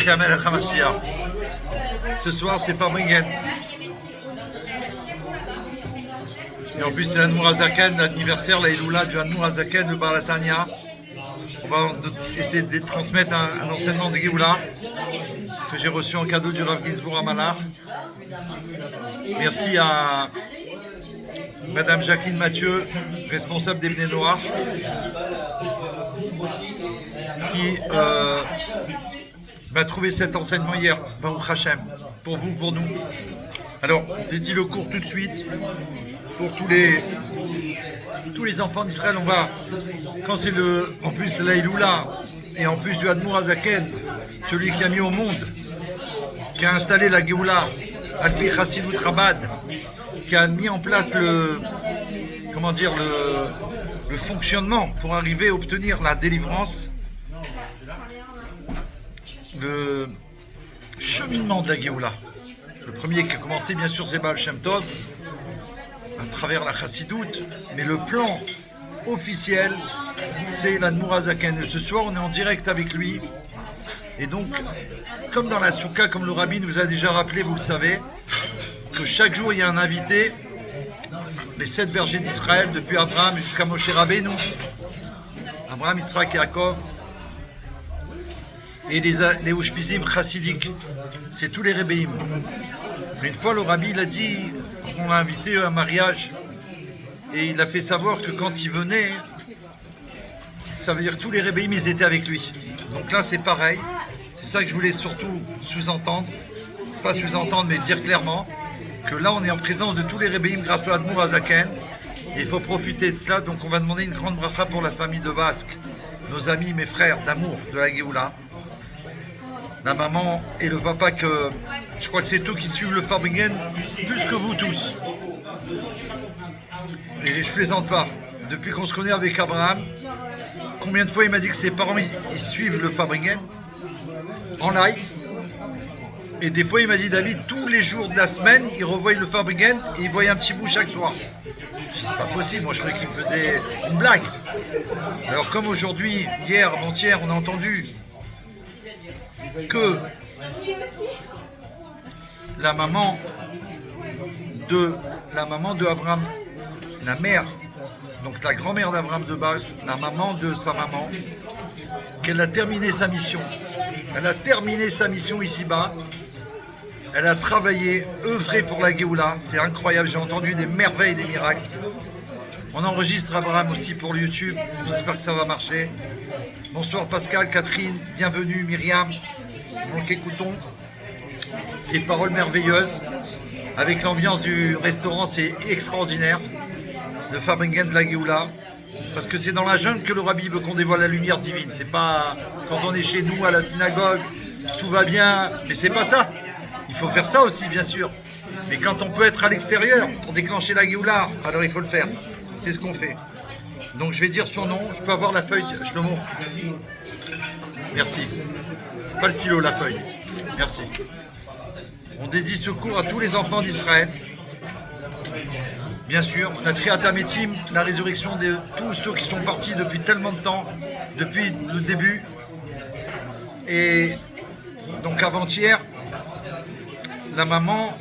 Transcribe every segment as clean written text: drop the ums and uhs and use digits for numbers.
Kamel Hamashia. Ce soir, c'est Farbringen. Et en plus, c'est l'Admour Azaken, l'anniversaire, la Iloula du Admour Azaken, le Balatania. On va essayer de transmettre un enseignement de Géoula que j'ai reçu en cadeau du Rav Ginsburg à Malar. Merci à Madame Jacqueline Mathieu, responsable des Bnei Noirs, qui m'a trouvé cet enseignement hier, Baruch Hashem, pour vous, pour nous. Alors, dédie le cours tout de suite pour tous les enfants d'Israël. On va, quand c'est en plus la Iloula et en plus du Admour Azaken, celui qui a mis au monde, qui a installé la Géoula, Alpi Chassidut Chabad, qui a mis en place le fonctionnement pour arriver à obtenir la délivrance, le cheminement de la Géoula. Le premier qui a commencé, bien sûr, c'est Baal Shem Tov, à travers la Chassidoute, mais le plan officiel, c'est l'Admour Azaken. Et ce soir, on est en direct avec lui. Et donc, comme dans la Souka, comme le Rabbi nous a déjà rappelé, vous le savez, que chaque jour, il y a un invité, les 7 bergers d'Israël, depuis Abraham jusqu'à Moshe Rabbeinu, Abraham, Yitzhak et Yaakov, et les Ushpizim chassidiques, c'est tous les Rebbeim. Mais une fois, le Rabbi, il a dit, on l'a invité à un mariage, et il a fait savoir que quand il venait, ça veut dire que tous les Rebbeim, ils étaient avec lui. Donc là, c'est pareil. C'est ça que je voulais surtout sous-entendre. Pas sous-entendre, mais dire clairement que là, on est en présence de tous les Rebbeim grâce à Admour Azaken. Et il faut profiter de cela. Donc on va demander une grande bracha pour la famille de Basque, nos amis, mes frères d'amour de la Géoula. La maman et le papa, que je crois que c'est eux qui suivent le Farbringen plus que vous tous. Et je plaisante pas. Depuis qu'on se connaît avec Abraham, combien de fois il m'a dit que ses parents ils suivent le Farbringen en live. Et des fois il m'a dit, David, tous les jours de la semaine, il revoit le Farbringen et il voyait un petit bout chaque soir. Je dis, c'est pas possible, moi je croyais qu'il me faisait une blague. Alors comme aujourd'hui, hier, avant-hier, on a entendu que la maman de Abraham, la mère, donc la grand-mère d'Abraham de base, la maman de sa maman, qu'elle a terminé sa mission. Elle a terminé sa mission ici-bas. Elle a travaillé, œuvré pour la Géoula. C'est incroyable, j'ai entendu des merveilles, des miracles. On enregistre Abraham aussi pour le YouTube. J'espère que ça va marcher. Bonsoir Pascal, Catherine, bienvenue Myriam. Donc écoutons ces paroles merveilleuses. Avec l'ambiance du restaurant, c'est extraordinaire. Le Farbringen de la Géoula. Parce que c'est dans la jungle que le Rabbi veut qu'on dévoile la lumière divine. C'est pas quand on est chez nous à la synagogue, tout va bien. Mais c'est pas ça. Il faut faire ça aussi, bien sûr. Mais quand on peut être à l'extérieur pour déclencher la Géoula, alors il faut le faire. C'est ce qu'on fait. Donc je vais dire son nom. Je peux avoir la feuille, Shlomo. Merci. Pas le stylo, la feuille. Merci. On dédie ce cours à tous les enfants d'Israël. Bien sûr, la Triata Metim, la résurrection de tous ceux qui sont partis depuis tellement de temps, depuis le début. Et donc avant-hier, la maman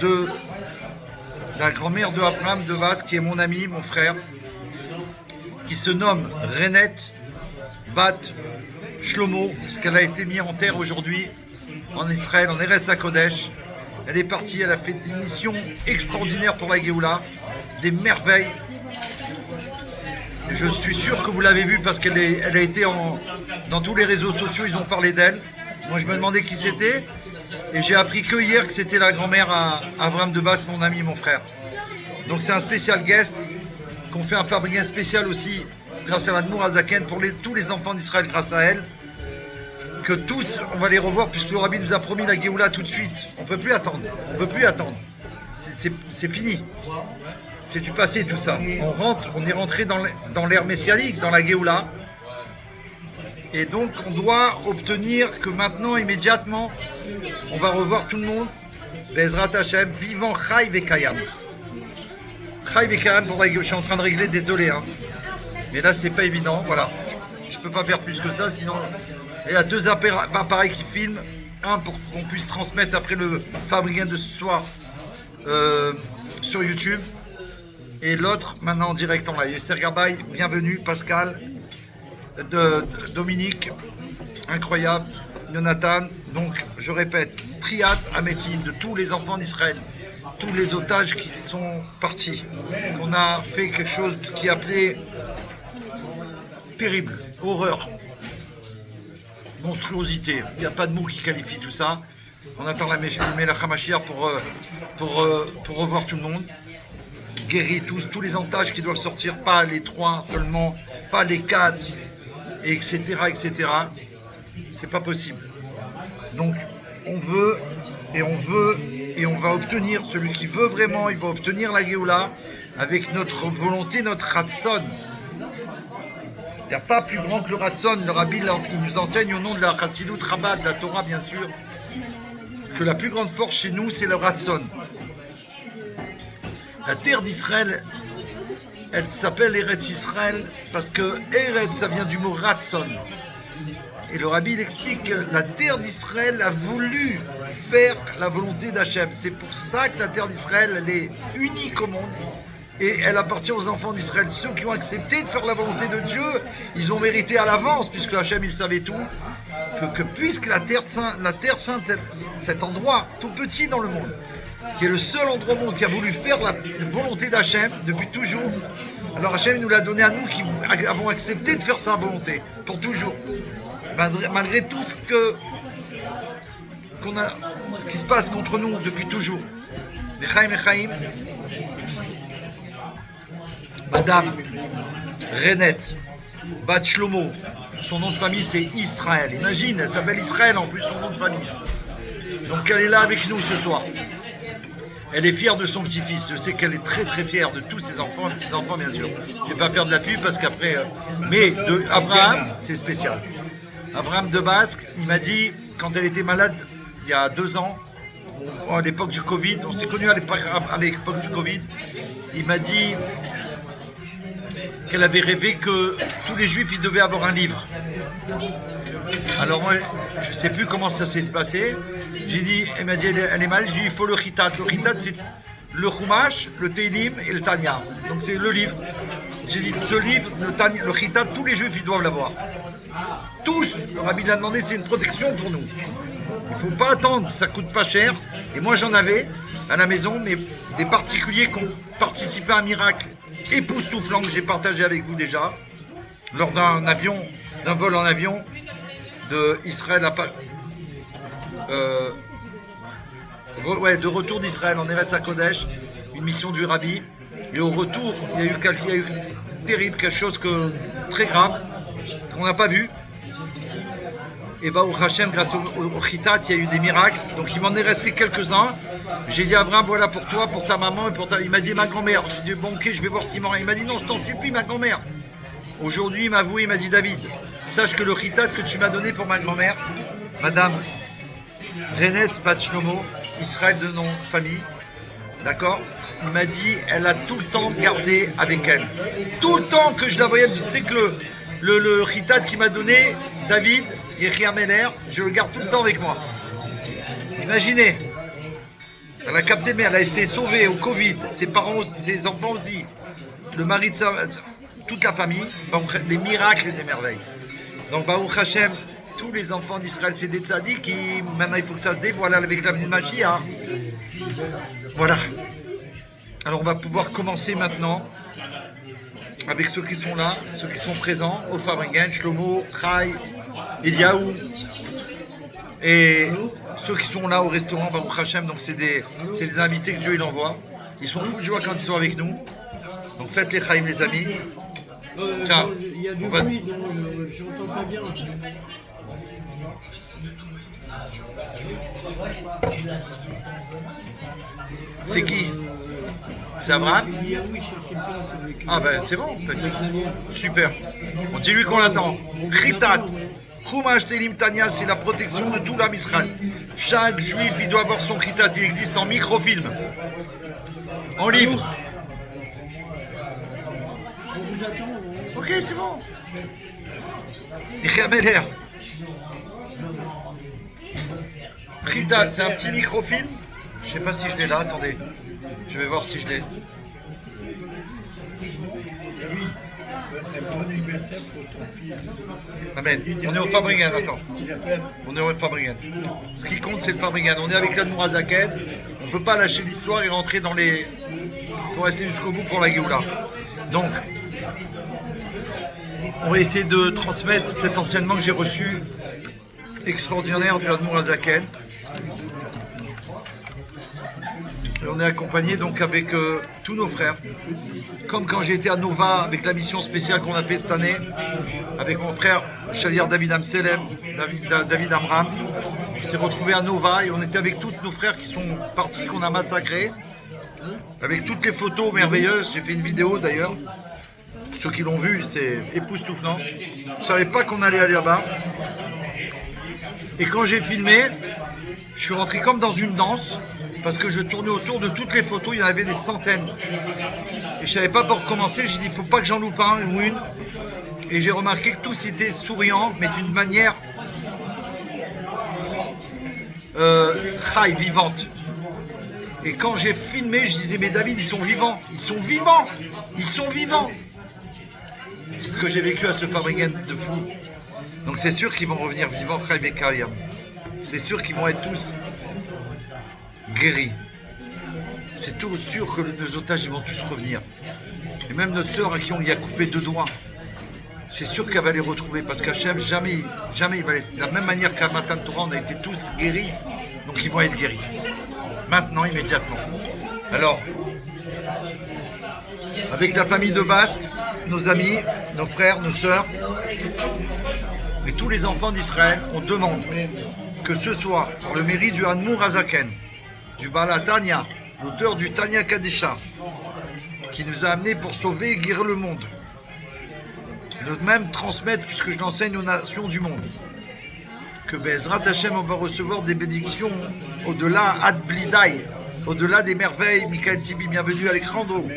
de la grand-mère de Abraham de Vaz, qui est mon ami, mon frère, qui se nomme Renette Bat Shlomo, parce qu'elle a été mise en terre aujourd'hui en Israël, en Eretz HaKodesh. Elle est partie, elle a fait des missions extraordinaires pour la Géoula, des merveilles. Je suis sûr que vous l'avez vue parce qu'elle a été dans tous les réseaux sociaux, ils ont parlé d'elle. Moi je me demandais qui c'était et j'ai appris que hier que c'était la grand-mère à Abraham de Basse, mon ami, mon frère. Donc c'est un spécial guest, qu'on fait un Farbringen spécial aussi grâce à l'Admour Azaken pour tous les enfants d'Israël grâce à elle. Que tous, on va les revoir puisque le Rabbi nous a promis la Géoula tout de suite. On ne peut plus attendre. On peut plus attendre. C'est fini. C'est du passé tout ça. On est rentré dans l'ère messianique, dans la Géoula. Et donc on doit obtenir que maintenant, immédiatement, on va revoir tout le monde. Bezrat Hashem, vivant Chai Vekayam. Chai Vekayam pour la Géoula. Je suis en train de régler, désolé. Hein. Mais là, c'est pas évident. Voilà. peux pas faire plus que ça, sinon il y a 2 appareils qui filment, un pour qu'on puisse transmettre après le Fabricant de ce soir sur YouTube, et l'autre maintenant en direct en live. Esther Gabay, bienvenue, Pascal, Dominique, incroyable, Jonathan. Donc je répète, Triat Amétine de tous les enfants d'Israël, tous les otages qui sont partis. On a fait quelque chose qui est appelé terrible, horreur, monstruosité. Il n'y a pas de mots qui qualifient tout ça. On attend la Melach HaMashiach pour revoir tout le monde. Guérir tous les otages qui doivent sortir, pas les 3 seulement, pas les 4, etc. etc. C'est pas possible. Donc on veut et on va obtenir, celui qui veut vraiment, il va obtenir la Géoula avec notre volonté, notre Ratson. Il n'y a pas plus grand que le Ratson. Le Rabbi il nous enseigne au nom de la Chassidut Rabbah, de la Torah bien sûr, que la plus grande force chez nous c'est le Ratson. La terre d'Israël, elle s'appelle Eretz Israël parce que Eretz ça vient du mot Ratson. Et le Rabbi il explique que la terre d'Israël a voulu faire la volonté d'Hachem. C'est pour ça que la terre d'Israël elle est unique au monde et elle appartient aux enfants d'Israël. Ceux qui ont accepté de faire la volonté de Dieu, ils ont mérité à l'avance, puisque Hachem il savait tout, que puisque la terre sainte, cet endroit tout petit dans le monde, qui est le seul endroit au monde qui a voulu faire la volonté d'Hachem depuis toujours, alors Hachem nous l'a donné à nous qui avons accepté de faire sa volonté pour toujours. Malgré tout ce qui se passe contre nous depuis toujours. Mechaim, Madame Renette Bat Shlomo, son nom de famille c'est Israël. Imagine, elle s'appelle Israël en plus, son nom de famille. Donc elle est là avec nous ce soir. Elle est fière de son petit-fils. Je sais qu'elle est très très fière de tous ses enfants, les petits-enfants bien sûr. Je ne vais pas faire de la pub parce qu'après... Mais de Abraham, c'est spécial. Abraham de Basque, il m'a dit, quand elle était malade, il y a 2 ans, à l'époque du Covid, on s'est connus à l'époque du Covid, il m'a dit qu'elle avait rêvé que tous les juifs ils devaient avoir un livre. Alors moi, je ne sais plus comment ça s'est passé. J'ai dit, elle m'a dit, elle est mal, j'ai dit, il faut le Chitat. Le Chitat, c'est le Chumash, le Teilim et le Tanya. Donc c'est le livre. J'ai dit, ce livre, le Chitat, tous les juifs ils doivent l'avoir. Tous, le Rabbi l'a demandé, c'est une protection pour nous. Il ne faut pas attendre, ça coûte pas cher. Et moi j'en avais à la maison, mais des particuliers qui ont participé à un miracle époustouflant que j'ai partagé avec vous déjà, lors d'un vol en avion de Israël de retour d'Israël en Eretz HaKodesh, une mission du Rabbi. Et au retour, il y a eu terrible, quelque chose très grave qu'on n'a pas vu. Et au Hachem, grâce au Chitat, il y a eu des miracles. Donc il m'en est resté quelques-uns. J'ai dit à Abraham, voilà pour toi, pour ta maman et pour ta... Il m'a dit ma grand-mère. J'ai dit bon ok, je vais voir Simon. Il m'a dit non, je t'en supplie ma grand-mère. Aujourd'hui il m'a avoué, il m'a dit David, sache que le Chitat que tu m'as donné pour ma grand-mère, Madame Renette Bat Shlomo, Israël de nom famille, d'accord, il m'a dit, elle a tout le temps gardé avec elle. Tout le temps que je la voyais, tu sais que le Chitat qui m'a donné, David, Yechia Meller, je le garde tout le temps avec moi. Imaginez, elle a capté, mais elle a été sauvée au Covid, ses parents, ses enfants aussi, le mari de toute la famille, des miracles et des merveilles. Donc Baruch Hashem, tous les enfants d'Israël, c'est des tzaddik qui, maintenant il faut que ça se dévoile avec la venue de Mashiach. Voilà. Alors on va pouvoir commencer maintenant avec ceux qui sont là, ceux qui sont présents, au Fabricant, Shlomo, Chai, Eliaou, et ceux qui sont là au restaurant Baruch Hashem, donc c'est des invités que Dieu il envoie. Ils sont fous de joie quand ils sont avec nous. Donc faites les Chaim les amis. Tiens, il y a du bruit, donc je n'entends pas bien. C'est qui? C'est Abraham? Ah ben c'est bon, super. On dit lui qu'on l'attend. Chitat, Chumash Teilim Tanya, c'est la protection de tout l'âme Israël. Chaque juif il doit avoir son Chitat, il existe en microfilm, en livre. On vous attend. Ok, c'est bon. Michael Meller. Rita, c'est un petit microfilm. Je sais pas si je l'ai là, attendez. Je vais voir si je l'ai. Un bon anniversaire pour ton fils. Amen. On est au Fabrigan, attends. On est au Fabrigan. Ce qui compte, c'est le Fabrigan. On est avec l'Admour Azaken. On ne peut pas lâcher l'histoire et rentrer dans les... Il faut rester jusqu'au bout pour la Géoula. Donc, on va essayer de transmettre cet enseignement que j'ai reçu extraordinaire du Admour Azaken. Et on est accompagné donc avec tous nos frères. Comme quand j'ai été à Nova avec la mission spéciale qu'on a fait cette année, avec mon frère Chalir David Amselem, David Amram. On s'est retrouvé à Nova et on était avec tous nos frères qui sont partis, qu'on a massacrés. Avec toutes les photos merveilleuses. J'ai fait une vidéo d'ailleurs. Ceux qui l'ont vu, c'est époustouflant. Je ne savais pas qu'on allait aller là-bas. Et quand j'ai filmé, je suis rentré comme dans une danse. Parce que je tournais autour de toutes les photos, il y en avait des centaines. Et je ne savais pas pour commencer, j'ai dit il ne faut pas que j'en loupe un ou une. Et j'ai remarqué que tous étaient souriants, mais d'une manière vivante. Et quand j'ai filmé, je disais mais David, ils sont vivants, ils sont vivants, ils sont vivants. C'est ce que j'ai vécu à ce Fabrigan de fou. Donc c'est sûr qu'ils vont revenir vivants, c'est sûr qu'ils vont être tous guéris. C'est tout sûr que nos otages ils vont tous revenir. Et même notre sœur à qui on lui a coupé 2 doigts, c'est sûr qu'elle va les retrouver parce qu'Hachem jamais il va les... De la même manière qu'à Matan Torah on a été tous guéris, donc ils vont être guéris. Maintenant, immédiatement. Alors, avec la famille de Basque, nos amis, nos frères, nos sœurs, et tous les enfants d'Israël, on demande que ce soit pour le mérite du Admour Azaken, du Baal Tanya, l'auteur du Tanya Kadesha, qui nous a amenés pour sauver et guérir le monde, de même transmettre ce que je l'enseigne aux nations du monde. Que Bezrat Hashem, on va recevoir des bénédictions au-delà, Ad Blidaï, au-delà des merveilles. Michael Sibi, bienvenue Alejandro.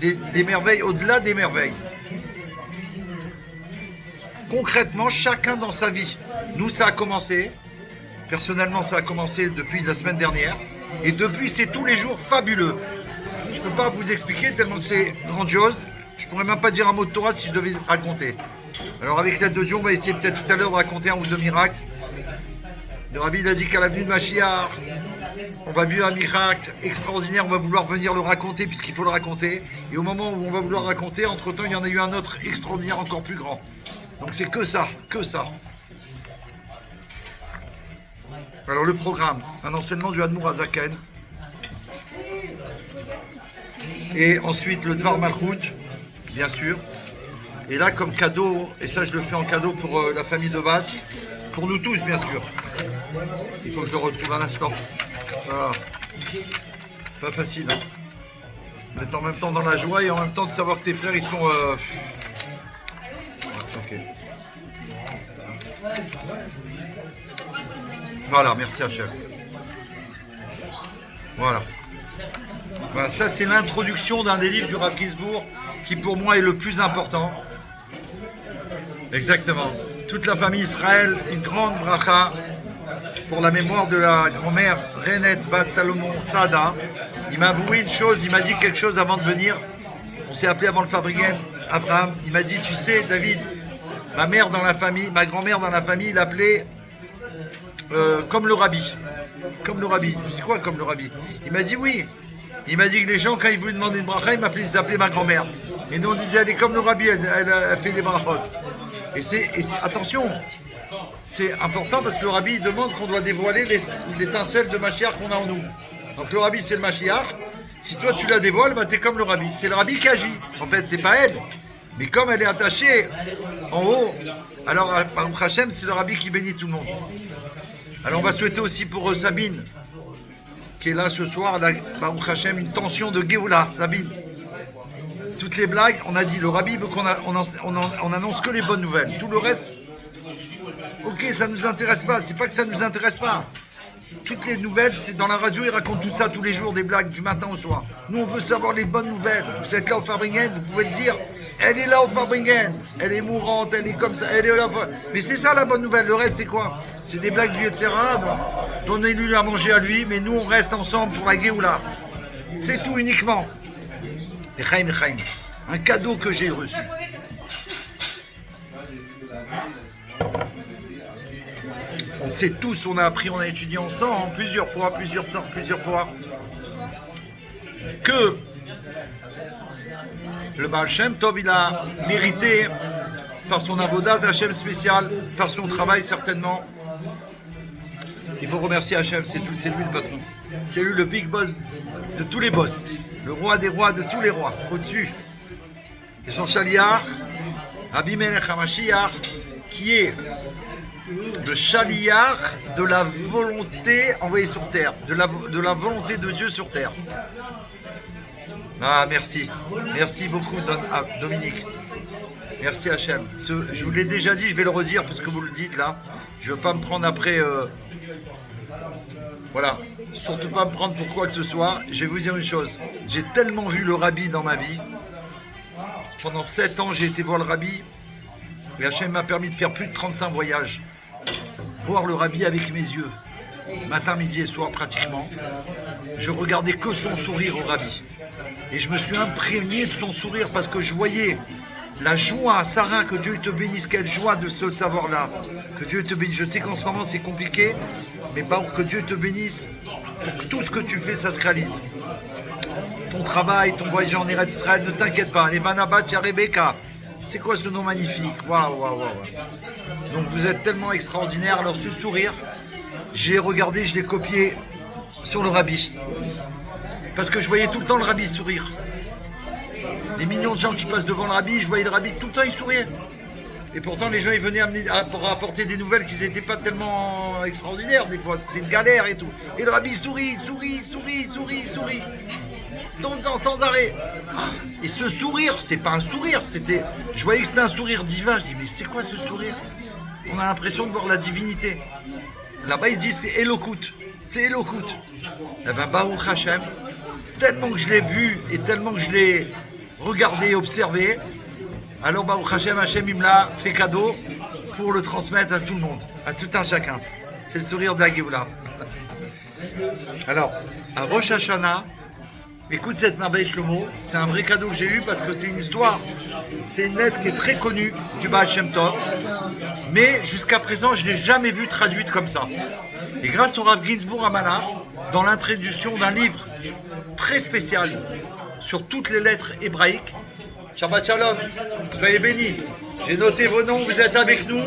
Des merveilles, au-delà des merveilles. Concrètement, chacun dans sa vie. Nous, ça a commencé. Personnellement, ça a commencé depuis la semaine dernière. Et depuis, c'est tous les jours fabuleux. Je ne peux pas vous expliquer tellement que c'est grandiose. Je ne pourrais même pas dire un mot de Torah si je devais raconter. Alors avec cette 2 jours, on va essayer peut-être tout à l'heure de raconter 1 ou 2 miracles. Le Rabbi il a dit qu'à la venue de Mashiach, on va vivre un miracle extraordinaire, on va vouloir venir le raconter puisqu'il faut le raconter. Et au moment où on va vouloir raconter, entre-temps, il y en a eu un autre extraordinaire encore plus grand. Donc c'est que ça, que ça. Alors le programme, un enseignement du Admour Azaken. Et ensuite le Dvar Malchut, bien sûr. Et là, comme cadeau, et ça je le fais en cadeau pour la famille de base, pour nous tous bien sûr. Il faut que je le retrouve un instant. Voilà. Pas facile. Hein. D'être en même temps dans la joie et en même temps de savoir que tes frères ils sont... Ok. Voilà, merci à chef. Voilà. Voilà, ça c'est l'introduction d'un des livres du Rav Gisbourg qui pour moi est le plus important. Exactement. Toute la famille Israël, une grande bracha pour la mémoire de la grand-mère Renet Bat Salomon Sada. Il m'a avoué une chose, il m'a dit quelque chose avant de venir. On s'est appelé avant le Fabrigan, Abraham. Il m'a dit, tu sais David, ma mère dans la famille, ma grand-mère dans la famille, il l'appelait comme le rabbi. Comme le rabbi. Je dis quoi comme le rabbi? Il m'a dit oui. Il m'a dit que les gens, quand ils voulaient demander une bracha, ils appelaient ma grand-mère. Et nous on disait, elle est comme le rabbi, elle fait des brachot. Et attention, c'est important parce que le rabbi il demande qu'on doit dévoiler l'étincelle de Mashiach qu'on a en nous. Donc le rabbi c'est le Mashiach. Si toi tu la dévoiles, bah, t'es comme le rabbi. C'est le rabbi qui agit. En fait, c'est pas elle. Mais comme elle est attachée en haut, alors Baruch Hashem, c'est le rabbi qui bénit tout le monde. Alors on va souhaiter aussi pour Sabine, qui est là ce soir, Baruch Hashem, une tension de Géoula. Sabine. Toutes les blagues, on a dit, le rabbi veut on annonce que les bonnes nouvelles. Tout le reste, ok, ça ne nous intéresse pas. C'est pas que ça ne nous intéresse pas. Toutes les nouvelles, c'est dans la radio, ils racontent tout ça tous les jours, des blagues du matin au soir. Nous, on veut savoir les bonnes nouvelles. Vous êtes là au Fabrigan, vous pouvez le dire. Elle est là au Farbringen, elle est mourante, elle est comme ça, elle est là. Mais c'est ça la bonne nouvelle, le reste c'est quoi? C'est des blagues du Yetzera, donnez-lui à manger à lui, mais nous on reste ensemble pour la Géoula. C'est tout uniquement. Echaim, Echaim, un cadeau que j'ai reçu. On sait tous, on a appris, on a étudié ensemble plusieurs fois, plusieurs fois, que le Baal Shem Tov, il a mérité par son avodat Hachem spécial, par son travail certainement. Il faut remercier Hachem, c'est lui le patron. C'est lui le big boss de tous les boss, le roi des rois de tous les rois, au-dessus. Et son chaliar, Rabbi Melech HaMashiach, qui est le chaliar de la volonté envoyée sur terre, de la volonté de Dieu sur terre. Ah, merci. Merci beaucoup, Dominique. Merci, Hachem. Je vous l'ai déjà dit, je vais le redire parce que vous le dites là. Je ne veux pas me prendre après. Voilà. Surtout pas me prendre pour quoi que ce soit. Je vais vous dire une chose. J'ai tellement vu le Rabbi dans ma vie. Pendant 7 ans, j'ai été voir le Rabbi. Et Hachem m'a permis de faire plus de 35 voyages. Voir le Rabbi avec mes yeux. Matin, midi et soir pratiquement. Je regardais que son sourire au Rabbi. Et je me suis imprégné de son sourire parce que je voyais la joie. Sarah, que Dieu te bénisse, quelle joie de ce savoir-là. Que Dieu te bénisse. Je sais qu'en ce moment c'est compliqué, mais que Dieu te bénisse pour que tout ce que tu fais, ça se réalise. Ton travail, ton voyage en Eretz Israël, ne t'inquiète pas. Les Vanabat, il y a Rebecca. C'est quoi ce nom magnifique? Waouh. Donc vous êtes tellement extraordinaire. Alors ce sourire, je l'ai regardé, je l'ai copié sur le Rabbi. Parce que je voyais tout le temps le Rabbi sourire. Des millions de gens qui passent devant le Rabbi, je voyais le Rabbi tout le temps, il souriait. Et pourtant, les gens, ils venaient pour apporter des nouvelles qui n'étaient pas tellement extraordinaires, des fois. C'était une galère et tout. Et le Rabbi sourit. Tout le temps, sans arrêt. Et ce sourire, c'est pas un sourire, c'était... Je voyais que c'était un sourire divin. Je dis, mais c'est quoi ce sourire? On a l'impression de voir la divinité. Là-bas, il dit, c'est Elokut. C'est Elokut. Eh ben, Baruch Hashem, tellement que je l'ai vu et tellement que je l'ai regardé, observé, alors Baruch Hashem, Hashem, il me l'a fait cadeau pour le transmettre à tout le monde, à tout un chacun. C'est le sourire de la Géoula. Alors, à Rosh Hashanah, écoute cette merveille Shlomo, c'est un vrai cadeau que j'ai eu parce que c'est une histoire, c'est une lettre qui est très connue du Baal Shem Tov, mais jusqu'à présent, je ne l'ai jamais vue traduite comme ça. Et grâce au Rav Ginsburg Amana, dans l'introduction d'un livre très spécial sur toutes les lettres hébraïques, Shabbat Shalom, soyez bénis. J'ai noté vos noms, vous êtes avec nous.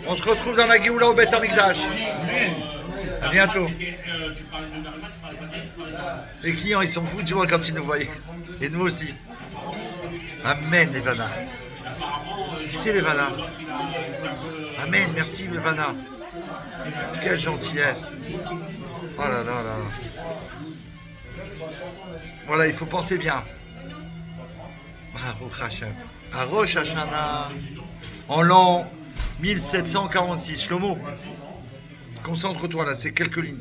On se retrouve dans la Géoula au Beth Amikdash. À bientôt. Les clients, ils sont fous de joie quand ils nous voient. Et nous aussi. Amen, Levana. Qui c'est Levana? Amen, merci Levana. Quelle gentillesse. Oh là là là. Voilà, il faut penser bien. À Rosh Hashanah, en l'an 1746. Shlomo, concentre-toi là, c'est quelques lignes.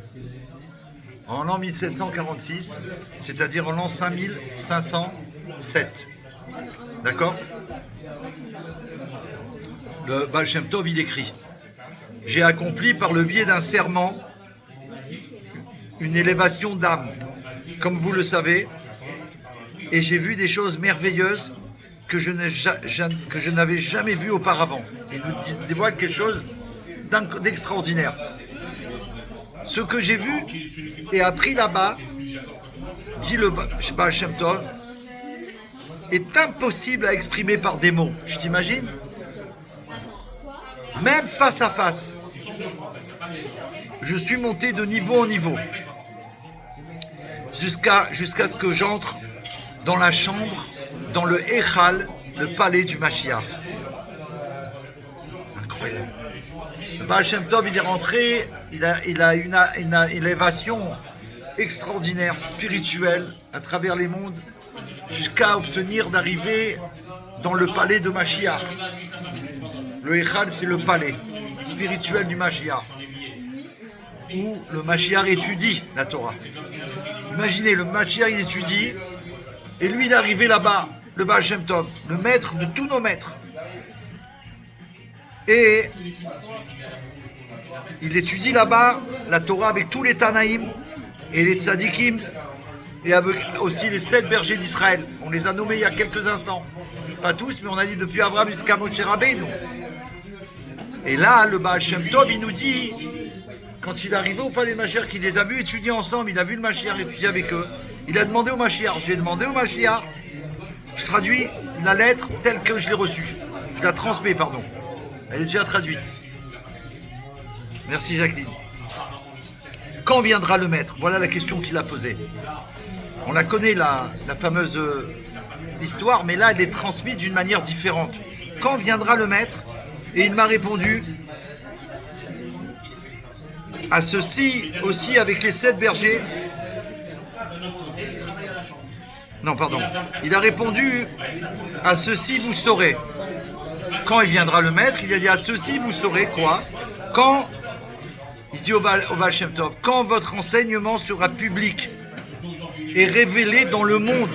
En l'an 1746, c'est-à-dire en l'an 5507. D'accord? Le Baal Shem Tov, il écrit: j'ai accompli par le biais d'un serment une élévation d'âme, comme vous le savez, et j'ai vu des choses merveilleuses que je n'avais jamais vues auparavant. Il nous dévoile quelque chose d'extraordinaire. Ce que j'ai vu et appris là-bas, dit le Baal Shem Tov, est impossible à exprimer par des mots. Je t'imagine? Même face à face. Je suis monté de niveau en niveau. Jusqu'à ce que j'entre dans la chambre, dans le Echal, le palais du Mashiach. Incroyable. Le Baal Shem Tov, il est rentré, il a une élévation extraordinaire, spirituelle, à travers les mondes, jusqu'à obtenir d'arriver dans le palais de Mashiach. Le Echal, c'est le palais spirituel du Mashiach, où le Mashiach étudie la Torah. Imaginez, le Mashiach il étudie, et lui il est arrivé là-bas, le Baal Shem Tov, le maître de tous nos maîtres. Et il étudie là-bas la Torah avec tous les Tanaïm et les Tzadikim et avec aussi les 7 bergers d'Israël. On les a nommés il y a quelques instants. Pas tous, mais on a dit depuis Abraham jusqu'à Moshe Rabbeinu. Et là, le Baal Shem Tov, il nous dit, quand il est arrivé au palais Mashiach, qu'il les a vus étudier ensemble, il a vu le Mashiach étudier avec eux, il a demandé au Mashiach, j'ai demandé au Mashiach, je traduis la lettre telle que je l'ai reçue. Je la transmets, pardon. Elle est déjà traduite. Merci Jacqueline. Quand viendra le maître? Voilà la question qu'il a posée. On la connaît, la fameuse histoire, mais là, elle est transmise d'une manière différente. Quand viendra le maître? Et il m'a répondu à ceci aussi avec les 7 bergers. Non, pardon. Il a répondu à ceci vous saurez. Quand il viendra le maître, il a dit à ceci vous saurez quoi? Quand, il dit au Baal Shem Tov, quand votre enseignement sera public et révélé dans le monde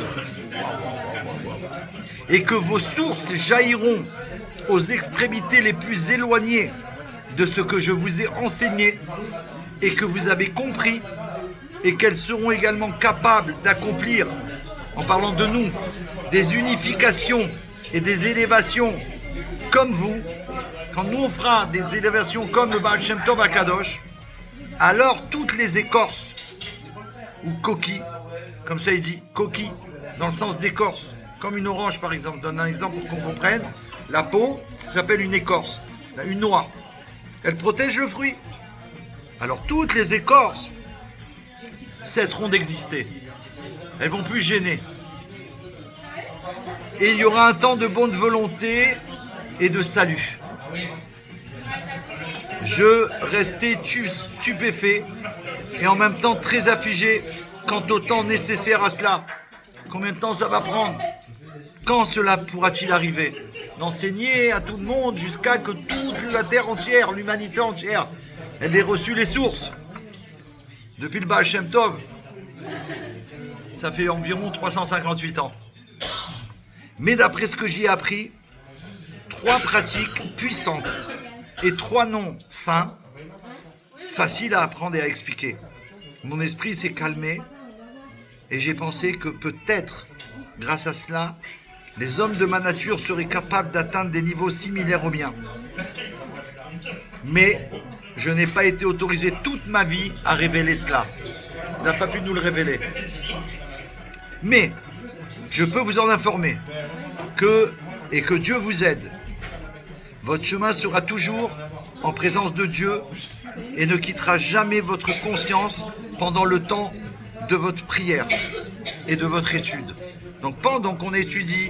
et que vos sources jailliront aux extrémités les plus éloignées de ce que je vous ai enseigné et que vous avez compris et qu'elles seront également capables d'accomplir, en parlant de nous, des unifications et des élévations comme vous, quand nous on fera des élévations comme le Baal Shem Tov Akadosh, alors toutes les écorces ou coquilles, comme ça il dit, coquilles, dans le sens d'écorce, comme une orange par exemple, je donne un exemple pour qu'on comprenne, la peau, ça s'appelle une écorce, une noix, elle protège le fruit. Alors toutes les écorces cesseront d'exister, elles vont plus gêner. Et il y aura un temps de bonne volonté et de salut. Je restais stupéfait et en même temps très affligé quant au temps nécessaire à cela. Combien de temps ça va prendre? Quand cela pourra-t-il arriver? D'enseigner à tout le monde jusqu'à que toute la terre entière, l'humanité entière, elle ait reçu les sources. Depuis le Baal Shem Tov, ça fait environ 358 ans. Mais d'après ce que j'y ai appris, 3 pratiques puissantes et 3 noms saints, faciles à apprendre et à expliquer. Mon esprit s'est calmé et j'ai pensé que peut-être, grâce à cela, les hommes de ma nature seraient capables d'atteindre des niveaux similaires aux miens. Mais je n'ai pas été autorisé toute ma vie à révéler cela. Il n'a pas pu nous le révéler. Mais je peux vous en informer que Dieu vous aide. Votre chemin sera toujours en présence de Dieu et ne quittera jamais votre conscience pendant le temps de votre prière et de votre étude. Donc pendant qu'on étudie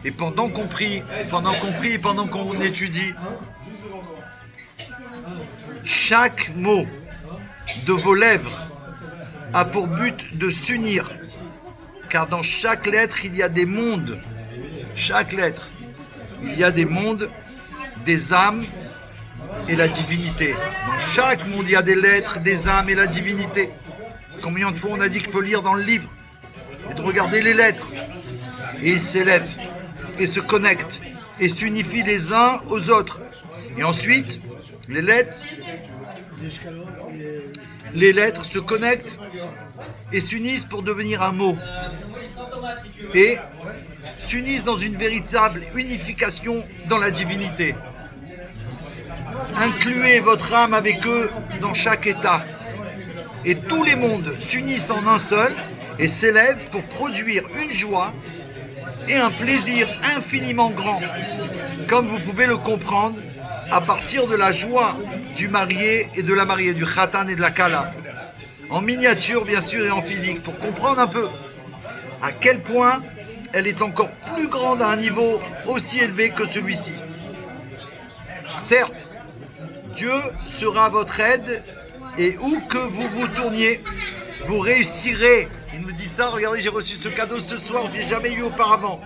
et pendant qu'on prie, et pendant qu'on étudie, chaque mot de vos lèvres a pour but de s'unir, car dans chaque lettre il y a des mondes. Chaque lettre, il y a des mondes, des âmes et la divinité. Dans chaque monde, il y a des lettres, des âmes et la divinité. Combien de fois on a dit qu'il faut lire dans le livre et de regarder les lettres? Et ils s'élèvent et se connectent et s'unifient les uns aux autres. Et ensuite, les lettres se connectent et s'unissent pour devenir un mot. Et s'unissent dans une véritable unification dans la divinité. Incluez votre âme avec eux dans chaque état. Et tous les mondes s'unissent en un seul et s'élèvent pour produire une joie et un plaisir infiniment grand, comme vous pouvez le comprendre à partir de la joie du marié et de la mariée, du khatan et de la kala. En miniature bien sûr et en physique, pour comprendre un peu à quel point elle est encore plus grande à un niveau aussi élevé que celui-ci. Certes, Dieu sera votre aide et où que vous vous tourniez, vous réussirez. Il nous dit ça, regardez, j'ai reçu ce cadeau ce soir, je n'ai jamais eu auparavant.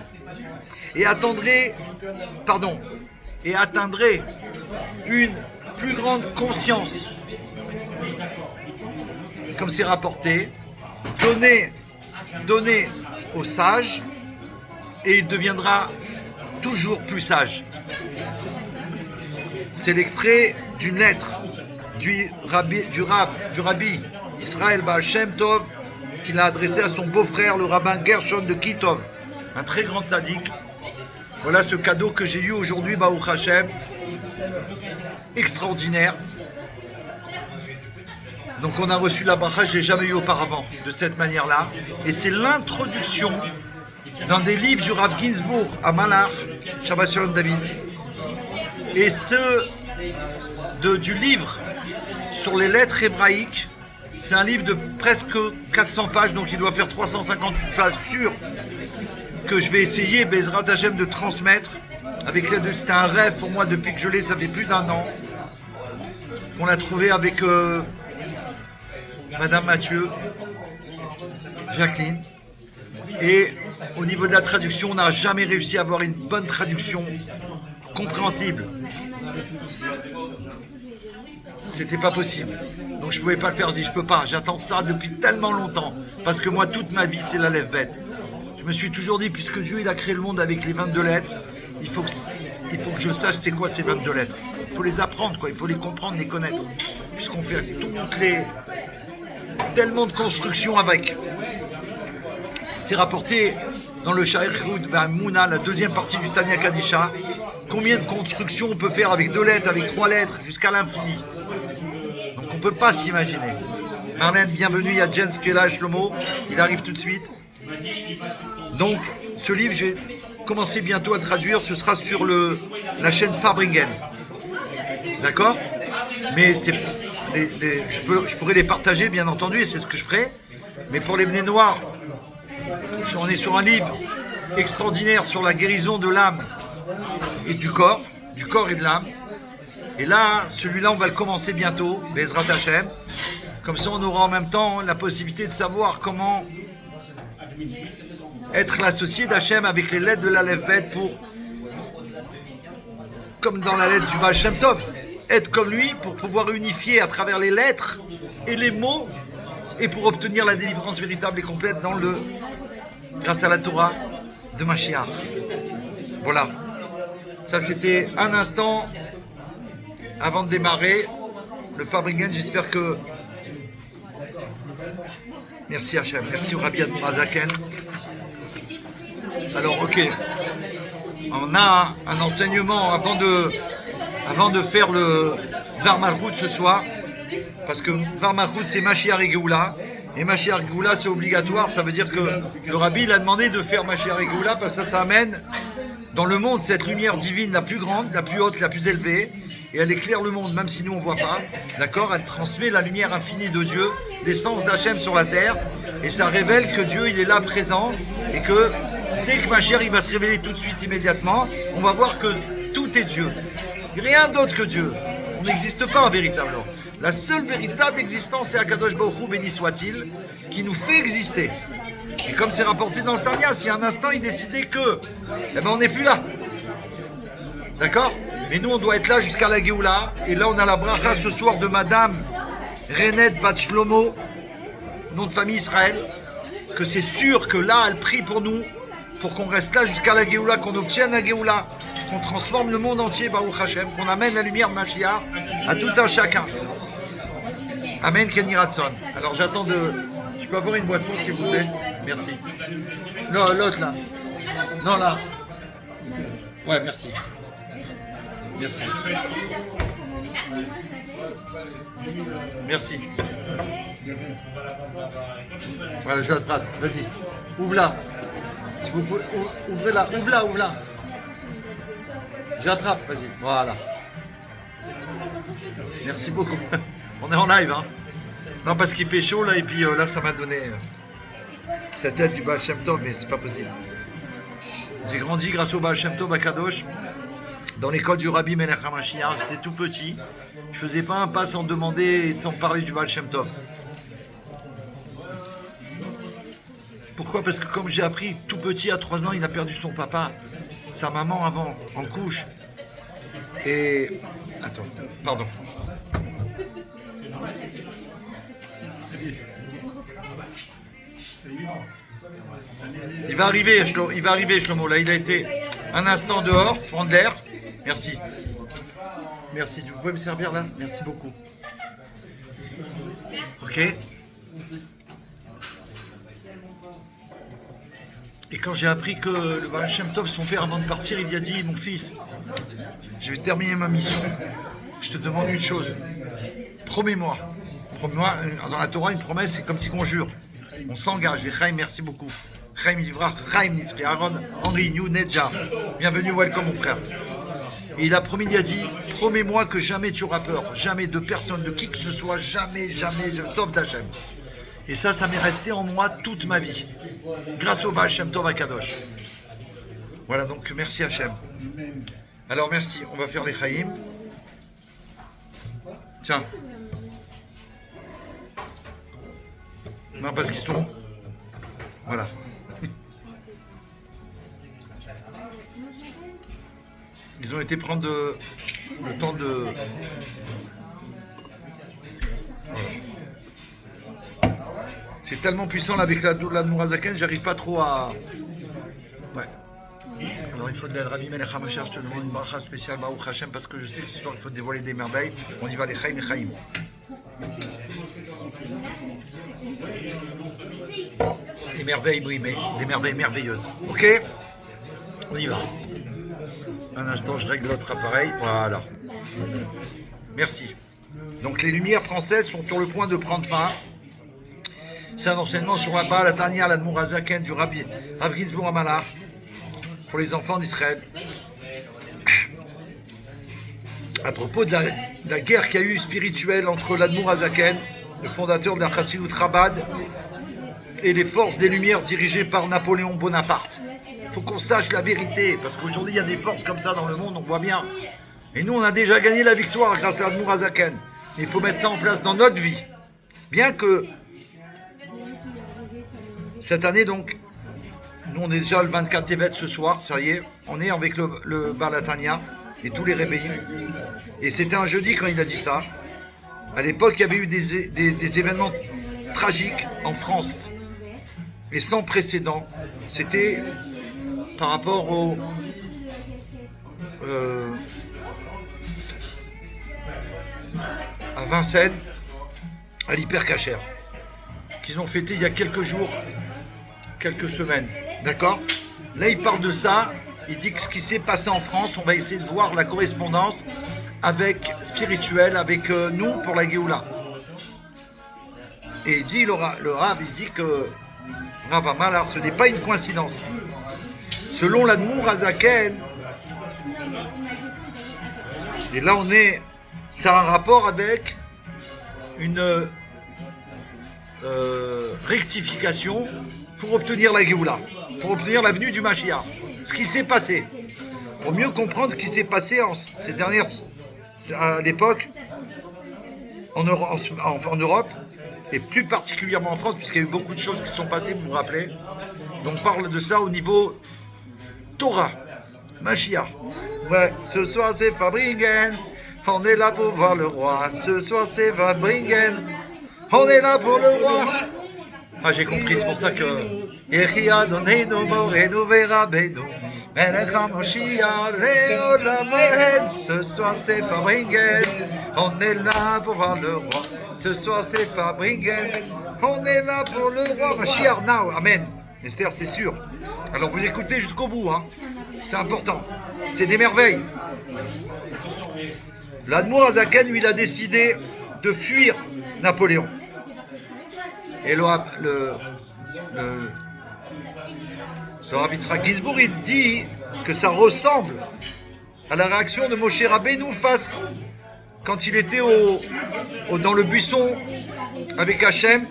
Et atteindrez une plus grande conscience. Comme c'est rapporté, donnez aux sages et il deviendra toujours plus sage. C'est l'extrait d'une lettre du rabbi Israël Baal Shem Tov qu'il a adressé à son beau-frère, le rabbin Gershon de Kitov, un très grand tzaddik. Voilà ce cadeau que j'ai eu aujourd'hui, Baruch Hashem, extraordinaire. Donc on a reçu la bracha, je ne l'ai jamais eu auparavant, de cette manière-là. Et c'est l'introduction dans des livres du Rav Ginsburg à Malach, Shabbat Shalom David. Et du livre sur les lettres hébraïques, c'est un livre de presque 400 pages, donc il doit faire 358 pages sûres, que je vais essayer, Bezrat Hashem, de transmettre. Avec l'aide de... C'était un rêve pour moi depuis que je l'ai, ça fait plus d'1 an. On l'a trouvé avec Madame Mathieu, Jacqueline. Et au niveau de la traduction, on n'a jamais réussi à avoir une bonne traduction compréhensible. C'était pas possible. Donc je pouvais pas le faire, je dis je peux pas. J'attends ça depuis tellement longtemps. Parce que moi, toute ma vie, c'est la lèvre bête. Je me suis toujours dit, puisque Dieu il a créé le monde avec les 22 lettres, il faut que je sache c'est quoi ces 22 lettres. Il faut les apprendre, quoi. Il faut les comprendre, les connaître. Puisqu'on fait tellement de constructions avec. C'est rapporté dans le Sha'er Chirut Mouna, la deuxième partie du Tanya Kadisha, combien de constructions on peut faire avec 2 lettres, avec 3 lettres, jusqu'à l'infini. Donc on ne peut pas s'imaginer. Marlène, bienvenue, il y a James qui est là, Shlomo, il arrive tout de suite. Donc ce livre, je vais commencer bientôt à le traduire, ce sera sur la chaîne Farbringen. D'accord ? Mais je pourrais les partager, bien entendu, et c'est ce que je ferai. Mais pour les Bnei Noirs, on est sur un livre extraordinaire sur la guérison de l'âme et du corps et de l'âme. Et là, celui-là, on va le commencer bientôt, Bezrat Hashem. Comme ça, on aura en même temps la possibilité de savoir comment être l'associé d'Hachem avec les lettres de la Lève Bête pour, comme dans la lettre du Baal Shem Tov, être comme lui pour pouvoir unifier à travers les lettres et les mots et pour obtenir la délivrance véritable et complète grâce à la Torah de Mashiach. Voilà. Ça, c'était un instant avant de démarrer le Farbringen. J'espère que... Merci Hachem. Merci au Rabbi Admorazaken. Alors, ok. On a un enseignement avant de faire le Dvar Malchut ce soir. Parce que Dvar Malchut, c'est Mashiach et Geoula. Et Mashiach et Geoula, c'est obligatoire. Ça veut dire que le Rabbi il a demandé de faire Mashiach et Geoula parce que ça amène dans le monde cette lumière divine la plus grande, la plus haute, la plus élevée. Et elle éclaire le monde, même si nous on ne voit pas. D'accord ? Elle transmet la lumière infinie de Dieu, l'essence d'Hachem sur la terre. Et ça révèle que Dieu, il est là présent. Et que dès que Mashiach, il va se révéler tout de suite, immédiatement, on va voir que tout est Dieu. Rien d'autre que Dieu. On n'existe pas véritablement. La seule véritable existence, c'est Akadosh Baruch Hu, béni soit-il, qui nous fait exister. Et comme c'est rapporté dans le Tanya, si un instant il décidait que, eh ben on n'est plus là. D'accord ? Mais nous on doit être là jusqu'à la Géoula. Et là on a la bracha ce soir de Madame Renet Bat Shlomo, nom de famille Israël, que c'est sûr que là elle prie pour nous, pour qu'on reste là jusqu'à la Géoula, qu'on obtienne la Géoula, qu'on transforme le monde entier, Baruch Hashem, qu'on amène la lumière de Mashiach à tout un chacun. Amen, Kenny Ratson. Alors j'attends de... Je peux avoir une boisson s'il vous plaît ? Merci. Non, l'autre là. Non, là. Ouais, merci. Merci. Merci. Voilà, je l'attrape. Vas-y. Ouvre-la. Si vous pouvez... Ouvrez-la. Ouvre-la. J'attrape. Vas-y. Voilà. Merci beaucoup. On est en live, hein. Non, parce qu'il fait chaud, là, et puis là, ça m'a donné cette tête du Baal Shem Tov, mais c'est pas possible. J'ai grandi grâce au Baal Shem Tov à Kadosh, dans l'école du Rabbi Melech HaMashiach. J'étais tout petit. Je faisais pas un pas sans demander et sans parler du Baal Shem Tov. Pourquoi ? Parce que comme j'ai appris tout petit, à 3 ans, il a perdu son papa, sa maman avant, en couche. Et... Attends, pardon. va arriver, Shlomo. Là, il a été un instant dehors, prendre l'air. Merci. Merci. Vous pouvez me servir là? Merci beaucoup. Ok. Et quand j'ai appris que le Baal Shem Tov, son père, avant de partir, il lui a dit, mon fils, je vais terminer ma mission. Je te demande une chose. Promets-moi. Promets-moi, dans la Torah, une promesse, c'est comme si on jure. On s'engage. Et Chaim, merci beaucoup. Chaim Livra, Chaim Nitzri, Aaron, Henri, New, Nedja. Bienvenue, welcome mon frère. Et il a promis, il a dit, promets-moi que jamais tu auras peur. Jamais de personne, de qui que ce soit, jamais, sauf d'Hachem. Et ça m'est resté en moi toute ma vie. Grâce au Baal Shem Tov Akadosh. Voilà, donc merci Hachem. Alors merci, on va faire les Chaim. Tiens. Non, parce qu'ils sont... Voilà. Ils ont été prendre le temps de... Voilà. C'est tellement puissant là, avec la Mourazaken, j'arrive pas trop à... Ouais. Alors il faut de l'aide, Rabbi Melech HaMashiach, je te demande une bracha spéciale, Baruch Hashem, parce que je sais que ce soir il faut dévoiler des merveilles. On y va, les Chaim et Chaim. Des merveilles brimées, des merveilles merveilleuses. Ok? On y va. Un instant, je règle l'autre appareil. Voilà. Merci. Donc les lumières françaises sont sur le point de prendre fin. C'est un enseignement sur la Baal Tanya, l'Admour Hazaken du Rabbi Rav Ginsburg Amalach pour les enfants d'Israël. À propos de la guerre qu'il y a eu spirituelle entre l'Admour Hazaken, le fondateur de la Chassidut Chabad, et les forces des Lumières dirigées par Napoléon Bonaparte. Il faut qu'on sache la vérité, parce qu'aujourd'hui il y a des forces comme ça dans le monde, on voit bien. Et nous on a déjà gagné la victoire grâce à l'Admour Hazaken. Il faut mettre ça en place dans notre vie. Bien que cette année donc, nous on est déjà le 24 Tevet ce soir, ça y est, on est avec le Baal Hatanya et tous les réveillés. Et c'était un jeudi quand il a dit ça. À l'époque il y avait eu des événements tragiques en France et sans précédent. C'était par rapport à Vincennes, à l'hypercacher, qu'ils ont fêté il y a quelques jours, quelques semaines, d'accord? Là il parle de ça, il dit que ce qui s'est passé en France, on va essayer de voir la correspondance spirituelle avec nous pour la Géoula. Et il dit, le Rav, il dit que Rav Amalach, ce n'est pas une coïncidence. Selon l'Admour Hazaken, et là ça a un rapport avec une rectification pour obtenir la Géoula, pour obtenir la venue du Mashiach. Ce qui s'est passé, pour mieux comprendre ce qui s'est passé ces dernières, à l'époque, en Europe, et plus particulièrement en France, puisqu'il y a eu beaucoup de choses qui se sont passées, vous vous rappelez. Donc on parle de ça au niveau Torah, Mashiach. Ouais, ce soir c'est Fabringen, on est là pour voir le roi. Ce soir c'est Fabringen, on est là pour le roi. Ah, j'ai compris, c'est pour ça que... Ce soir c'est Fabringen, on est là pour voir le roi. Ce soir c'est Fabringen, on est là pour le roi. Mashiach now, amen. Esther, c'est sûr. Alors vous écoutez jusqu'au bout, hein. C'est important. C'est des merveilles. L'Admour Hazaken, lui, il a décidé de fuir Napoléon. Et le Rav Yitzhak Ginsburg, il dit que ça ressemble à la réaction de Moshe Rabbeinu face quand il était dans le buisson avec Hachem,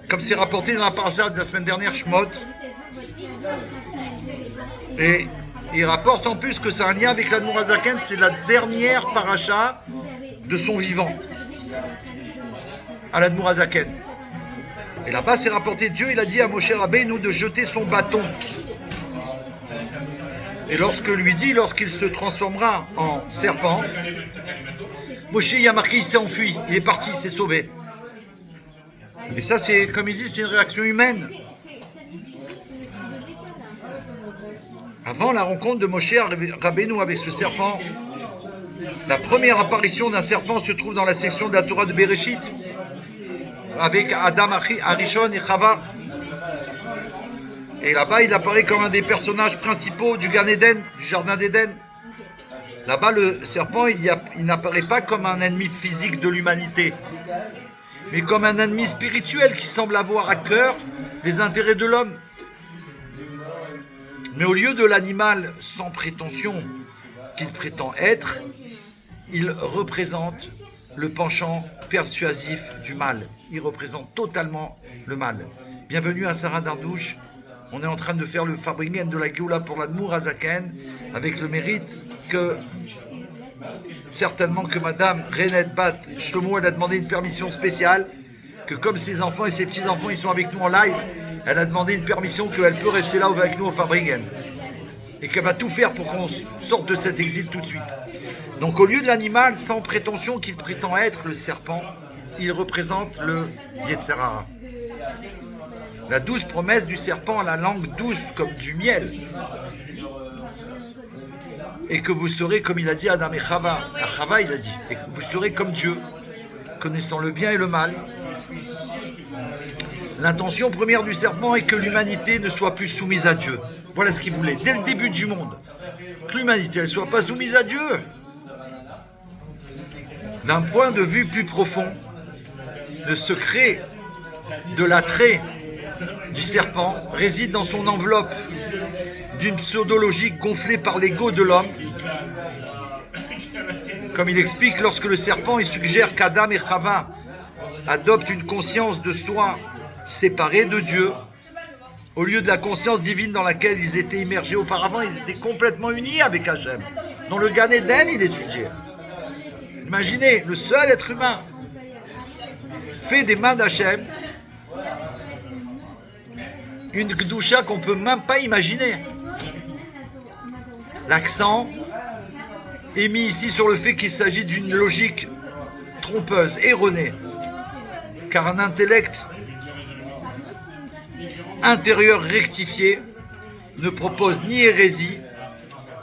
comme c'est rapporté dans la parasha de la semaine dernière, Shemot. Et il rapporte en plus que c'est un lien avec l'Admour Hazaken, c'est la dernière parasha de son vivant à l'Admour Hazaken. Et là-bas, c'est rapporté, Dieu, il a dit à Moshe Rabbeinu de jeter son bâton. Et lorsqu'il se transformera en serpent, Moshe, il a marqué, il s'est enfui, il est parti, il s'est sauvé. Et ça, c'est, comme il dit, c'est une réaction humaine. Avant la rencontre de Moshe Rabbeinu avec ce serpent, la première apparition d'un serpent se trouve dans la section de la Torah de Bereshit, avec Adam Arishon et Chava. Et là-bas, il apparaît comme un des personnages principaux du Gan Eden, du Jardin d'Éden. Là-bas, le serpent, il n'apparaît pas comme un ennemi physique de l'humanité, mais comme un ennemi spirituel qui semble avoir à cœur les intérêts de l'homme. Mais au lieu de l'animal sans prétention qu'il prétend être, il représente le penchant persuasif du mal. Il représente totalement le mal. Bienvenue à Sarah Dardouche. On est en train de faire le Farbringen de la Géoula pour l'Admour Azaken, avec le mérite que certainement que Madame Renet Bat Shlomo, elle a demandé une permission spéciale, que comme ses enfants et ses petits-enfants ils sont avec nous en live, elle a demandé une permission qu'elle peut rester là avec nous au Farbringen. Et qu'elle va tout faire pour qu'on sorte de cet exil tout de suite. Donc au lieu de l'animal sans prétention qu'il prétend être, le serpent, il représente le Yetzer Hara. La douce promesse du serpent a la langue douce comme du miel. Et que vous serez, comme il a dit à Adam et Chava, à Chava il a dit, et que vous serez comme Dieu, connaissant le bien et le mal. L'intention première du serpent est que l'humanité ne soit plus soumise à Dieu. Voilà ce qu'il voulait, dès le début du monde. Que l'humanité ne soit pas soumise à Dieu. D'un point de vue plus profond, le secret de l'attrait du serpent réside dans son enveloppe d'une pseudologique gonflée par l'ego de l'homme. Comme il explique, lorsque le serpent il suggère qu'Adam et Chava adoptent une conscience de soi séparée de Dieu, au lieu de la conscience divine dans laquelle ils étaient immergés auparavant, ils étaient complètement unis avec Hachem. Dans le Gan Eden, il étudiait. Imaginez, le seul être humain fait des mains d'Hachem une Gdusha qu'on ne peut même pas imaginer. L'accent est mis ici sur le fait qu'il s'agit d'une logique trompeuse, erronée, car un intellect intérieur rectifié ne propose ni hérésie,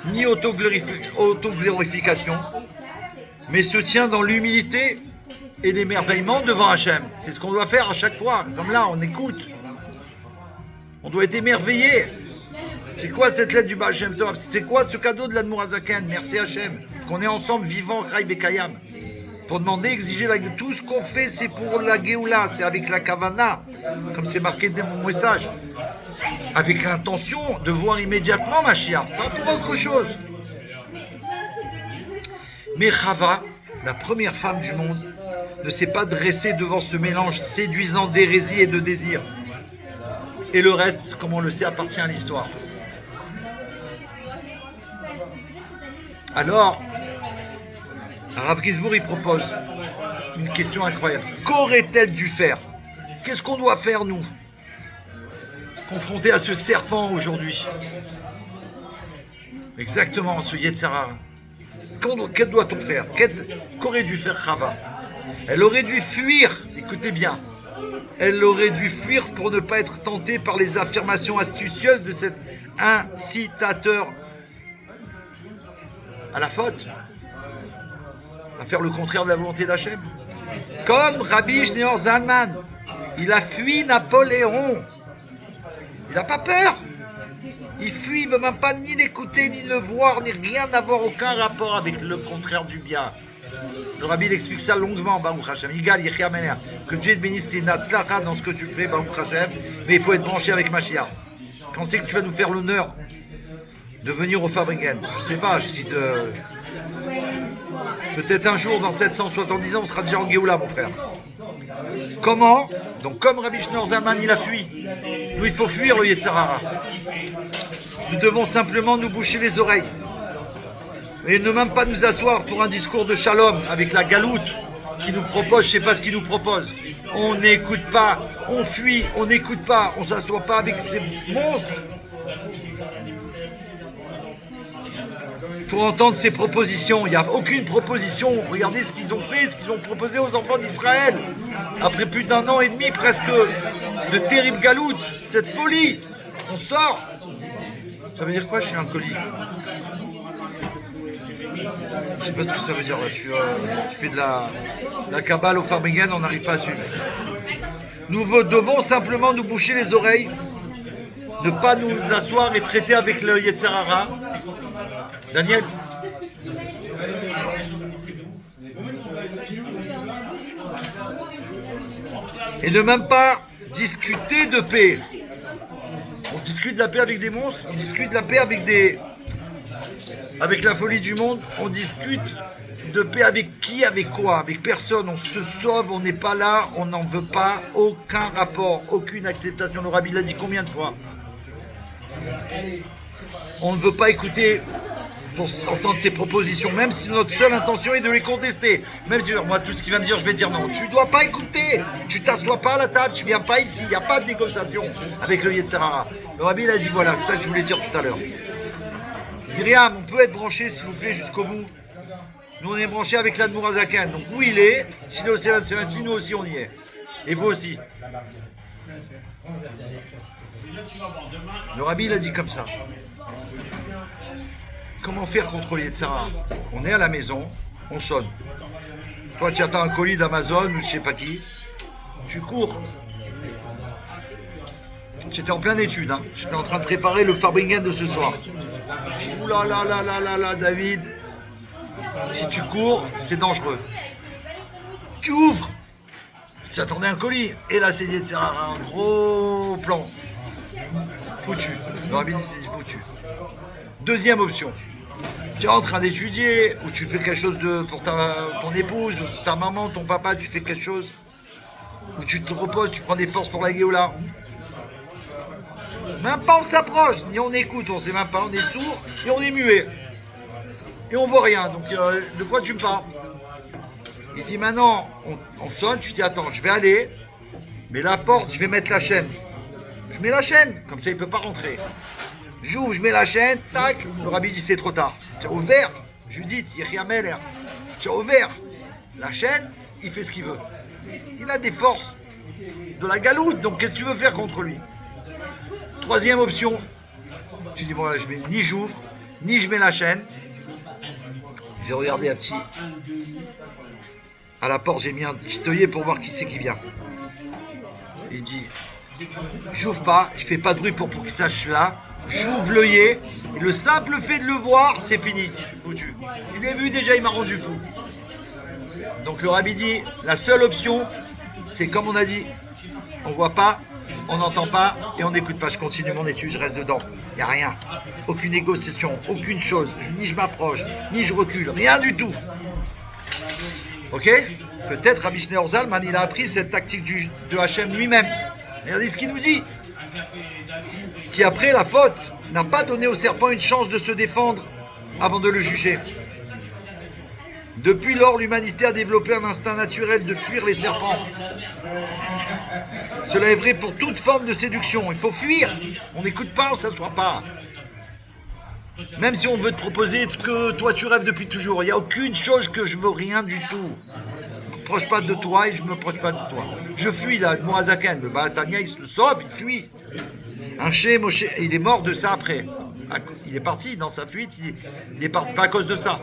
ni autoglorification, mais se tient dans l'humilité et l'émerveillement devant Hachem. C'est ce qu'on doit faire à chaque fois, comme là, on écoute. On doit être émerveillé. C'est quoi cette lettre du Baal Shem Tov? C'est quoi ce cadeau de l'Admour Azaken? Merci Hachem. Qu'on est ensemble, vivant, Chai Bekayam. Pour demander, exiger tout ce qu'on fait, c'est pour la Géoula, c'est avec la Kavana, comme c'est marqué dans mon message. Avec l'intention de voir immédiatement Mashiach, pas pour autre chose. Mais Chava, la première femme du monde, ne s'est pas dressée devant ce mélange séduisant d'hérésie et de désir. Et le reste, comme on le sait, appartient à l'histoire. Alors, Rav Gizbour, il propose une question incroyable. Qu'aurait-elle dû faire? Qu'est-ce qu'on doit faire, nous, confrontés à ce serpent aujourd'hui? Exactement, ce Yetzer Hara. Que doit-on faire? Qu'aurait dû faire Chava? Elle aurait dû fuir, écoutez bien. Elle aurait dû fuir pour ne pas être tentée par les affirmations astucieuses de cet incitateur à la faute, à faire le contraire de la volonté d'Hachem. Comme Rabbi Shneur Zalman, il a fui Napoléon. Il n'a pas peur. Il fuit, il ne veut même pas ni l'écouter, ni le voir, ni rien avoir, aucun rapport avec le contraire du bien. Le Rabbi il explique ça longuement, Baruch Hashem. Yigal Yechia Mener. Que Dieu te bénisse, c'est Natzlacha dans ce que tu fais, Baruch Hashem. Mais il faut être branché avec Mashiach. Quand c'est que tu vas nous faire l'honneur de venir au Farbringen? Je ne sais pas, je dis peut-être un jour, dans 770 ans, on sera déjà en Géoula, mon frère. Comment? Donc, comme Rabbi Shneur Zalman, il a fui. Nous, il faut fuir le Yetzer Hara. Nous devons simplement nous boucher les oreilles. Et ne même pas nous asseoir pour un discours de shalom avec la galoute qui nous propose, je ne sais pas ce qu'il nous propose. On n'écoute pas, on fuit, on n'écoute pas, on ne s'assoit pas avec ces monstres pour entendre ces propositions. Il n'y a aucune proposition. Regardez ce qu'ils ont fait, ce qu'ils ont proposé aux enfants d'Israël. Après plus d'1 an et demi presque de terrible galoute, cette folie, on sort. Ça veut dire quoi, je suis un colis? Je sais pas ce que ça veut dire là. Tu fais de la cabale au Farbingen, on n'arrive pas à suivre. Nous devons simplement nous boucher les oreilles, ne pas nous asseoir et traiter avec le Yetzer Hara. Daniel? Et ne même pas discuter de paix. On discute de la paix avec des monstres, on discute de la paix avec la folie du monde, on discute de paix avec qui, avec quoi, avec personne, on se sauve, on n'est pas là, on n'en veut pas, aucun rapport, aucune acceptation. Le Rabbi l'a dit combien de fois? On ne veut pas écouter pour entendre ses propositions, même si notre seule intention est de les contester. Même si moi, tout ce qu'il va me dire, je vais dire non. Tu ne dois pas écouter. Tu t'assois pas à la table, tu viens pas ici. Il n'y a pas de négociation avec le Yetzer Hara. Le Rabbi il a dit voilà, c'est ça que je voulais dire tout à l'heure. Myriam, on peut être branché, s'il vous plaît, jusqu'au bout. Nous, on est branché avec l'Admour Hazaken. Donc, où il est, s'il est au Séventy, nous aussi, on y est. Et vous aussi. Le Rabbi, il a dit comme ça. Comment faire contre le Yetzer Hara? On est à la maison, on sonne. Toi, tu attends un colis d'Amazon ou je sais pas qui. Tu cours. J'étais en pleine étude. Hein. J'étais en train de préparer le Farbingen de ce soir. Ouh là là là là là là, David. Si tu cours, c'est dangereux. Tu ouvres. Tu attendais un colis. Et là, c'est Yetzer Hara, un gros plan. Foutu. Le Rabbi dit c'est foutu. Deuxième option. Tu es en train d'étudier, ou tu fais quelque chose pour ton épouse, ou ta maman, ton papa, tu fais quelque chose, ou tu te reposes, tu prends des forces pour la Géoula. Même pas on s'approche, ni on écoute, on sait même pas, on est sourd et on est muet. Et on voit rien, donc de quoi tu me parles? Il dit maintenant, on sonne, tu dis attends, je vais aller, mais la porte, je vais mettre la chaîne. Je mets la chaîne, comme ça il ne peut pas rentrer. J'ouvre, je mets la chaîne, tac, le Rabbi dit c'est trop tard. Tu as ouvert, Judith, Yeriameler, tu as ouvert la chaîne, il fait ce qu'il veut. Il a des forces de la galoute, donc qu'est-ce que tu veux faire contre lui? Troisième option, je dis bon là, ni j'ouvre, ni je mets la chaîne. J'ai regardé à la porte, j'ai mis un petit œillet pour voir qui c'est qui vient. Il dit, j'ouvre pas, je fais pas de bruit pour qu'il sache là. J'ouvre l'œillet, le simple fait de le voir, c'est fini, je suis foutu. Je l'ai vu déjà, il m'a rendu fou. Donc le Rabbi dit, la seule option, c'est comme on a dit, on voit pas, on n'entend pas et on n'écoute pas. Je continue mon étude, je reste dedans. Il n'y a rien, aucune négociation, aucune chose, ni je m'approche, ni je recule, rien du tout. Ok? Peut-être Rabbi Shneur Zalman, il a appris cette tactique de Hachem lui-même. Regardez ce qu'il nous dit. Qui après la faute n'a pas donné au serpent une chance de se défendre avant de le juger. Depuis lors, l'humanité a développé un instinct naturel de fuir les serpents. Cela est vrai pour toute forme de séduction. Il faut fuir. On n'écoute pas, on ne s'assoit pas. Même si on veut te proposer ce que toi tu rêves depuis toujours, il n'y a aucune chose que je veux, rien du tout. Je ne me proche pas de toi et je ne me proche pas de toi. Je fuis là, Mourazaken, le Balatania, il se sauve, il fuit. Un Chez Moshe, il est mort de ça après. Il est parti dans sa fuite, il est parti pas à cause de ça.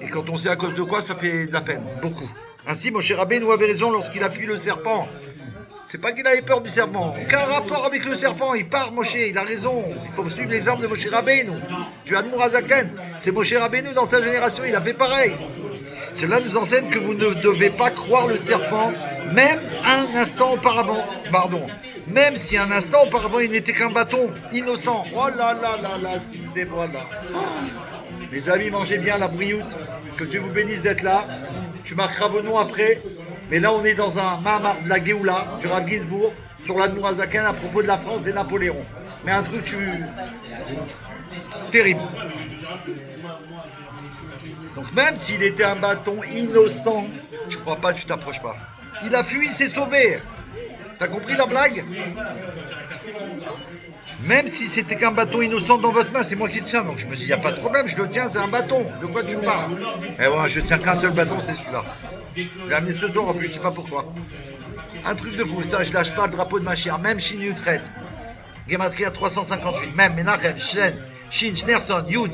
Et quand on sait à cause de quoi, ça fait de la peine, beaucoup. Ainsi, Moshe Rabbeinu avait raison lorsqu'il a fui le serpent. C'est pas qu'il avait peur du serpent. Aucun rapport avec le serpent. Il part, Moshe. Il a raison. Il faut suivre l'exemple de Moshe Rabbeinu. Tu as Mourazaken. C'est Moshe Rabbeinu dans sa génération. Il a fait pareil. Cela nous enseigne que vous ne devez pas croire le serpent, même un instant auparavant. Pardon. Même si un instant auparavant, il n'était qu'un bâton innocent. Oh là là là là, ce qui nous dévoile là. Les amis, mangez bien la brioute. Que Dieu vous bénisse d'être là. Tu marqueras vos noms après. Mais là, on est dans un Mahamar de la Géoula, du Rav Ginsburg, sur l'Admour Hazaken à propos de la France et Napoléon. Mais un truc terrible. Donc même s'il était un bâton innocent, tu crois pas, tu t'approches pas. Il a fui, il s'est sauvé. T'as compris la blague? Même si c'était qu'un bâton innocent dans votre main, c'est moi qui le tiens. Donc je me dis, il n'y a pas de problème, je le tiens, c'est un bâton. De quoi tu parles? Eh ouais, je tiens qu'un seul bâton, c'est celui-là. J'ai amené ce soir en plus, je sais pas pourquoi. Un truc de fou, ça, je lâche pas le drapeau de ma chère, même Chine traite. Gematria 358. Même, Menachem, Shen, Shin, Schneerson, Yud,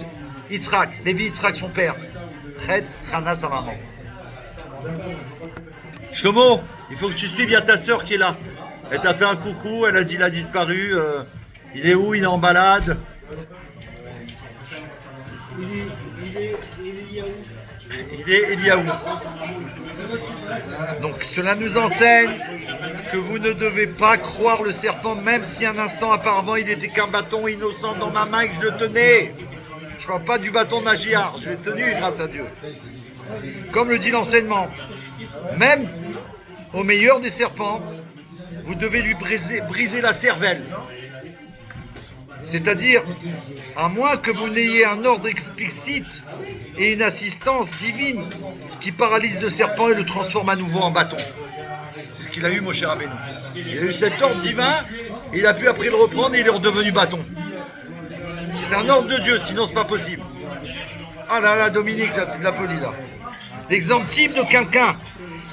Yitzhak, Lévi Yitzhak son père. Chet, Chana sa maman. Shlomo, il faut que tu suives, il y a ta sœur qui est là. Elle t'a fait un coucou, elle a dit il a disparu. Il est où? Il est en balade. Il est Eliaou. Donc cela nous enseigne que vous ne devez pas croire le serpent, même si un instant auparavant il était qu'un bâton innocent dans ma main et que je le tenais. Je ne parle pas du bâton de Magiar, je l'ai tenu grâce à Dieu. Comme le dit l'enseignement, même au meilleur des serpents, vous devez lui briser la cervelle. C'est-à-dire, à moins que vous n'ayez un ordre explicite et une assistance divine qui paralyse le serpent et le transforme à nouveau en bâton. C'est ce qu'il a eu, Moshe Rabbeinu. Il a eu cet ordre divin, et il a pu après le reprendre et il est redevenu bâton. C'est un ordre de Dieu, sinon c'est pas possible. Ah là là, Dominique, là, c'est de la folie, là. L'exemple type de quelqu'un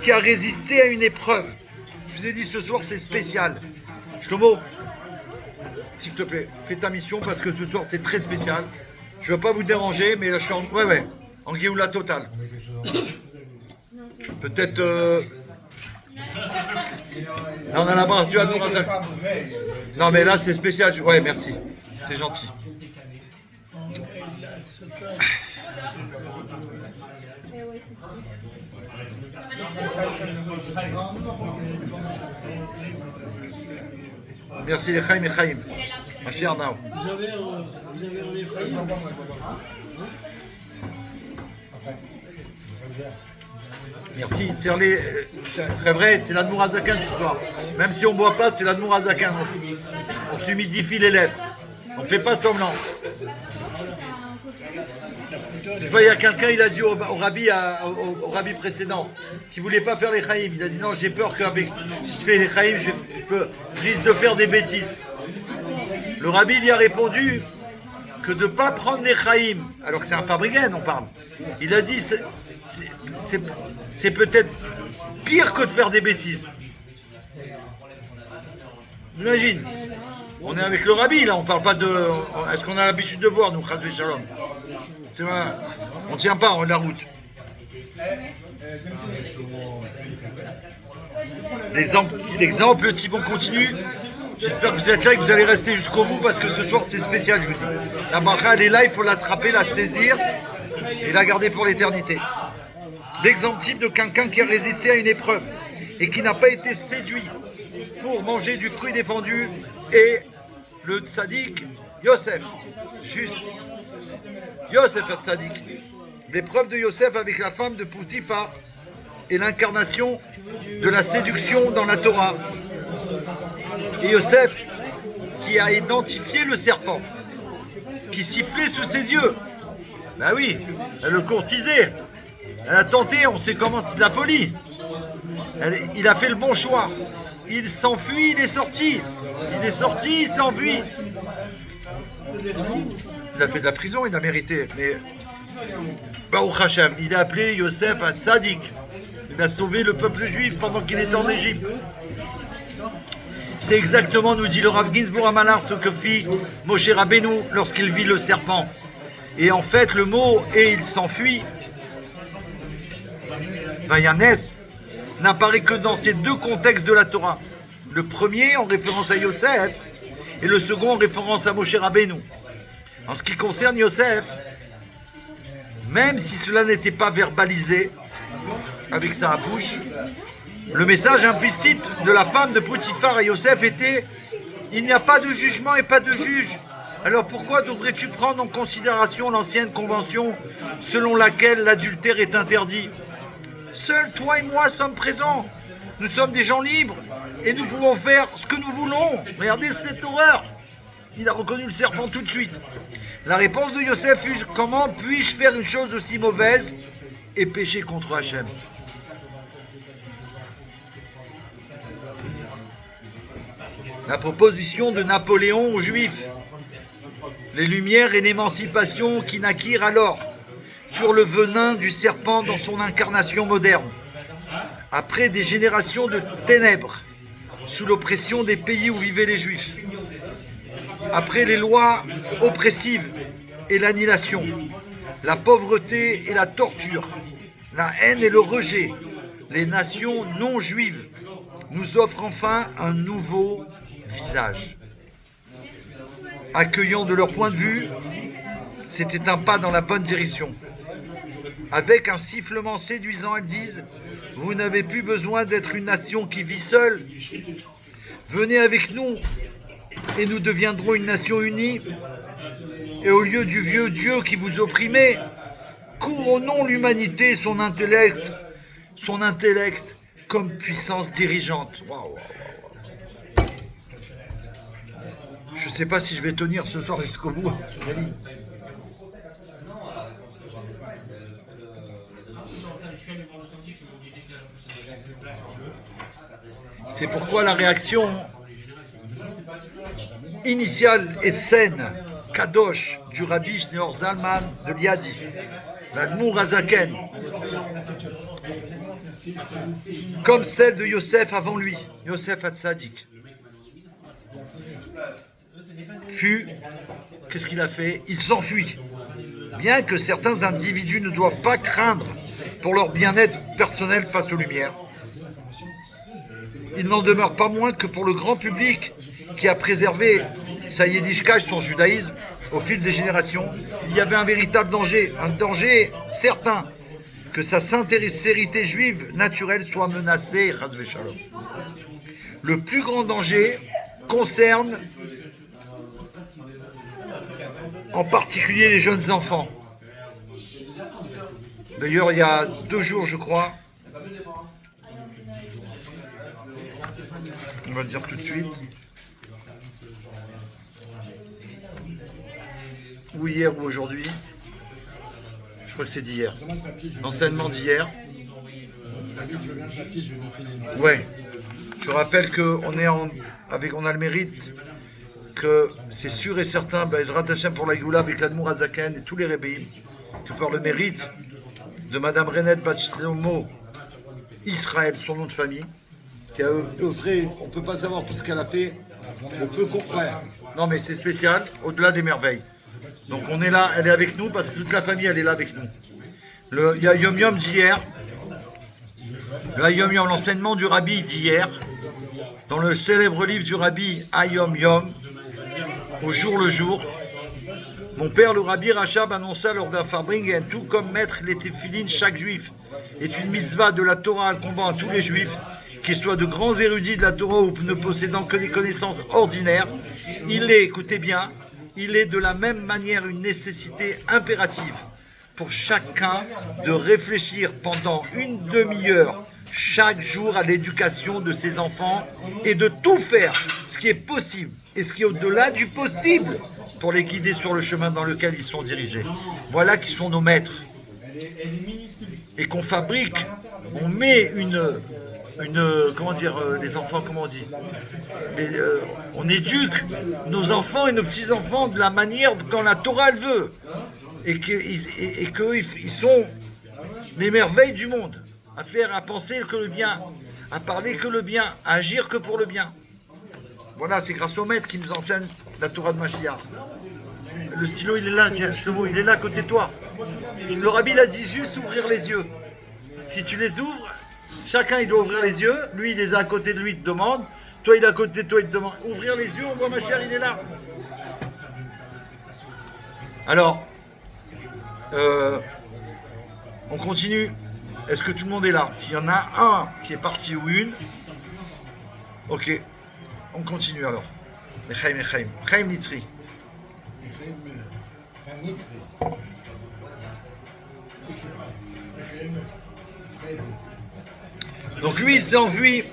qui a résisté à une épreuve. Je vous ai dit ce soir, c'est spécial. Shlomo, s'il te plaît, fais ta mission parce que ce soir, c'est très spécial. Je ne veux pas vous déranger, mais là, je suis en... Ouais, en Géoula totale. Peut-être... Là, on a la brasse du Admour Hazak. Non, mais là, c'est spécial. Ouais, merci. C'est gentil. Merci les Chaim et Chaim. Ma chère Nao. Vous avez un Ephraïm? Merci. C'est vrai, c'est l'Admour Hazakan ce soir. Même si on ne boit pas, c'est l'Admour Hazakan. On s'humidifie les lèvres. On ne fait pas semblant. Une fois, il y a quelqu'un, il a dit au rabbi précédent, qui ne voulait pas faire les chaïm. Il a dit non, j'ai peur que si je fais les chaïm, je risque de faire des bêtises. Le rabbi lui a répondu que de ne pas prendre les chaïm, alors que c'est un fabricant, on parle. Il a dit c'est peut-être pire que de faire des bêtises. Imagine, on est avec le rabbi là, on parle pas de. Est-ce qu'on a l'habitude de boire, nous, Chazvé Shalom? C'est vrai, on ne tient pas en la route. L'exemple, si on continue, j'espère que vous êtes là et que vous allez rester jusqu'au bout parce que ce soir c'est spécial, je vous dis. La bracha elle est là, il faut l'attraper, la saisir et la garder pour l'éternité. L'exemple type de quelqu'un qui a résisté à une épreuve et qui n'a pas été séduit pour manger du fruit défendu est le tzaddik Yosef. Juste. Yosef Tzadik. L'épreuve de Yosef avec la femme de Poutifar est l'incarnation de la séduction dans la Torah. Et Yosef qui a identifié le serpent, qui sifflait sous ses yeux. Ben oui, elle le courtisait. Elle a tenté, on sait comment, c'est de la folie. Il a fait le bon choix. Il s'enfuit, il est sorti. Il est sorti, il s'enfuit. Il a fait de la prison, il a mérité. Mais Baruch Hashem, il a appelé Yosef un tzaddik. Il a sauvé le peuple juif pendant qu'il était en Égypte. C'est exactement, nous dit le Rav Ginsburg à Malar, ce que fit Moshe Rabbeinu lorsqu'il vit le serpent. Et en fait, le mot « et il s'enfuit » Vayanes n'apparaît que dans ces deux contextes de la Torah. Le premier en référence à Yosef et le second en référence à Moshe Rabbeinu. En ce qui concerne Yosef, même si cela n'était pas verbalisé avec sa bouche, le message implicite de la femme de Poutifar à Yosef était « Il n'y a pas de jugement et pas de juge. Alors pourquoi devrais-tu prendre en considération l'ancienne convention selon laquelle l'adultère est interdit ? Seuls toi et moi sommes présents. Nous sommes des gens libres et nous pouvons faire ce que nous voulons. Regardez cette horreur. » Il a reconnu le serpent tout de suite. La réponse de Yosef fut « Comment puis-je faire une chose aussi mauvaise et pécher contre Hachem ?» La proposition de Napoléon aux Juifs, les Lumières et l'émancipation qui naquirent alors sur le venin du serpent dans son incarnation moderne. Après des générations de ténèbres, sous l'oppression des pays où vivaient les Juifs. après les lois oppressives et l'annihilation, la pauvreté et la torture, la haine et le rejet, les nations non juives nous offrent enfin un nouveau visage. Accueillant de leur point de vue, c'était un pas dans la bonne direction. Avec un sifflement séduisant, elles disent « Vous n'avez plus besoin d'être une nation qui vit seule. Venez avec nous et nous deviendrons une nation unie. Et au lieu du vieux Dieu qui vous opprimait, couronnons l'humanité et son intellect comme puissance dirigeante. » Waouh. Je ne sais pas si je vais tenir ce soir jusqu'au bout. C'est pourquoi la réaction initiale et saine, Kadosh, du Rabbi Shneor Zalman de Liadi, l'Admour Hazaken, comme celle de Yosef avant lui, Yosef Hatzadik, fut, qu'est-ce qu'il a fait? Il s'enfuit. Bien que certains individus ne doivent pas craindre pour leur bien-être personnel face aux Lumières, il n'en demeure pas moins que pour le grand public qui a préservé sa yiddishkeit, son judaïsme, au fil des générations, il y avait un véritable danger, un danger certain, que sa sincérité juive naturelle soit menacée. Le plus grand danger concerne en particulier les jeunes enfants. D'ailleurs, il y a 2 jours, je crois, on va le dire tout de suite, ou hier ou aujourd'hui, je crois que c'est d'hier, l'enseignement d'hier. Ouais, je rappelle qu'on est on a le mérite que c'est sûr et certain, Ezrat Hashem pour la Géoula avec l'Admour Hazaken et tous les Rebbeim, que par le mérite de Madame Renette Bat Shlomo Israël, son nom de famille, qui a œuvré, on ne peut pas savoir tout ce qu'elle a fait, on peut comprendre. Non mais c'est spécial, au-delà des merveilles. Donc on est là, elle est avec nous parce que toute la famille elle est là avec nous. Il y a Yom Yom d'hier, le Yom Yom, l'enseignement du Rabbi d'hier, dans le célèbre livre du Rabbi Ayom Yom, au jour le jour, mon père le Rabbi Rachab annonça lors d'un Farbringen, tout comme mettre les téphilines chaque juif est une mitzvah de la Torah incombant à tous les juifs, qu'ils soient de grands érudits de la Torah ou ne possédant que des connaissances ordinaires, il est, écoutez bien, il est de la même manière une nécessité impérative pour chacun de réfléchir pendant une demi-heure chaque jour à l'éducation de ses enfants et de tout faire ce qui est possible et ce qui est au-delà du possible pour les guider sur le chemin dans lequel ils sont dirigés. Voilà qui sont nos maîtres. Et qu'on fabrique, on met comment dire, les enfants, comment on dit, on éduque nos enfants et nos petits-enfants de la manière quand la Torah elle veut. Et qu'ils sont les merveilles du monde, à faire, à penser que le bien, à parler que le bien, à agir que pour le bien. Voilà, c'est grâce au maître qui nous enseigne la Torah de Mashiach. Le stylo, il est là, tiens, Shlomo, il est là à côté de toi. Le Rabbi, il a dit juste ouvrir les yeux. Si tu les ouvres, chacun, il doit ouvrir les yeux. Lui, il les a à côté de lui, il te demande. Toi, il est à côté de toi, il te demande. Ouvrir les yeux, on voit Mashiach, il est là. Alors, on continue. Est-ce que tout le monde est là? S'il y en a un qui est parti ou une, ok, on continue alors. Chaim Nitzri. Donc lui, il s'est enfui.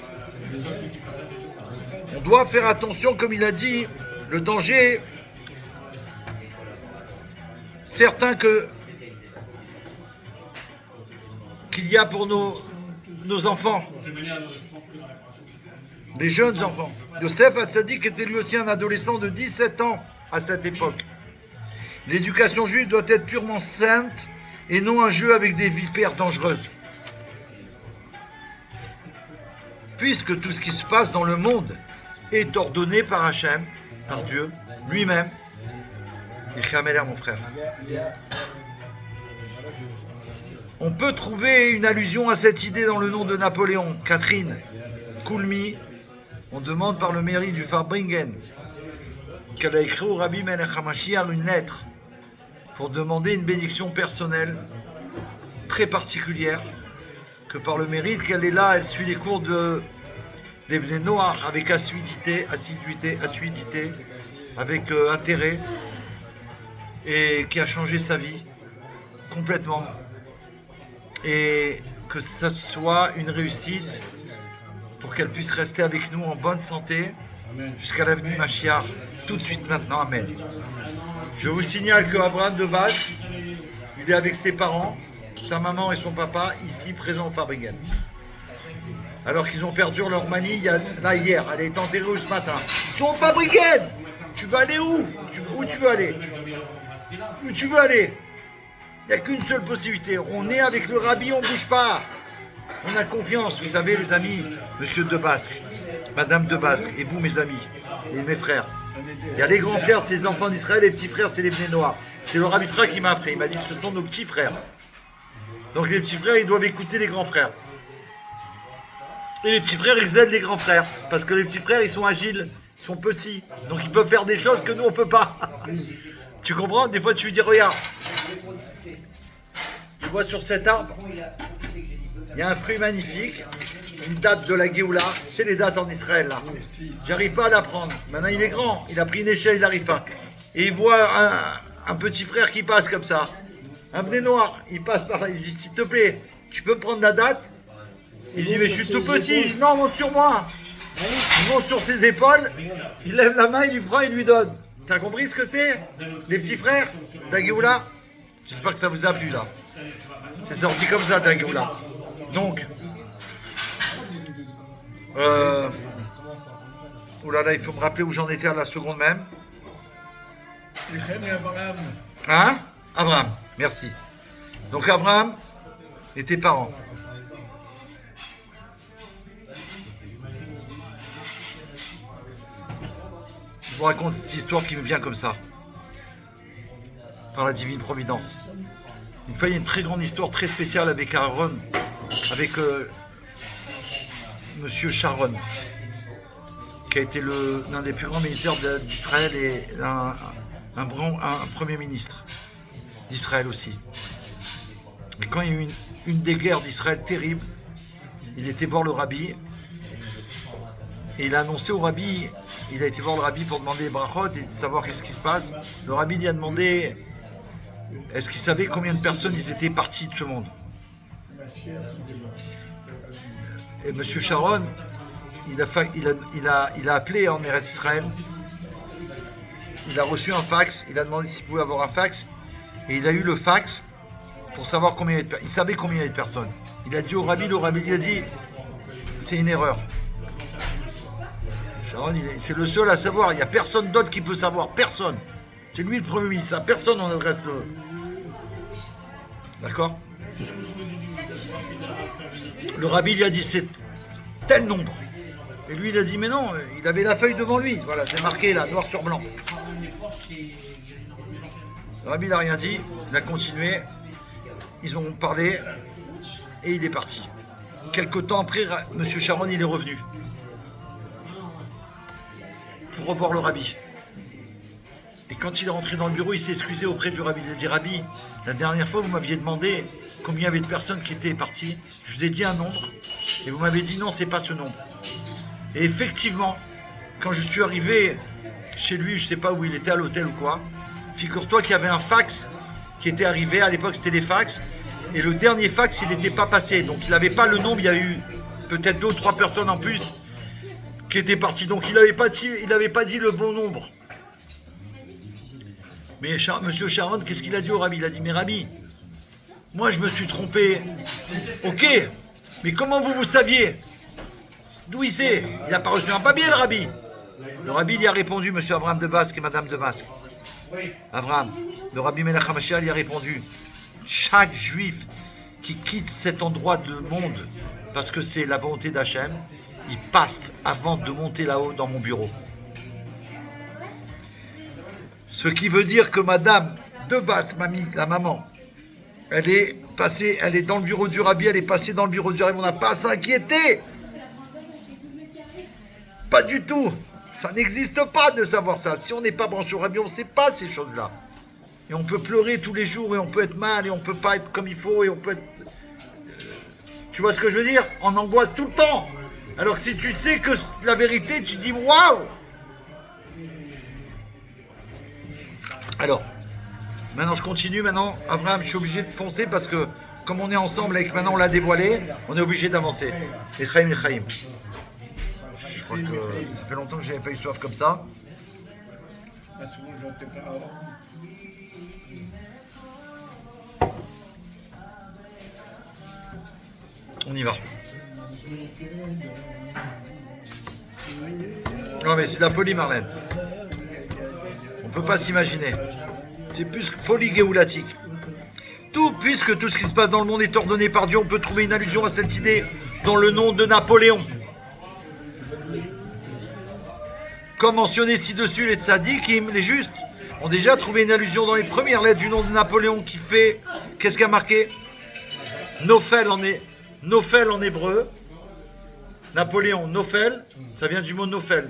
On doit faire attention, comme il a dit, le danger certain qu'il y a pour nos enfants, les jeunes enfants. Yosef Hatzadik était lui aussi un adolescent de 17 ans à cette époque. L'éducation juive doit être purement sainte et non un jeu avec des vipères dangereuses. Puisque tout ce qui se passe dans le monde est ordonné par Hachem, par Dieu, lui-même, Michael Meller, mon frère. On peut trouver une allusion à cette idée dans le nom de Napoléon. Catherine Koulmi, on demande par le mérite du Farbringen qu'elle a écrit au Rabbi Melech HaMashiach une lettre pour demander une bénédiction personnelle très particulière, que par le mérite qu'elle est là, elle suit les cours des Bnei Noach avec assiduité, avec intérêt, et qui a changé sa vie complètement. Et que ça soit une réussite pour qu'elle puisse rester avec nous en bonne santé jusqu'à la venue Mashiach, tout de suite maintenant. Amen. Je vous signale que Abraham de base, il est avec ses parents, sa maman et son papa, ici présents au Farbringen. Alors qu'ils ont perdu leur mamie là hier, elle est enterrée ce matin. Ils sont au Farbringen. Tu vas aller où? Où tu veux aller? Où tu veux aller? Il n'y a qu'une seule possibilité. On est avec le Rabbi, on ne bouge pas. On a confiance. Vous savez, les amis, monsieur de Basque, madame de Basque, et vous, mes amis, et mes frères. Il y a les grands frères, c'est les enfants d'Israël, les petits frères, c'est les Bnei Noach. C'est le Rabbi Sra qui m'a appris. Il m'a dit que ce sont nos petits frères. Donc les petits frères, ils doivent écouter les grands frères. Et les petits frères, ils aident les grands frères. Parce que les petits frères, ils sont agiles, ils sont petits. Donc ils peuvent faire des choses que nous, on ne peut pas. Tu comprends? Des fois, tu lui dis, regarde. Tu vois sur cet arbre, il y a un fruit magnifique, une date de la Géoula. C'est les dates en Israël, là. J'arrive pas à la prendre. Maintenant, il est grand. Il a pris une échelle, il n'arrive pas. Et il voit un petit frère qui passe comme ça. Un Bnei Noach, il passe par là. Il dit, s'il te plaît, tu peux prendre la date? Il dit, mais je suis tout petit. Il dit, non, monte sur moi. Il monte sur ses épaules. Il lève la main, il lui prend, il lui donne. T'as compris ce que c'est? Les petits frères de la Géoula? J'espère que ça vous a plu, là. C'est sorti comme ça, de la Géoula. Donc, oh là là, il faut me rappeler où j'en étais à la seconde même. Abraham. Hein? Abraham, merci. Donc Abraham et tes parents. Je vous raconte cette histoire qui me vient comme ça, par la divine providence. Une fois, il y a une très grande histoire très spéciale avec Aaron, avec Monsieur Sharon, qui a été l'un des plus grands militaires d'Israël et un premier ministre d'Israël aussi. Et quand il y a eu une des guerres d'Israël terrible, il était voir le rabbi et il a annoncé au rabbi, il a été voir le rabbi pour demander les brachot et savoir qu'est-ce qui se passe. Le rabbi lui a demandé est-ce qu'il savait combien de personnes ils étaient partis de ce monde. Et M. Sharon, il a appelé en Eretz Israël, il a reçu un fax, il a demandé s'il pouvait avoir un fax, et il a eu le fax pour savoir combien il y avait de personnes. Il savait combien il y avait de personnes. Il a dit au rabbi, le rabbi lui a dit, c'est une erreur. Sharon, c'est le seul à savoir, il n'y a personne d'autre qui peut savoir, personne. C'est lui le premier ministre, personne n'en adresse le... D'accord? Le rabbi lui a dit, c'est tel nombre. Et lui, il a dit, mais non, il avait la feuille devant lui. Voilà, c'est marqué là, noir sur blanc. Le rabbi n'a rien dit, il a continué. Ils ont parlé et il est parti. Quelque temps après, M. Sharon, il est revenu pour revoir le rabbi. Et quand il est rentré dans le bureau, il s'est excusé auprès du rabbi. Il a dit, Rabbi, la dernière fois, vous m'aviez demandé combien il y avait de personnes qui étaient parties. Je vous ai dit un nombre. Et vous m'avez dit, non, c'est pas ce nombre. Et effectivement, quand je suis arrivé chez lui, je ne sais pas où il était, à l'hôtel ou quoi, figure-toi qu'il y avait un fax qui était arrivé. À l'époque, c'était les fax. Et le dernier fax, il n'était pas passé. Donc, il n'avait pas le nombre. Il y a eu peut-être 2 ou 3 personnes en plus qui étaient parties. Donc, il n'avait pas dit le bon nombre. Mais M. Sharon, qu'est-ce qu'il a dit au rabbi? Il a dit, mais rabbi, moi je me suis trompé. Ok, mais comment vous saviez? D'où il sait? Il n'a pas reçu un papier, le rabbi. Le rabbi lui a répondu, M. Abraham de Basque et Madame de Basque. Abraham, le rabbi Melech HaMashiach lui a répondu, chaque juif qui quitte cet endroit de monde, parce que c'est la volonté d'Hachem, il passe avant de monter là-haut dans mon bureau. Ce qui veut dire que madame de Basse, mamie, la maman, elle est passée, elle est dans le bureau du rabbi, elle est passée dans le bureau du rabbi, on n'a pas à s'inquiéter. Pas du tout. Ça n'existe pas de savoir ça. Si on n'est pas branché au rabbi, on ne sait pas ces choses-là. Et on peut pleurer tous les jours, et on peut être mal, et on ne peut pas être comme il faut, et on peut être... Tu vois ce que je veux dire? En angoisse tout le temps. Alors que si tu sais que la vérité, tu dis waouh. Alors, maintenant je continue. Maintenant, Abraham, je suis obligé de foncer parce que comme on est ensemble et que maintenant on l'a dévoilé, on est obligé d'avancer. Et Chaim. Je crois que ça fait longtemps que j'avais pas eu soif comme ça. On y va. Non mais c'est de la folie, Marlène. On peut pas s'imaginer. C'est plus folie géoulatique. Puisque tout ce qui se passe dans le monde est ordonné par Dieu, on peut trouver une allusion à cette idée dans le nom de Napoléon. Comme mentionné ci-dessus, les tzadikim, les justes, ont déjà trouvé une allusion dans les premières lettres du nom de Napoléon qui fait... Qu'est-ce qui a marqué? Nofel en hébreu. Napoléon, Nofel, ça vient du mot Nofel.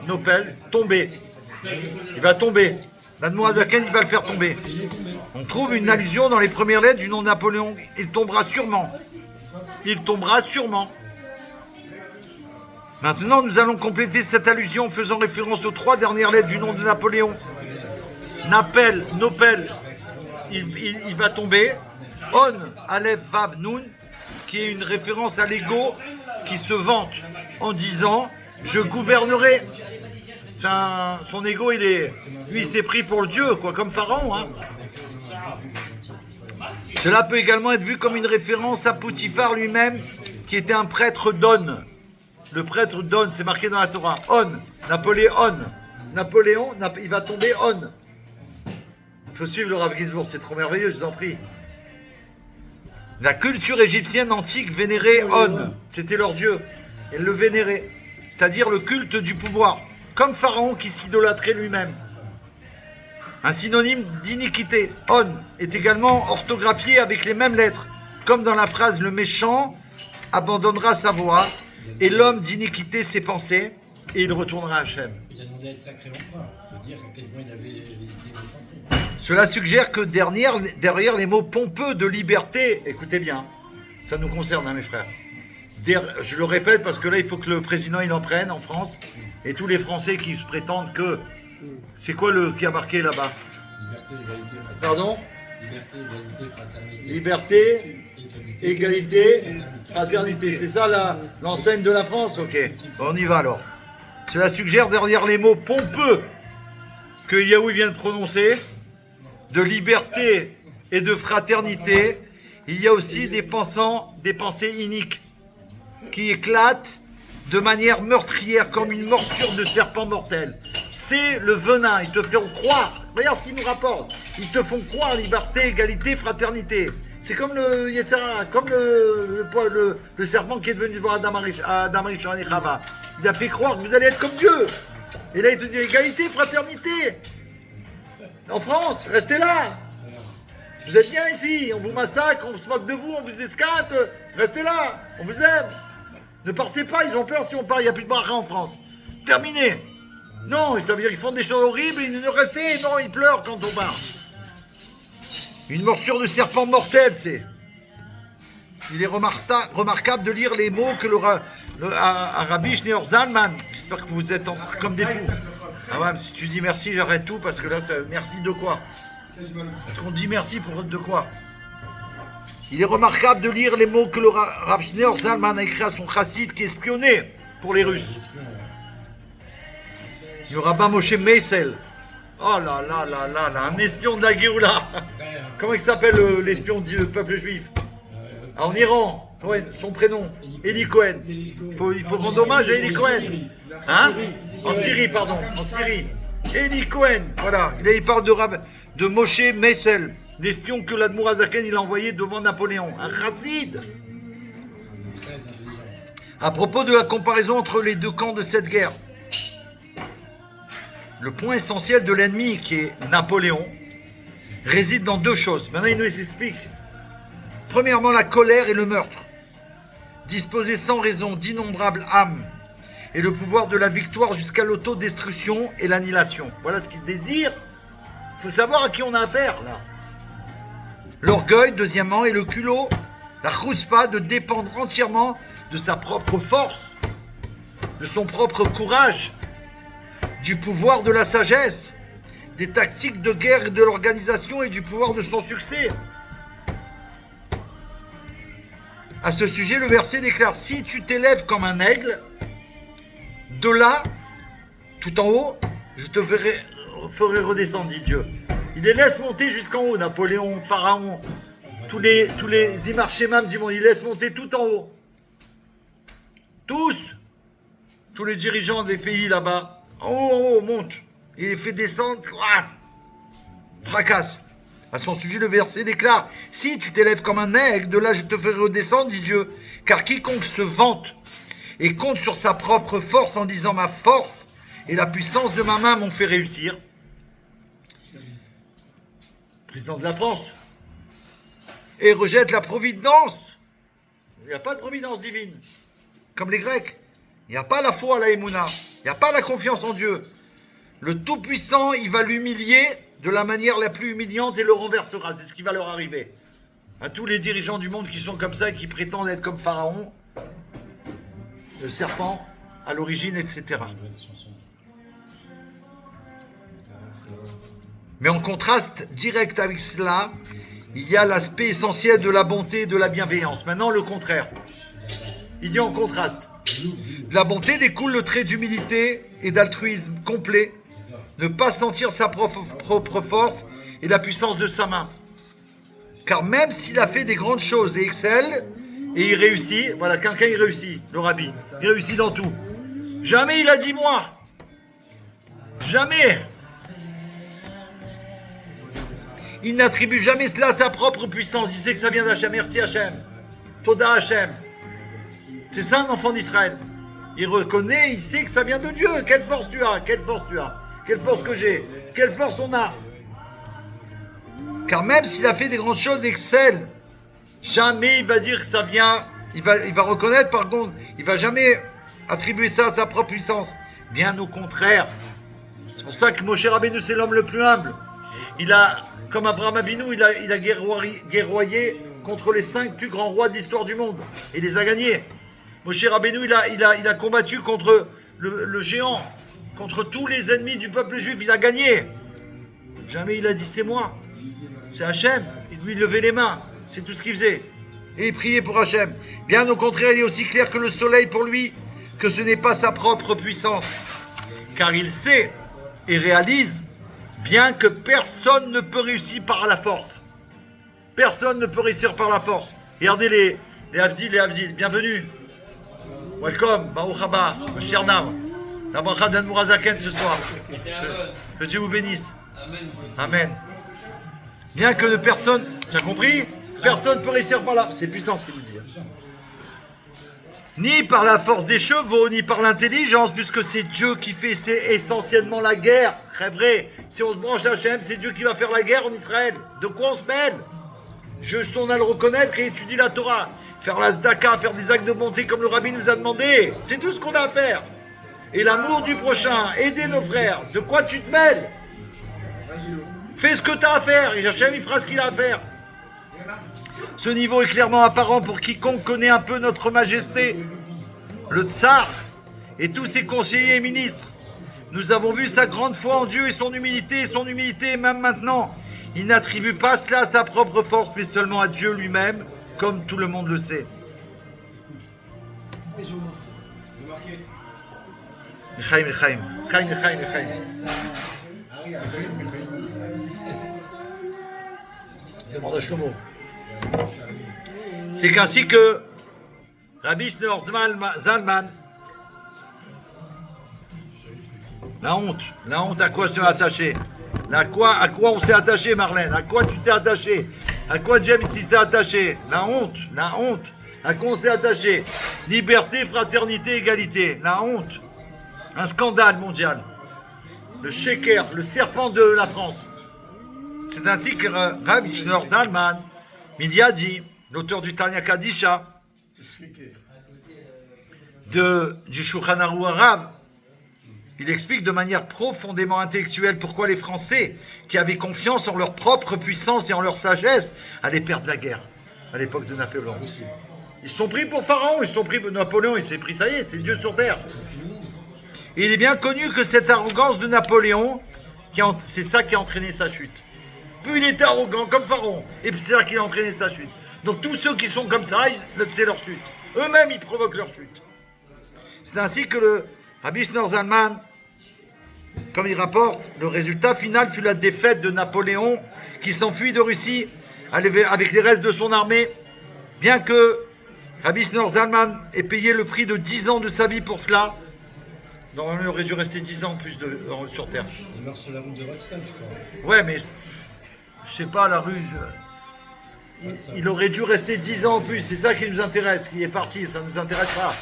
Nofel, tomber. Il va tomber. L'Admorazaken, il va le faire tomber. On trouve une allusion dans les premières lettres du nom de Napoléon. Il tombera sûrement. Il tombera sûrement. Maintenant, nous allons compléter cette allusion en faisant référence aux 3 dernières lettres du nom de Napoléon. Nopel, il va tomber. On, Aleph, Vav, Nun, qui est une référence à l'ego qui se vante en disant « Je gouvernerai ». Son ego, lui, il s'est pris pour le Dieu, quoi, comme Pharaon. Hein. Cela peut également être vu comme une référence à Poutifar lui-même, qui était un prêtre d'On. Le prêtre d'On, c'est marqué dans la Torah. On, Napoléon, il va tomber On. Il faut suivre le Rav Ginsburg, c'est trop merveilleux, je vous en prie. La culture égyptienne antique vénérait On, c'était leur dieu. Elle le vénérait, c'est-à-dire le culte du pouvoir, comme Pharaon qui s'idolâtrait lui-même. Un synonyme d'iniquité, On, est également orthographié avec les mêmes lettres, comme dans la phrase « Le méchant abandonnera sa voie et l'homme d'iniquité ses pensées et il retournera à Hachem. » Il a demandé à être sacré empereur, c'est dire à quel point il avait été décentré. Cela suggère que derrière les mots pompeux de liberté, écoutez bien, ça nous concerne, hein, mes frères. Je le répète parce que là, il faut que le président il en prenne en France et tous les Français qui se prétendent que... C'est quoi le qui a marqué là-bas? Liberté, égalité, fraternité. Pardon? Liberté, Égalité, fraternité. C'est ça l'enseigne de la France? Ok, on y va alors. Cela suggère derrière les mots pompeux que Yahweh vient de prononcer, de liberté et de fraternité, il y a aussi des pensées iniques qui éclatent de manière meurtrière comme une morsure de serpent mortel. C'est le venin, ils te font croire, regarde ce qu'ils nous rapportent, ils te font croire liberté, égalité, fraternité. C'est comme le serpent qui est devenu voir Adam Rishon et Chava. Il a fait croire que vous allez être comme Dieu. Et là il te dit égalité, fraternité. En France, restez là. Vous êtes bien ici, on vous massacre, on se moque de vous, on vous escate. Restez là, on vous aime. Ne partez pas, ils ont peur si on part, il n'y a plus de bracha en France. Terminé. Non, ça veut dire qu'ils font des choses horribles, ils ne restent, non, ils pleurent quand on part. Une morsure de serpent mortel, c'est. Il est remarquable de lire les mots que Rabbi Schneur Zalman, j'espère que vous êtes comme des fous. Ah ouais, mais si tu dis merci, j'arrête tout, parce que là, merci de quoi? Parce qu'on dit merci pour de quoi? Il est remarquable de lire les mots que le Rav Schneur Zalman a écrit à son chassid qui espionnait pour les Russes. Le rabbin Moshe Meisel. Oh là là là là là, un espion de la Géoula. Comment il s'appelle l'espion du peuple juif? En Iran, ouais, son prénom, Eli Cohen. Il faut rendre hommage à Eli Cohen. Hein? En Syrie, pardon, en Syrie. Eli Cohen, voilà. Il parle de Moshe Meisel, l'espion que l'Admorazaken il a envoyé devant Napoléon, un chassid. À propos de la comparaison entre les deux camps de cette guerre, le point essentiel de l'ennemi, qui est Napoléon, réside dans deux choses. Maintenant, il nous explique. Premièrement, la colère et le meurtre. Disposer sans raison d'innombrables âmes et le pouvoir de la victoire jusqu'à l'autodestruction et l'annihilation. Voilà ce qu'il désire. Il faut savoir à qui on a affaire, là. L'orgueil, deuxièmement, et le culot, la chutzpah, de dépendre entièrement de sa propre force, de son propre courage, du pouvoir de la sagesse, des tactiques de guerre et de l'organisation et du pouvoir de son succès. À ce sujet, le verset déclare: si tu t'élèves comme un aigle, de là, tout en haut, je te ferai redescendre, dit Dieu. Il les laisse monter jusqu'en haut, Napoléon, Pharaon, tous les Imar Shemam du monde, il laisse monter tout en haut. Tous les dirigeants des pays là-bas, en haut, monte. Il les fait descendre, fracasse. À son sujet, le verset déclare: si tu t'élèves comme un aigle, de là je te ferai redescendre, dit Dieu. Car quiconque se vante et compte sur sa propre force en disant ma force et la puissance de ma main m'ont fait réussir. Président de la France. Et rejette la providence. Il n'y a pas de providence divine. Comme les Grecs. Il n'y a pas la foi, la émouna. Il n'y a pas la confiance en Dieu. Le Tout-Puissant, il va l'humilier de la manière la plus humiliante et le renversera. C'est ce qui va leur arriver. À tous les dirigeants du monde qui sont comme ça et qui prétendent être comme Pharaon, le serpent à l'origine, etc. Mais en contraste direct avec cela, il y a l'aspect essentiel de la bonté et de la bienveillance. Maintenant, le contraire. Il dit en contraste. De la bonté découle le trait d'humilité et d'altruisme complet. Ne pas sentir sa propre force et la puissance de sa main. Car même s'il a fait des grandes choses et excelle, et il réussit, voilà, quelqu'un il réussit, le rabbi, il réussit dans tout. Jamais il a dit moi. Jamais. Il n'attribue jamais cela à sa propre puissance. Il sait que ça vient d'Hachem. Merci Hachem. Toda Hachem. C'est ça un enfant d'Israël. Il reconnaît, il sait que ça vient de Dieu. Quelle force tu as? Quelle force tu as? Quelle force que j'ai? Quelle force on a? Car même s'il a fait des grandes choses, excelle. Jamais il va dire que ça vient. Il va reconnaître par contre. Il va jamais attribuer ça à sa propre puissance. Bien au contraire. C'est pour ça que Moshe Rabbeinu, c'est l'homme le plus humble. Il a, comme Abraham Avinu, il a guerroyé contre les 5 plus grands rois de l'histoire du monde. Et il les a gagnés. Moshe Rabbeinu, il a combattu contre le géant, contre tous les ennemis du peuple juif. Il a gagné. Jamais il a dit c'est moi. C'est Hachem. Il lui levait les mains. C'est tout ce qu'il faisait. Et il priait pour Hachem. Bien au contraire, il est aussi clair que le soleil pour lui, que ce n'est pas sa propre puissance. Car il sait et réalise bien que personne ne peut réussir par la force. Personne ne peut réussir par la force. Regardez les Avdil, bienvenue. Welcome, Baruch Haba, Mashiach Nam. La bracha d'Admour Hazaken ce soir. Que Dieu vous bénisse. Amen. Bien que de personne, tu as compris? Personne ne peut réussir par là. C'est puissant ce qu'il nous dit. Ni par la force des chevaux, ni par l'intelligence, puisque c'est Dieu qui fait essentiellement la guerre. Très vrai. Si on se branche à Hachem, c'est Dieu qui va faire la guerre en Israël. De quoi on se mêle? Juste on a le reconnaître et étudier la Torah. Faire la zdaka, faire des actes de bonté comme le rabbi nous a demandé. C'est tout ce qu'on a à faire. Et l'amour du prochain, aider nos frères. De quoi tu te mêles? Fais ce que tu as à faire. Et Hachem, il fera ce qu'il a à faire. Ce niveau est clairement apparent pour quiconque connaît un peu notre majesté, le tsar et tous ses conseillers et ministres. Nous avons vu sa grande foi en Dieu et son humilité, même maintenant. Il n'attribue pas cela à sa propre force, mais seulement à Dieu lui-même, comme tout le monde le sait. Demande à Shlomo. C'est qu'ainsi que Rabbi Shneur Zalman, la honte à quoi se attaché? À quoi on s'est attaché, Marlène? À quoi tu t'es attaché? À quoi James s'est attaché? La honte. À quoi on s'est attaché? Liberté, fraternité, égalité. La honte. Un scandale mondial. le sheker, le serpent de la France. C'est ainsi que Rabbi Shneur Zalman Midyadi, l'auteur du Tanya Kadisha, du Shulchan Aruch Harav, il explique de manière profondément intellectuelle pourquoi les Français, qui avaient confiance en leur propre puissance et en leur sagesse, allaient perdre la guerre à l'époque de Napoléon. Ils se sont pris pour Pharaon, ils se sont pris pour Napoléon, il s'est pris, ça y est, c'est Dieu sur terre. Et il est bien connu que cette arrogance de Napoléon, c'est ça qui a entraîné sa chute. Puis il était arrogant comme Pharaon, et puis c'est ça qui a entraîné sa chute. Donc tous ceux qui sont comme ça, c'est leur chute. Eux-mêmes, ils provoquent leur chute. C'est ainsi que le Rabbi Shneur Zalman, comme il rapporte, le résultat final fut la défaite de Napoléon qui s'enfuit de Russie avec les restes de son armée, bien que Rabbi Shneur Zalman ait payé le prix de 10 ans de sa vie pour cela. Normalement, il aurait dû rester 10 ans en plus sur Terre. Il meurt sur la route de Rotterdam, je crois. Ouais, mais je sais pas, la rue, il aurait dû rester 10 ans en plus, c'est ça qui nous intéresse, qui est parti, ça ne nous intéresse pas.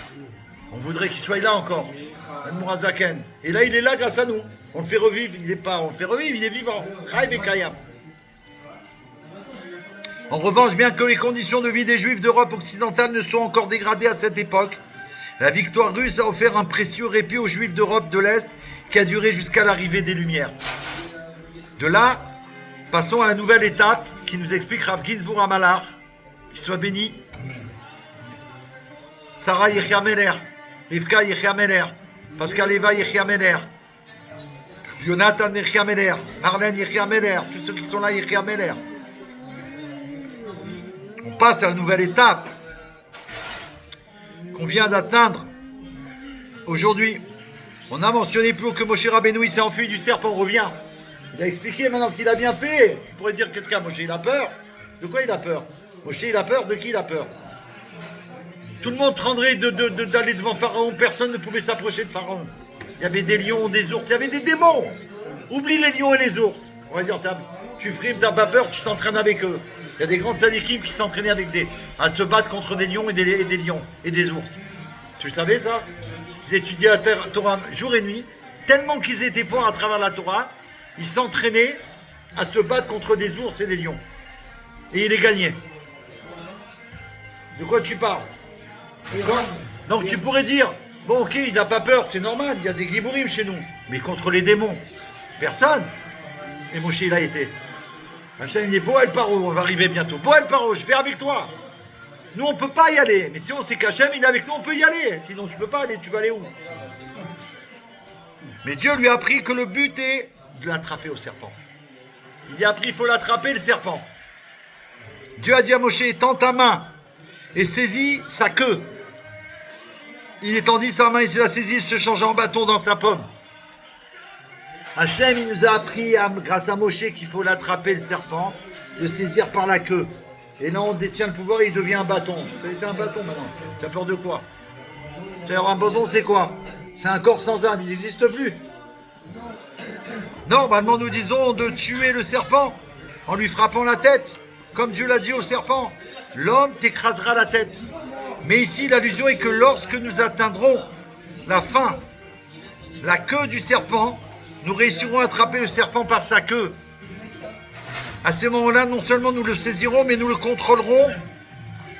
On voudrait qu'il soit là encore, Mourazaken. Et là, il est là grâce à nous. On le fait revivre, il est vivant. Chaïv et Kayam. En revanche, bien que les conditions de vie des Juifs d'Europe occidentale ne soient encore dégradées à cette époque, la victoire russe a offert un précieux répit aux Juifs d'Europe de l'Est qui a duré jusqu'à l'arrivée des Lumières. De là, passons à la nouvelle étape qui nous explique Rav Ginsburg Amalar, qu'il soit béni. Sarah Yechia Meler, Rivka Yechia Meler, Pascal Eva Yechia Meler, Jonathan Yechia Meler, Marlène Yechia Meler, tous ceux qui sont là Yechia Meler. On passe à la nouvelle étape qu'on vient d'atteindre aujourd'hui. On a mentionné plus haut que Moshe Rabbeinu s'est enfui du serpent, on revient. Il a expliqué maintenant qu'il a bien fait. On pourrait dire qu'est-ce qu'il y a, Moshe, il a peur. De quoi il a peur? Moshe, il a peur, de qui il a peur? Tout le monde craindrait d'aller devant Pharaon, personne ne pouvait s'approcher de Pharaon. Il y avait des lions, des ours, il y avait des démons. Oublie les lions et les ours. On va dire, tu frimes, t'as pas peur, tu t'entraînes avec eux. Il y a des grandes sadikim qui s'entraînaient à se battre contre des lions et des lions et des ours. Tu le savais ça? Ils étudiaient la Torah jour et nuit, tellement qu'ils étaient forts à travers la Torah, ils s'entraînaient à se battre contre des ours et des lions. Et ils les gagnaient. De quoi tu parles? Donc tu pourrais dire, bon ok, il n'a pas peur, c'est normal, il y a des Gibourim chez nous. Mais contre les démons, personne. Et Moshe il a été. Hachem il dit, Boel Paro, on va arriver bientôt. Boel Paro, je vais avec toi. Nous on ne peut pas y aller. Mais si on sait qu'Hachem il est avec nous, on peut y aller. Sinon tu ne peux pas aller, tu vas aller où? Mais Dieu lui a appris que le but est de l'attraper au serpent. Il lui a appris, il faut l'attraper le serpent. Dieu a dit à Moshe, tends ta main et saisis sa queue. Il étendit sa main, il se la saisit, il se changea en bâton dans sa pomme. Hachem, il nous a appris, grâce à Moshe, qu'il faut l'attraper le serpent, le saisir par la queue. Et là, on détient le pouvoir et il devient un bâton. C'est un bâton maintenant. Tu as peur de quoi? Un bâton, c'est quoi? C'est un corps sans âme, il n'existe plus. Normalement, nous disons de tuer le serpent en lui frappant la tête, comme Dieu l'a dit au serpent. L'homme t'écrasera la tête. Mais ici, l'allusion est que lorsque nous atteindrons la fin, la queue du serpent, nous réussirons à attraper le serpent par sa queue. À ce moment-là, non seulement nous le saisirons, mais nous le contrôlerons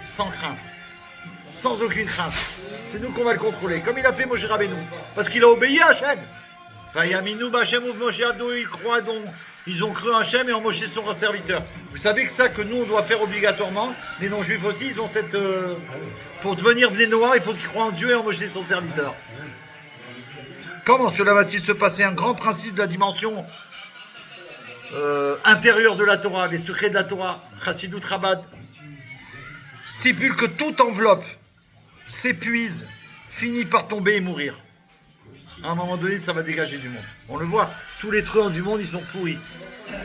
sans crainte, sans aucune crainte. C'est nous qu'on va le contrôler, comme il a fait Moshe Rabbeinu, parce qu'il a obéi à Hachem. Ils croient donc, ils ont cru en Hachem et en Moshe son serviteur. Vous savez que ça que nous on doit faire obligatoirement, les non-juifs aussi, ils ont cette... pour devenir des noirs, il faut qu'ils croient en Dieu et en Moshe son serviteur. Comment cela va-t-il se passer? Un grand principe de la dimension intérieure de la Torah, les secrets de la Torah, Chassidut Chabad, stipule que toute enveloppe s'épuise, finit par tomber et mourir. À un moment donné, ça va dégager du monde. On le voit, tous les truands du monde, ils sont pourris.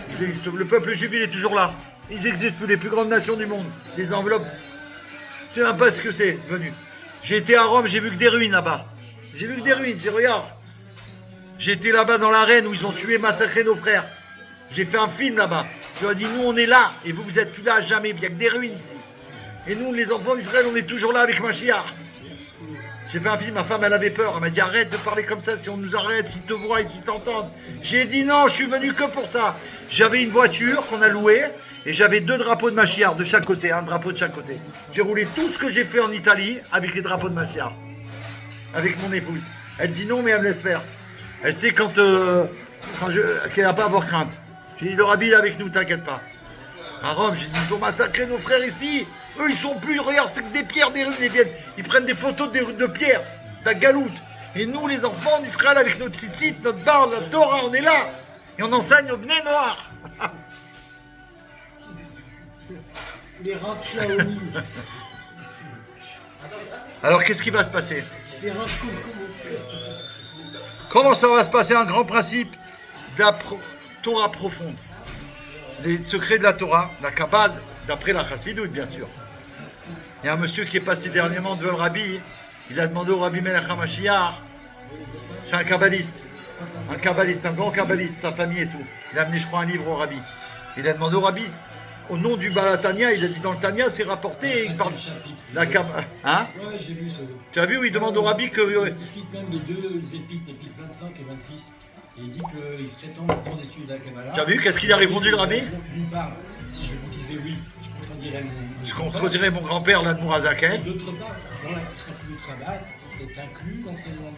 Ils existent. Le peuple juif, il est toujours là. Ils existent plus, les plus grandes nations du monde. Les enveloppes, je ne sais même pas ce que c'est venu. J'ai été à Rome, j'ai vu que des ruines là-bas. J'ai vu que des ruines, j'ai regarde. J'ai été là-bas dans l'arène où ils ont tué, massacré nos frères. J'ai fait un film là-bas. Je leur ai dit, nous on est là, et vous, vous êtes plus là à jamais, il n'y a que des ruines ici. Et nous, les enfants d'Israël, on est toujours là avec Mashiach. J'ai fait un film, ma femme elle avait peur, elle m'a dit arrête de parler comme ça, si on nous arrête, s'ils te voient, s'ils t'entendent. J'ai dit non, je suis venu que pour ça. J'avais une voiture qu'on a louée et j'avais 2 drapeaux de Machiar de chaque côté, un drapeau de chaque côté. J'ai roulé tout ce que j'ai fait en Italie avec les drapeaux de Machiar, avec mon épouse. Elle dit non mais elle me laisse faire. Elle sait qu'elle n'a pas à avoir crainte. J'ai dit le rabbi est avec nous, t'inquiète pas. À Rome, j'ai dit ils ont massacré nos frères ici. Eux, ils sont plus, regarde, c'est que des pierres, des rues, ils prennent des photos de pierres, de la galoute. Et nous, les enfants d'Israël, avec notre tzitzit, notre barre, notre Torah, on est là. Et on enseigne aux Bnei Noir. Les rats de Shaomi. Alors, qu'est-ce qui va se passer? Les rats de Coco. Comment ça va se passer? Un grand principe de la Torah profonde. Des secrets de la Torah, la Kabbale, d'après la Chassidoute, bien sûr. Il y a un monsieur qui est passé dernièrement devant le rabbi, il a demandé au rabbi Melech HaMashiach, c'est un kabbaliste, un grand kabbaliste, sa famille et tout. Il a amené, je crois, un livre au rabbi. Il a demandé au rabbi, au nom du Balatania, il a dit dans le Tania, c'est rapporté, il parle la Kabbale. Hein? Ouais, j'ai lu ça. Tu as vu où il demande au rabbi que... Il cite même les 2 épîtres, l'épître 25 et 26. Et il dit qu'il serait temps de prendre d'études de la Kabbalah. Tu as vu, qu'est-ce qu'il a répondu le rabbi? D'une part, si je vous disais oui, je contredirais mon grand-père, l'Admour Et Azaken. d'autre part, dans la Chassidut Rabbah est inclus l'enseignement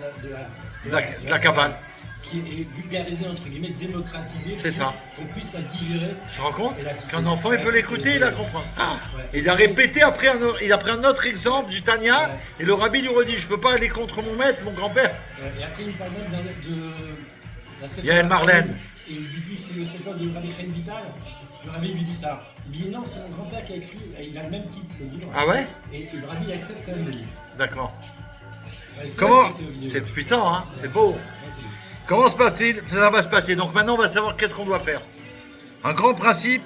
de la Kabbale. Qui est vulgarisé, entre guillemets, démocratisé. C'est ça. Qu'on puisse la digérer. Tu te rends compte? et l'appliquer. Qu'un enfant, il peut l'écouter, il la comprend. Ah, Ouais. il a répété après, il a pris un autre exemple du Tania, et le rabbi lui redit, je peux pas aller contre mon maître, mon grand-père. Et après, il parle même d'un Yael Marlène. Et il lui dit, c'est le sephora de Rabbi Chaim Vital. Le rabbi lui dit ça. Il dit non, c'est mon grand-père qui a écrit, et il a le même titre, ce livre. Ah ouais? Et le rabbi accepte quand même le livre. D'accord. Ouais, c'est Comment? vrai que cette vidéo. C'est puissant, hein? C'est beau. Ouais, c'est bien. Comment ça va se passer? Donc maintenant, on va savoir qu'est-ce qu'on doit faire. Un grand principe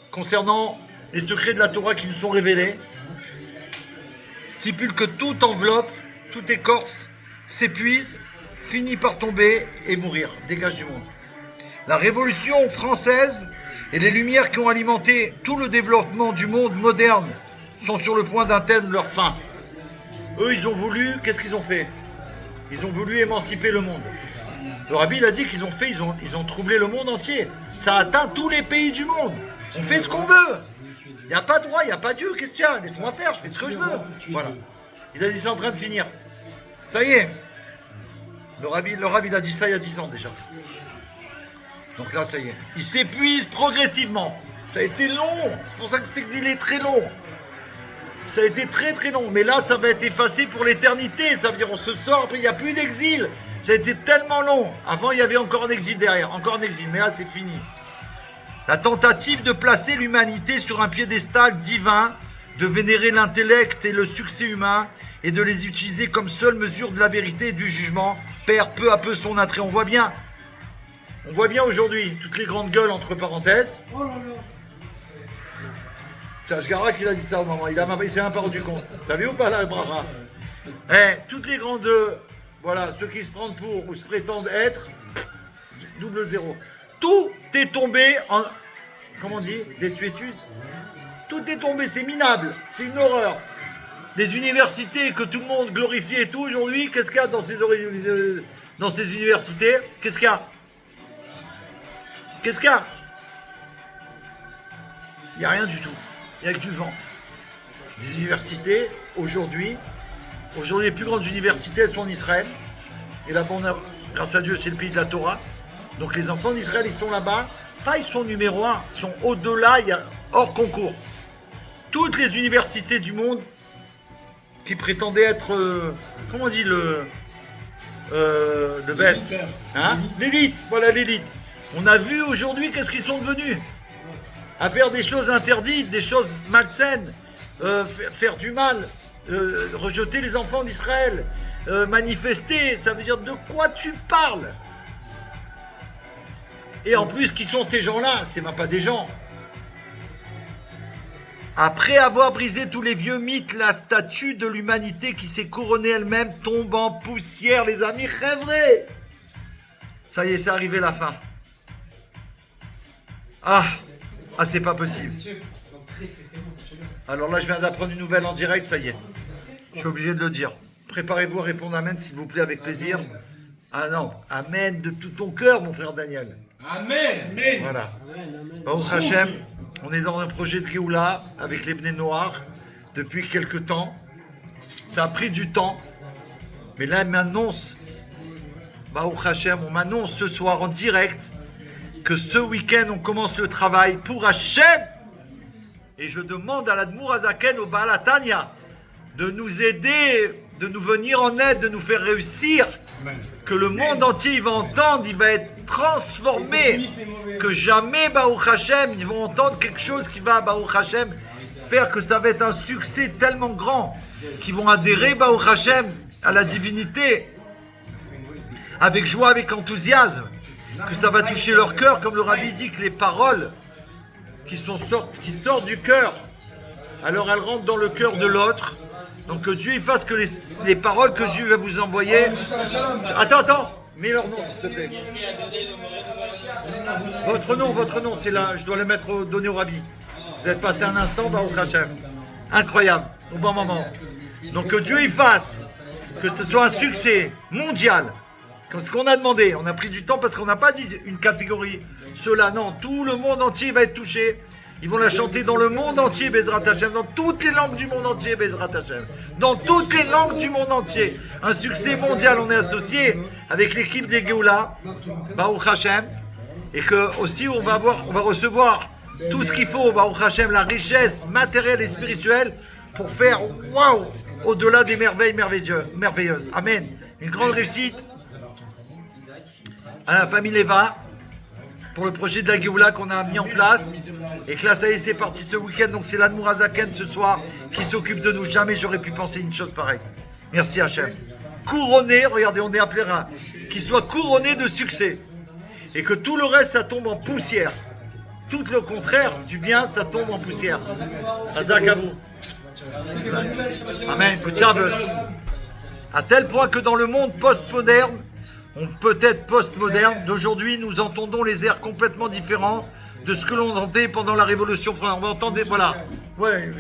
concernant les secrets de la Torah qui nous sont révélés stipule que toute enveloppe, toute écorce s'épuise, finit par tomber et mourir, dégage du monde. La Révolution française et les lumières qui ont alimenté tout le développement du monde moderne sont sur le point d'atteindre leur fin. Eux, ils ont voulu, qu'est-ce qu'ils ont fait? Ils ont voulu émanciper le monde. Le rabbi il a dit qu'ils ont fait, ils ont troublé le monde entier. Ça a atteint tous les pays du monde. On fait ce qu'on veut. Il n'y a pas de droit, il n'y a pas Dieu. Qu'est-ce qu'il y a? Laisse-moi faire, je fais ce que je veux. Voilà. Il a dit c'est en train de finir. Ça y est. Le rabbi il a dit ça il y a 10 ans déjà. Donc là, ça y est. Il s'épuise progressivement. Ça a été long. C'est pour ça que cet exil est très long. Ça a été très très long. Mais là, ça va être effacé pour l'éternité. Ça veut dire on se sort, après il n'y a plus d'exil. Ça a été tellement long. Avant, il y avait encore un exil derrière. Encore un exil. Mais là, c'est fini. La tentative de placer l'humanité sur un piédestal divin, de vénérer l'intellect et le succès humain, et de les utiliser comme seule mesure de la vérité et du jugement, perd peu à peu son attrait. On voit bien aujourd'hui, toutes les grandes gueules entre parenthèses. Oh là là. C'est Ashgara qui l'a dit ça au moment, il s'est un peu rendu compte. T'as vu ou pas là, le brava? Toutes les grandes, voilà, ceux qui se prennent pour ou se prétendent être, double zéro. Tout est tombé en, comment on dit, désuétude. Tout est tombé, c'est minable, c'est une horreur. Les universités que tout le monde glorifie et tout aujourd'hui, qu'est-ce qu'il y a dans ces universités? Qu'est-ce qu'il y a? Qu'est-ce qu'il y a? Il n'y a rien du tout. Il n'y a que du vent. Les universités, aujourd'hui, les plus grandes universités, elles sont en Israël. Et là-bas, grâce à Dieu, c'est le pays de la Torah. Donc les enfants d'Israël, ils sont là-bas. Pas ils sont numéro 1, ils sont au-delà, hors concours. Toutes les universités du monde qui prétendaient être, comment on dit, le best, hein? L'élite, voilà l'élite. On a vu aujourd'hui qu'est-ce qu'ils sont devenus. À faire des choses interdites, des choses malsaines, faire du mal, rejeter les enfants d'Israël, manifester, ça veut dire de quoi tu parles? Et en plus, qui sont ces gens-là? C'est même pas des gens. Après avoir brisé tous les vieux mythes, la statue de l'humanité qui s'est couronnée elle-même tombe en poussière, les amis, rêverez. Ça y est, c'est arrivé la fin. Ah, c'est pas possible. Alors là, je viens d'apprendre une nouvelle en direct, ça y est. Je suis obligé de le dire. préparez-vous à répondre Amen, s'il vous plaît, avec plaisir. Ah non, Amen de tout ton cœur, mon frère Daniel. Amen. Voilà. Baruch Hashem, on est dans un projet de Géoula avec les Bnei Noir depuis quelques temps. Ça a pris du temps, mais là, il m'annonce, Baruch Hashem, on m'annonce ce soir en direct que ce week-end, on commence le travail pour Hashem. Et je demande à l'Admour Azaken, au Baal Atania, de nous aider, de nous venir en aide, de nous faire réussir. Que le monde entier il va entendre, il va être transformé. Que jamais, Baruch Hashem, ils vont entendre quelque chose qui va, Baruch Hashem, faire que ça va être un succès tellement grand, qu'ils vont adhérer, Baruch Hashem, à la divinité, avec joie, avec enthousiasme. Que ça va toucher leur cœur, comme le Rabbi dit, que les paroles qui sortent du cœur, alors elles rentrent dans le cœur de l'autre. Donc que Dieu il fasse que les paroles que Dieu va vous envoyer. Attends, mets leur nom s'il te plaît. Votre nom, c'est là, je dois le mettre donner au Rabbi. Vous êtes passé un instant, Baruch Hashem. Incroyable, au bon moment. Donc que Dieu il fasse que ce soit un succès mondial. Comme ce qu'on a demandé, on a pris du temps parce qu'on n'a pas dit une catégorie. Cela, non, tout le monde entier va être touché. Ils vont la chanter dans le monde entier, Bezrat Hashem, dans toutes les langues du monde entier, Bezrat Hashem. Dans toutes les langues du monde entier. Un succès mondial, on est associé avec l'équipe des Géoula, Baruch Hashem. Et que aussi on va recevoir tout ce qu'il faut, Baruch Hashem, la richesse matérielle et spirituelle pour faire waouh au-delà des merveilles merveilleuses. Amen. Une grande réussite à la famille Leva pour le projet de la Géoula qu'on a mis en place. Et que là, ça y est, c'est parti ce week-end. Donc c'est l'Admour Azaken ce soir qui s'occupe de nous. Jamais j'aurais pu penser une chose pareille. Merci Hachem. Couronné, regardez, on est appelé à qu'il soit couronné de succès. Et que tout le reste, ça tombe en poussière. Tout le contraire du bien, ça tombe en poussière. Azak à vous. Amen. À tel point que dans le monde post-moderne, peut-être post-moderne, d'aujourd'hui, nous entendons les airs complètement différents de ce que l'on entendait pendant la Révolution française. On va entendre des... Voilà. Ouais.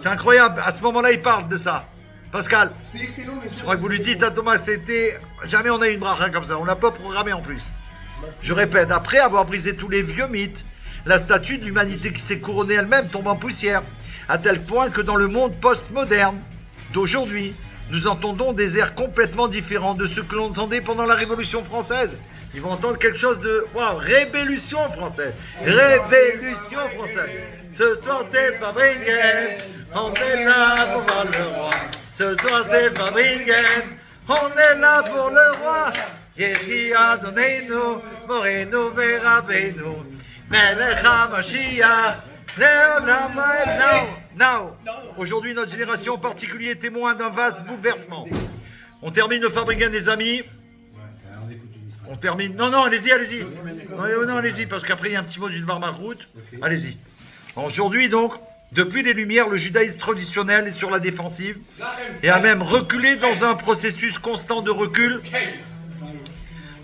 C'est incroyable. À ce moment-là, il parle de ça. Pascal, je crois que vous lui dites à Thomas, c'était... Jamais on a eu une bracha comme ça. On l'a pas programmé en plus. Je répète, après avoir brisé tous les vieux mythes, la statue de l'humanité qui s'est couronnée elle-même tombe en poussière. À tel point que dans le monde post-moderne d'aujourd'hui, nous entendons des airs complètement différents de ce que l'on entendait pendant la Révolution française. Ils vont entendre quelque chose de... Waouh, Révolution française. Révolution française. Ce soir c'est Fabringen, on est là pour voir le roi. Ce soir c'est Fabringen, on est là pour le roi. Yehi Adonenu, Morenu Verabenu, Melech HaMashiach, Leolam Haed. Now, aujourd'hui notre génération en particulier est témoin d'un vaste bouleversement. On termine le Fabringen les amis. On termine. Non, allez-y. Non, allez-y, parce qu'après il y a un petit mot d'une Varmalrout. Allez-y. Aujourd'hui donc, depuis les Lumières, le judaïsme traditionnel est sur la défensive et a même reculé dans un processus constant de recul.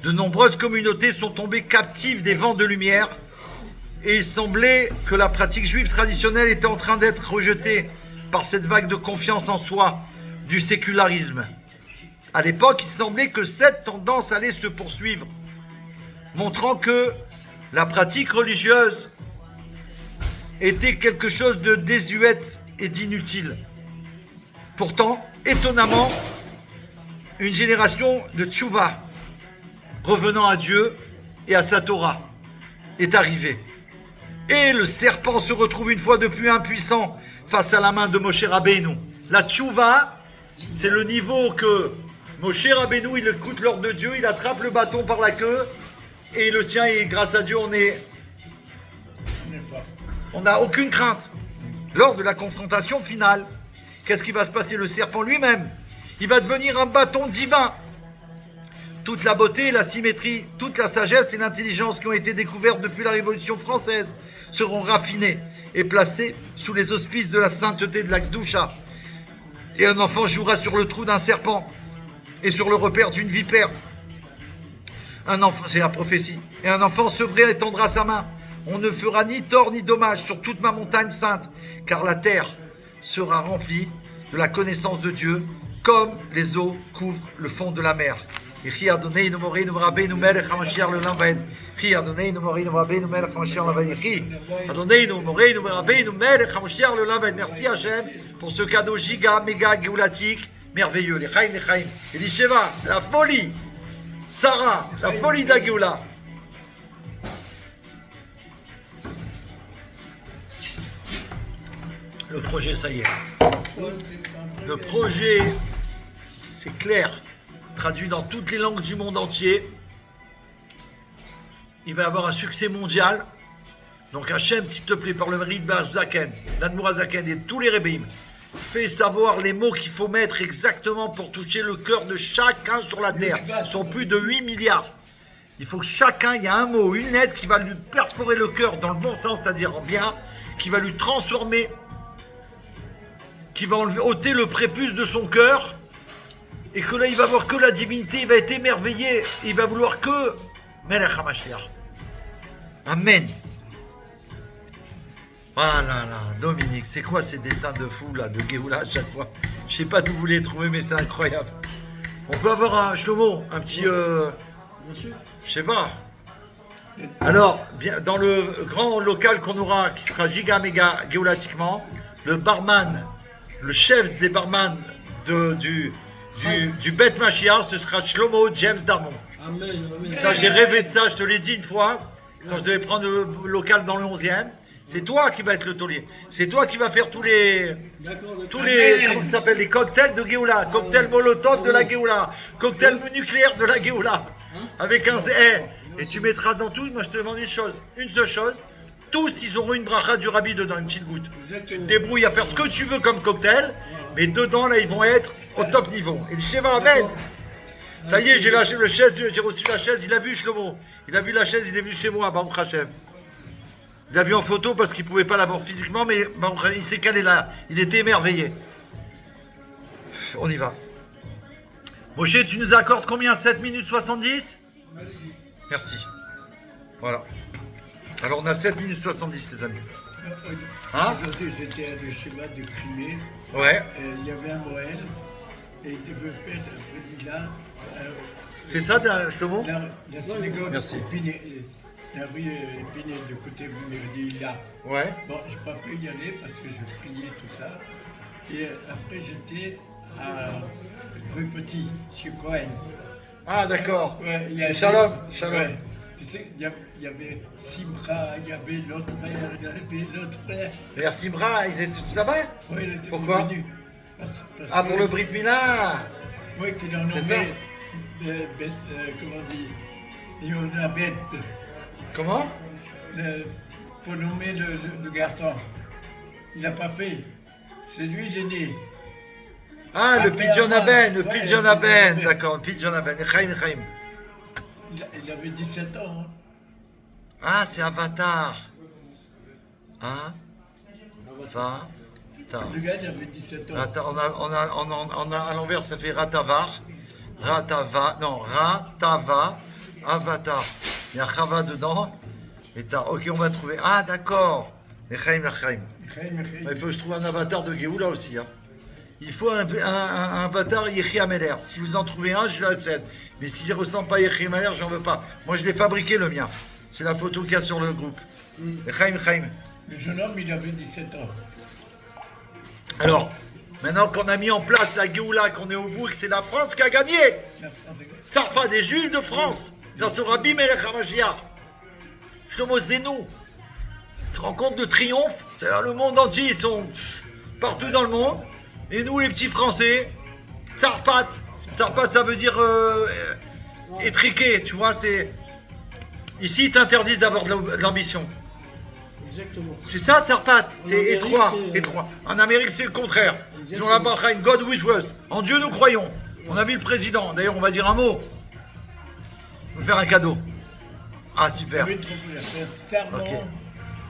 De nombreuses communautés sont tombées captives des vents de lumière et il semblait que la pratique juive traditionnelle était en train d'être rejetée par cette vague de confiance en soi du sécularisme. À l'époque, il semblait que cette tendance allait se poursuivre, montrant que la pratique religieuse était quelque chose de désuète et d'inutile. Pourtant, étonnamment, une génération de tchouva, revenant à Dieu et à sa Torah, est arrivée. Et le serpent se retrouve une fois de plus impuissant face à la main de Moshe Rabbeinu. La tchouva, c'est le niveau que Moshe Rabbeinu, il écoute l'ordre de Dieu, il attrape le bâton par la queue et il le tient et grâce à Dieu, on n'a aucune crainte. Lors de la confrontation finale, qu'est-ce qui va se passer? Le serpent lui-même, il va devenir un bâton divin. Toute la beauté, la symétrie, toute la sagesse et l'intelligence qui ont été découvertes depuis la Révolution française seront raffinées et placées sous les auspices de la sainteté de la Gdoucha. Et un enfant jouera sur le trou d'un serpent et sur le repère d'une vipère. Un enfant, c'est la prophétie. Et un enfant sevré étendra sa main. On ne fera ni tort ni dommage sur toute ma montagne sainte, car la terre sera remplie de la connaissance de Dieu comme les eaux couvrent le fond de la mer. Yehi Adoneinu Moreinu Rabbeinu Melech HaMashiach L'Olam Vaed. Yehi Adoneinu Moreinu Rabbeinu Melech HaMashiach L'Olam Vaed. Yehi Adoneinu Moreinu Rabbeinu Melech HaMashiach L'Olam Vaed. Merci Hachem pour ce cadeau giga, méga, géoulatique, merveilleux. Les Chaim. Elisheva, la folie. Sarah, la folie de la Géoula. Le projet, ça y est. Le projet, c'est clair, traduit dans toutes les langues du monde entier. Il va avoir un succès mondial. Donc Hachem, s'il te plaît, par le mérite Zaken, d'Admoura Zaken et tous les rébéim, fais savoir les mots qu'il faut mettre exactement pour toucher le cœur de chacun sur la terre. Ils sont plus de 8 milliards. Il faut que chacun, il y a un mot, une lettre qui va lui perforer le cœur dans le bon sens, c'est-à-dire en bien, qui va lui transformer, qui va ôter le prépuce de son cœur, et que là il va voir que la divinité, il va être émerveillé, il va vouloir que Melech HaMashiach. Amen. Ah là là, Dominique, c'est quoi ces dessins de fou là, de Géoula à chaque fois? Je sais pas d'où vous les trouvez, mais c'est incroyable. On peut avoir un Shlomo, un petit... je sais pas. Alors, bien, dans le grand local qu'on aura, qui sera giga méga géolatiquement, le barman, le chef des barman du Beth Mashiach, ce sera Shlomo James Darmon. Amen. Ça, j'ai rêvé de ça, je te l'ai dit une fois, quand je devais prendre le local dans le 11e. C'est toi qui vas être le taulier. C'est toi qui vas faire tous les, comment ça s'appelle, les cocktails de Géoula, cocktail Molotov de la Géoula, cocktail nucléaire de la Géoula, avec un et tu mettras dans tout. Moi, je te demande une seule chose. Tous, ils auront une bracha du rabbi dedans, une petite goutte. Tu te débrouilles à faire ce que tu veux comme cocktail, mais dedans, là, ils vont être au top niveau. Et le Sheva Amen. Ça y est, j'ai reçu la chaise, il a vu Shlomo. Il a vu la chaise, il est venu chez moi, Baruch Hashem. Il l'a vu en photo parce qu'il ne pouvait pas l'avoir physiquement, mais il s'est calé là. Il était émerveillé. On y va. Moshe, tu nous accordes combien? 7 minutes 70? Merci. Voilà. Alors on a 7 minutes 70, les amis. Hein? Aujourd'hui, j'étais à le schéma de Crimée. Ouais. Il y avait un Moël et il devait faire un petit là. C'est ça, Shlomo? La synagogue. Merci. La rue Pinet, de côté Méridi, là. Ouais. Bon, je n'ai pas pu y aller parce que je priais tout ça. Et après, j'étais à rue Petit, chez Cohen. Ah, d'accord. Ouais, il y a Shalom. Ouais. Tu sais, il y avait Simra, il y avait l'autre frère, Et Simra, ils étaient tous là-bas? Oui, il était Pourquoi? revenu. Pour le Brit Mila. Oui, qu'il en C'est nommé, comment on dit, il en a bête. Comment? Pour nommer le garçon. Il n'a pas fait. C'est lui l'aîné. Ah, le Après, Pidjon Aben, le ouais, Pidjon le Aben, Pidjon d'accord, le Pidjon Aben, Echaim. Il avait 17 ans. Hein. Ah, c'est Avatar. Hein? Avatar. Le gars, il avait 17 ans. On a à l'envers, ça fait Ratavar. Ratava, Avatar. Il y a Chava dedans. Et ok, on va trouver. Ah, d'accord. Echaim. Il faut que je trouve un avatar de Géoula aussi. Hein. Il faut un avatar Yechi Ameler. Si vous en trouvez un, je l'accepte. Mais s'il ne ressemble pas à Yechi Ameler, j'en veux pas. Moi, je l'ai fabriqué, le mien. C'est la photo qu'il y a sur le groupe. Echaim. Le jeune homme, il avait 17 ans. Alors, maintenant qu'on a mis en place la Géoula, qu'on est au bout et que c'est la France qui a gagné, Sarfa des Juifs de France, dans ce Rabbi Melech HaMashiach, Shlomo Zenou, tu te rends compte de triomphe? C'est-à-dire le monde entier, ils sont partout dans le monde, et nous les petits Français, Sarpat, ça veut dire étriqué, tu vois, c'est... Ici, ils t'interdisent d'avoir de l'ambition. Exactement. C'est ça, Sarpat, c'est Amérique, étroit, c'est- étroit. En Amérique, c'est le contraire. Ils ont la bracha, in God with us. En Dieu, nous croyons. On a vu le président. D'ailleurs, on va dire un mot. On va faire un cadeau. Ah, Il super. avait trop pu faire serment. Ok.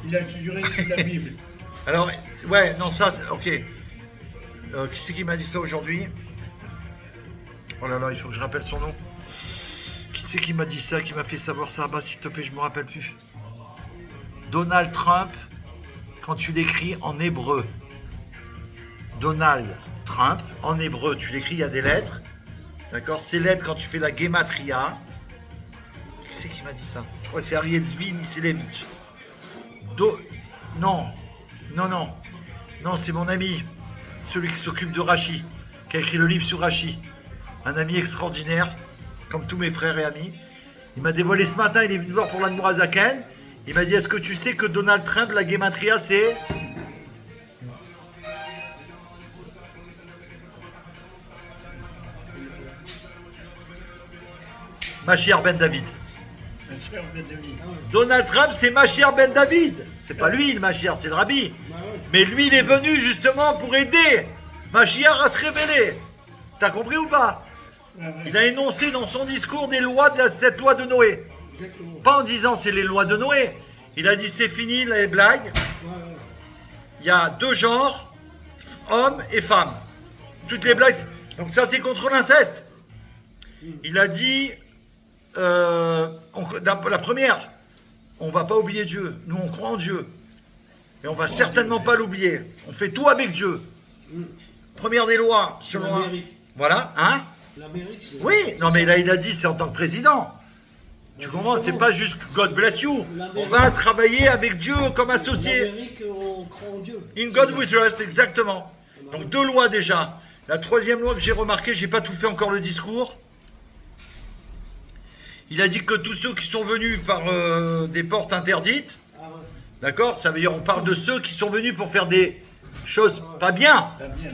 Il a juré sur la Bible. Alors, ouais, non, ça, ok. Qui c'est qui m'a dit ça aujourd'hui? Oh là là, il faut que je rappelle son nom. Qui c'est qui m'a dit ça, qui m'a fait savoir ça? Bah, s'il te plaît, je me rappelle plus. Donald Trump, quand tu l'écris en hébreu. Donald Trump. En hébreu, tu l'écris, il y a des lettres. D'accord? Ces lettres, quand tu fais la gematria, qui c'est qui m'a dit ça? Je crois que c'est Ariel Zvi Niselevich. Non, c'est mon ami, celui qui s'occupe de Rachi, qui a écrit le livre sur Rachi. Un ami extraordinaire, comme tous mes frères et amis. Il m'a dévoilé ce matin, il est venu voir pour l'Admorazaken. Il m'a dit, est-ce que tu sais que Donald Trump, la gematria, c'est... Mashiach ben David. Donald Trump, c'est Mashiach ben David. C'est pas lui le Mashiach, c'est le Rabbi. Mais lui, il est venu justement pour aider Mashiach à se révéler. T'as compris ou pas? Il a énoncé dans son discours des lois de cette loi de Noé. Pas en disant c'est les lois de Noé. Il a dit c'est fini les blagues. Il y a deux genres, hommes et femmes. Toutes les blagues. Donc ça c'est contre l'inceste. Il a dit la première, on va pas oublier Dieu. Nous on croit en Dieu. Et on va certainement pas l'oublier. On fait tout avec Dieu. Première des lois, selon... Voilà, hein? L'Amérique, oui, non mais là il a dit c'est en tant que président. Tu comprends, c'est pas juste God bless you. On va travailler avec Dieu comme associé. L'Amérique, on croit en Dieu. In God we trust, exactement. Donc deux lois déjà. La troisième loi que j'ai remarqué, j'ai pas tout fait encore le discours. Il a dit que tous ceux qui sont venus par des portes interdites, d'accord, ça veut dire on parle de ceux qui sont venus pour faire des choses pas bien.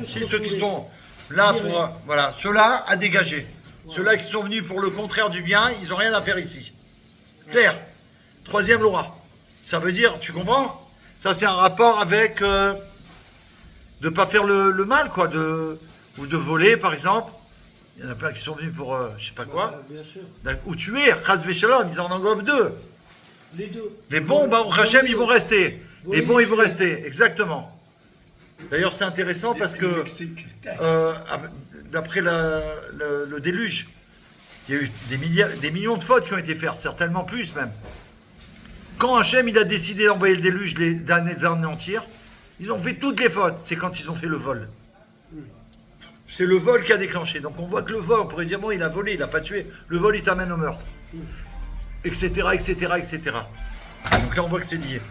C'est ceux qui sont là pour... voilà, ceux-là à dégager. Ceux-là qui sont venus pour le contraire du bien, ils n'ont rien à faire ici. Clair. Troisième loi. Ça veut dire, tu comprends? Ça c'est un rapport avec de ne pas faire le mal, quoi, ou de voler par exemple. Il y en a plein qui sont venus pour je sais pas quoi. Bien sûr. Ou tuer, Chaz Veshalom, ils en engobent deux. Les deux. Les bons, Baruch Hashem, ils vont rester. Les bons, ils vont rester, exactement. D'ailleurs, c'est intéressant parce que, d'après le déluge, il y a eu des millions de fautes qui ont été faites, certainement plus même. Quand Hachem il a décidé d'envoyer le déluge les années entières, ils ont fait toutes les fautes. C'est quand ils ont fait le vol. C'est le vol qui a déclenché. Donc on voit que le vol, on pourrait dire, bon, il a volé, il n'a pas tué. Le vol, il t'amène au meurtre. Etc., etc., etc. Donc là, on voit que c'est lié.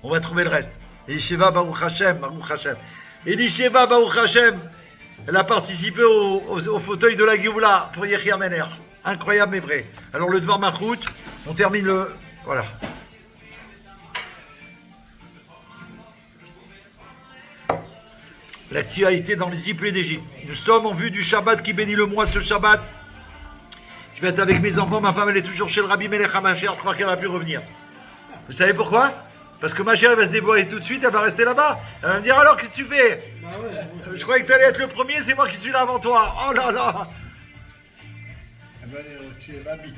On va trouver le reste. Elisheva Baruch Hashem, Baruch Hashem. Elisheva Baruch Hashem, elle a participé au fauteuil de la Géoula pour Yechia Mener. Incroyable mais vrai. Alors le Dvar Malchut, on termine le... Voilà. L'actualité dans les plaies d'Égypte. Nous sommes en vue du Shabbat qui bénit le mois ce Shabbat. Je vais être avec mes enfants, ma femme elle est toujours chez le Rabbi Melech HaMashiach, je crois qu'elle va plus revenir. Vous savez pourquoi? Parce que ma chérie va se dévoiler tout de suite, elle va rester là-bas. Elle va me dire alors qu'est-ce que tu fais? Je croyais que tu allais être le premier, c'est moi qui suis là avant toi. Oh là là. Elle va aller chez Rabbi.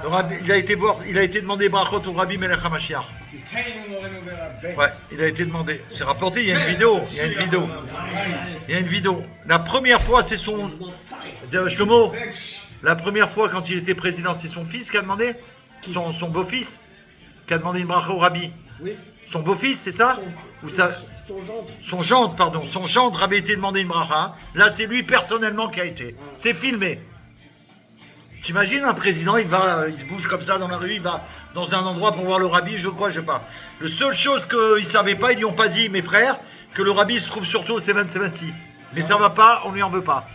Le Rabbi, il a été demandé brachot au Rabbi Melech HaMashiach. Ouais, il a été demandé. C'est rapporté, il y a une vidéo. Il y a une vidéo. La première fois, c'est son... Shlomo, la première fois quand il était président, c'est son fils qui a demandé? Son beau-fils qui a demandé une bracha au Rabbi. Oui. Son beau-fils, c'est ça? Son gendre, son gendre avait été demandé une bracha. Là, c'est lui personnellement qui a été. C'est filmé. T'imagines un président, il se bouge comme ça dans la rue, il va dans un endroit pour voir le Rabbi, je sais pas. La seule chose qu'ils ne savaient pas, ils lui ont pas dit, mes frères, que le Rabbi se trouve surtout au 770. Mais ça va pas, on lui en veut pas.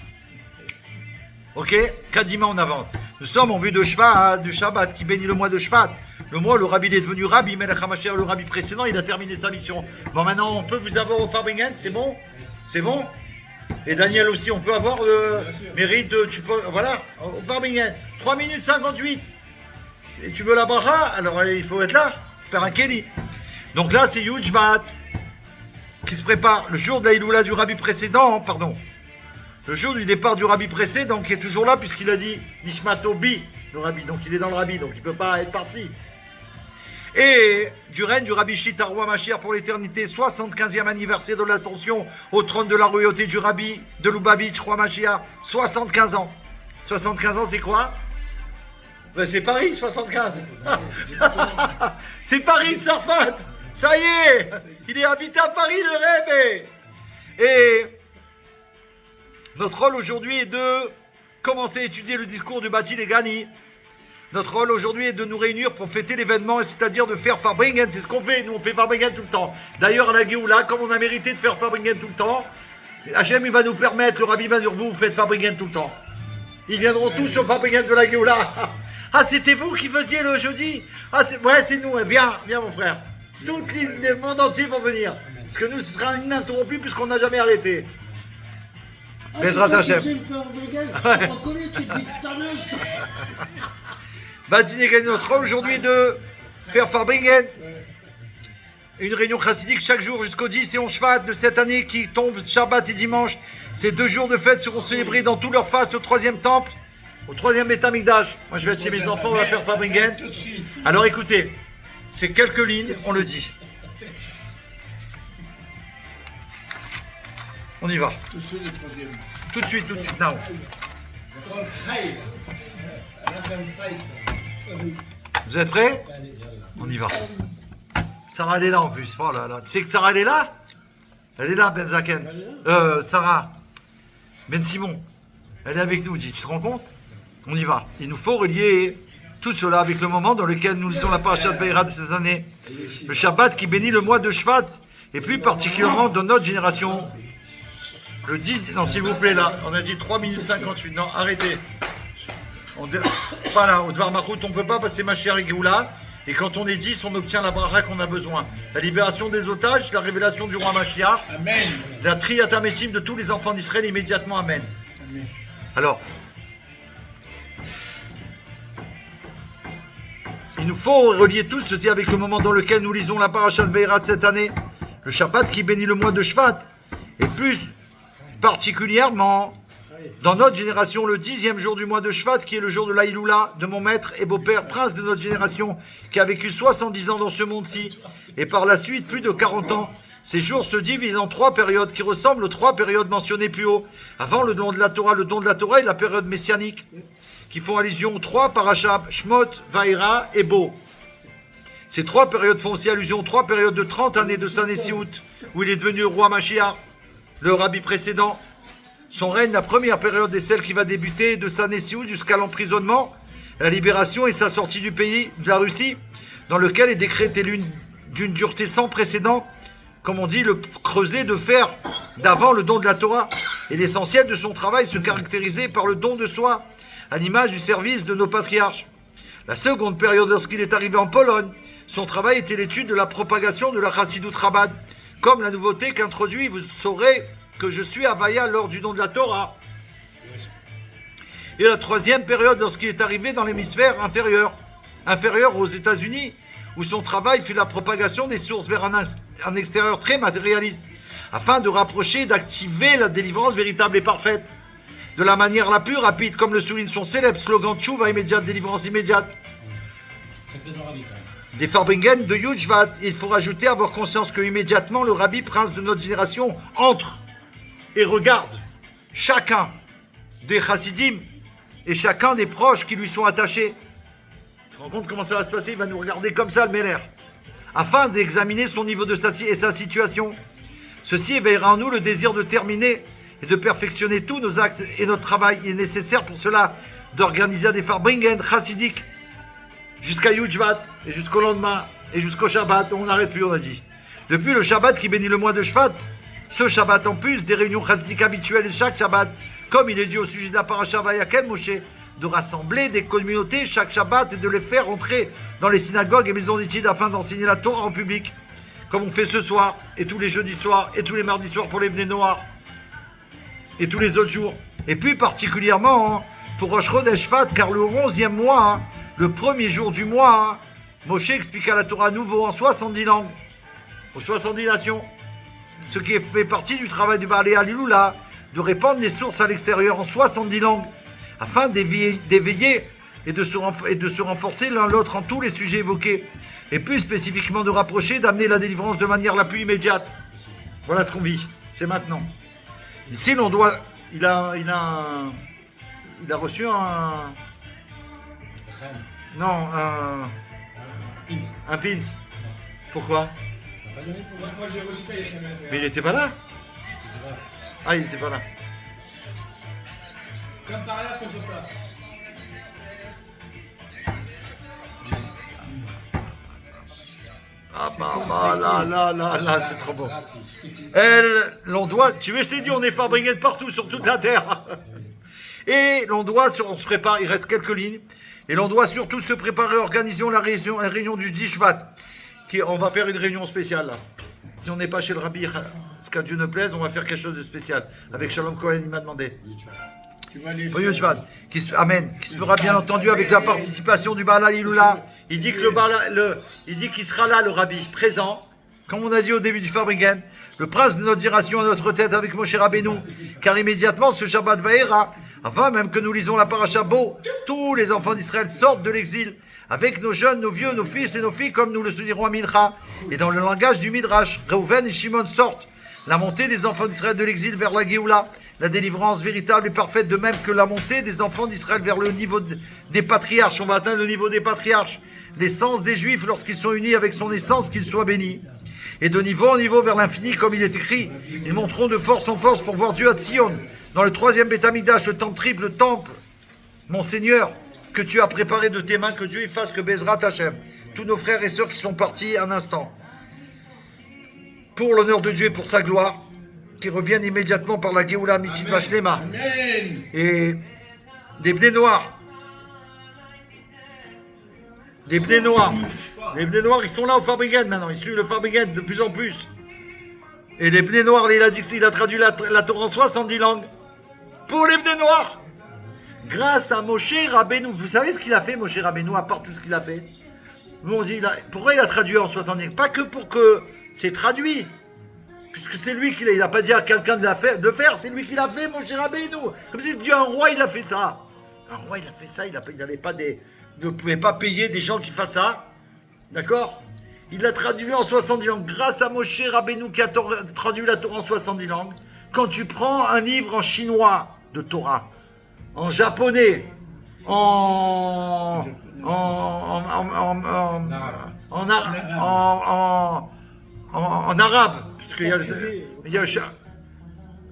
Ok? Kadima en avant. Nous sommes en vue de du Shabbat qui bénit le mois de Shvat. Le mois, le Rabbi il est devenu Rabbi Melech HaMashiach, le Rabbi précédent, il a terminé sa mission. Bon, maintenant, on peut vous avoir au Farbingen, c'est bon? C'est bon? Et Daniel aussi, on peut avoir le mérite de... voilà, au Farbingen. 3 minutes 58. Et tu veux la bracha? Alors il faut être là, faire un Kelly. Donc là, c'est Yud Shvat qui se prépare le jour de la Iloula du Rabbi précédent, pardon. Le jour du départ du Rabbi précédent, qui est toujours là, puisqu'il a dit Nishmato Bi, le Rabbi. Donc il est dans le Rabbi, donc il ne peut pas être parti. Et du règne du Rabbi Shlita Roi Mashiach pour l'éternité, 75e anniversaire de l'ascension au trône de la royauté du Rabbi de Lubavitch, Roi Mashiach, 75 ans. 75 ans, c'est quoi? Ben, c'est Paris, 75. C'est Paris, Sarfat. Ça y est, il est habité à Paris, le rêve. Et notre rôle aujourd'hui est de commencer à étudier le discours du Bati Legani. Notre rôle aujourd'hui est de nous réunir pour fêter l'événement, c'est-à-dire de faire Farbringen. C'est ce qu'on fait, nous on fait Farbringen tout le temps. D'ailleurs à la Géoula, comme on a mérité de faire Farbringen tout le temps, Hachem il va nous permettre, le Rabbi va dire vous faites Farbringen tout le temps. Ils viendront tous au Farbringen de la Géoula. Ah c'était vous qui faisiez le jeudi? Ah c'est nous, viens mon frère. Tout le monde entier vont venir. Parce que nous ce sera ininterrompu puisqu'on n'a jamais arrêté. Bezrat Hachem. Bati Legani, notre rôle aujourd'hui de faire Farbringen. Une réunion chassidique chaque jour jusqu'au 10 et 11 Shvat de cette année qui tombe Shabbat et dimanche. Ces 2 jours de fête seront célébrés dans tous leurs faces au 3e temple, au 3e Beth Amikdash. Moi je vais être chez mes enfants, on va faire Farbringen. Alors écoutez, c'est quelques lignes, on le dit. On y va. Tout de suite, le 3e. Tout de suite, now. Vous êtes prêts? On y va. Sarah, elle est là en plus. Oh là là. Tu sais que Sarah, elle est là? Elle est là, Ben Zaken. Sarah. Ben Simon. Elle est avec nous, dis. Tu te rends compte? On y va. Il nous faut relier tout cela avec le moment dans lequel nous lisons la parasha de Vaïra de ces années. Le Shabbat qui bénit le mois de Shvat. Et plus particulièrement dans notre génération. Le 10... Non, s'il vous plaît, là. On a dit 3 minutes 58. Non, arrêtez. Pas là, au Dvar Machout, on ne peut pas passer ma chère Géoula. Et quand on est 10, on obtient la bracha qu'on a besoin. La libération des otages, la révélation du roi Mashiach. Amen. La triatamétim de tous les enfants d'Israël immédiatement. Amen. Amen. Alors, il nous faut relier tout ceci avec le moment dans lequel nous lisons la paracha de Vaïra de cette année. Le Shabbat qui bénit le mois de Shvat. Et plus particulièrement dans notre génération, le 10e jour du mois de Shvat, qui est le jour de l'Aïloula, de mon maître et beau-père, prince de notre génération, qui a vécu 70 ans dans ce monde-ci, et par la suite plus de 40 ans. Ces jours se divisent en 3 périodes qui ressemblent aux 3 périodes mentionnées plus haut. Avant le don de la Torah et la période messianique, qui font allusion aux 3 parashas, Shmot, Vaïra et Bo. Ces 3 périodes font aussi allusion aux 3 périodes de 30 années de Sanessiout, où il est devenu roi Mashiach, le rabbi précédent. Son règne, la première période est celle qui va débuter de sa naissance jusqu'à l'emprisonnement, la libération et sa sortie du pays, de la Russie, dans lequel est décrété d'une dureté sans précédent, comme on dit, le creuset de fer d'avant le don de la Torah. Et l'essentiel de son travail se caractérisait par le don de soi, à l'image du service de nos patriarches. La seconde période, lorsqu'il est arrivé en Pologne, son travail était l'étude de la propagation de la Chassidut Chabad. Comme la nouveauté qu'introduit, vous saurez que je suis à Vaïa lors du don de la Torah. Et la troisième période, lorsqu'il est arrivé dans l'hémisphère inférieur aux États-Unis, où son travail fut la propagation des sources vers un extérieur très matérialiste, afin de rapprocher et d'activer la délivrance véritable et parfaite, de la manière la plus rapide, comme le souligne son célèbre slogan Tchouva immédiate, délivrance immédiate. Des Farbringen de Yudshvat, il faut rajouter, avoir conscience que immédiatement le rabbi prince de notre génération entre et regarde chacun des chassidim et chacun des proches qui lui sont attachés. Tu te rends compte comment ça va se passer? Il va nous regarder comme ça, le Méler, afin d'examiner son niveau de sa situation. Ceci éveillera en nous le désir de terminer et de perfectionner tous nos actes et notre travail. Il est nécessaire pour cela d'organiser des Farbringen chassidiques jusqu'à Yudshvat et jusqu'au lendemain et jusqu'au Shabbat. On n'arrête plus, on a dit. Depuis le Shabbat qui bénit le mois de Shvat, ce Shabbat en plus des réunions chassidiques habituelles chaque Shabbat, comme il est dit au sujet de la paracha Vayakel Moshe, de rassembler des communautés chaque Shabbat et de les faire entrer dans les synagogues et maisons d'études afin d'enseigner la Torah en public, comme on fait ce soir et tous les jeudis soirs et tous les mardis soirs pour les Bnei Noach et tous les autres jours. Et plus particulièrement pour Rosh Chodesh Shvat, car le 11e mois, le premier jour du mois, Moshe expliqua la Torah à nouveau en 70 langues, aux 70 nations. Ce qui fait partie du travail du Baalé Aliloula, de répandre les sources à l'extérieur en 70 langues, afin d'éveiller et de se renforcer l'un l'autre en tous les sujets évoqués, et plus spécifiquement de rapprocher, d'amener la délivrance de manière la plus immédiate. Voilà ce qu'on vit, c'est maintenant. Ici, l'on doit... Il a reçu un... Non, un pins. Pourquoi? Moi j'ai reçu ça il y a jamais. Mais il n'était pas là. Ah, il était pas là. Comme par hasard, comme ça. Ah là, c'est trop beau. L'on doit, tu veux, je t'ai dit, on est fabriqué de partout, sur toute la terre. Et l'on doit, on se prépare, il reste quelques lignes, et l'on doit surtout se préparer, organisons la réunion du 10 Shvat. On va faire une réunion spéciale là. Si on n'est pas chez le Rabbi, ce qu'à Dieu ne plaise, on va faire quelque chose de spécial. Avec Shalom Cohen, il m'a demandé. Amen. Qui se fera bien entendu avec la participation du Baal Haliloula. Il dit que il dit qu'il sera là, le Rabbi, présent, comme on a dit au début du Fabrigen, le prince de notre génération à notre tête avec Moshe Rabbeinu, car immédiatement ce Shabbat Vaera, avant même que nous lisons la paracha Bo, tous les enfants d'Israël sortent de l'exil, avec nos jeunes, nos vieux, nos fils et nos filles, comme nous le soulignerons à Mincha, et dans le langage du Midrash, Reuven et Shimon sortent. La montée des enfants d'Israël de l'exil vers la Géoula, la délivrance véritable et parfaite, de même que la montée des enfants d'Israël vers le niveau des patriarches. On va atteindre le niveau des patriarches. L'essence des Juifs, lorsqu'ils sont unis avec son essence, qu'ils soient bénis. Et de niveau en niveau vers l'infini, comme il est écrit, ils monteront de force en force pour voir Dieu à Tzion. Dans le 3e Beth Amikdash, le temple triple, le temple, mon Seigneur, que tu as préparé de tes mains, que Dieu y fasse que Bezrat Hashem. Tous nos frères et sœurs qui sont partis un instant. Pour l'honneur de Dieu et pour sa gloire, qui reviennent immédiatement par la Géoula Mitzvah Shlema. Et des blés noirs. Des blés noirs. Les blés noirs, ils sont là au Fabrigen maintenant. Ils suivent le Fabrigen de plus en plus. Et les blés noirs, il a dit qu'il a traduit la Torah en 70 langues. Pour les blés noirs. Grâce à Moshe Rabbeinu. Vous savez ce qu'il a fait, Moshe Rabbeinu, à part tout ce qu'il a fait? Nous on dit, pourquoi il a traduit en 70 langues? Pas que pour que c'est traduit. Puisque c'est lui qui l'a, il n'a pas dit à quelqu'un de le faire, c'est lui qui l'a fait, Moshe Rabbeinu. Comme si Dieu, un roi, il a fait ça. Un roi, il a fait ça, il n'avait pas ne pouvait pas payer des gens qui fassent ça. D'accord? Il l'a traduit en 70 langues. Grâce à Moshe Rabbeinu qui a traduit la Torah en 70 langues. Quand tu prends un livre en chinois de Torah, en japonais, en arabe, parce qu'il y a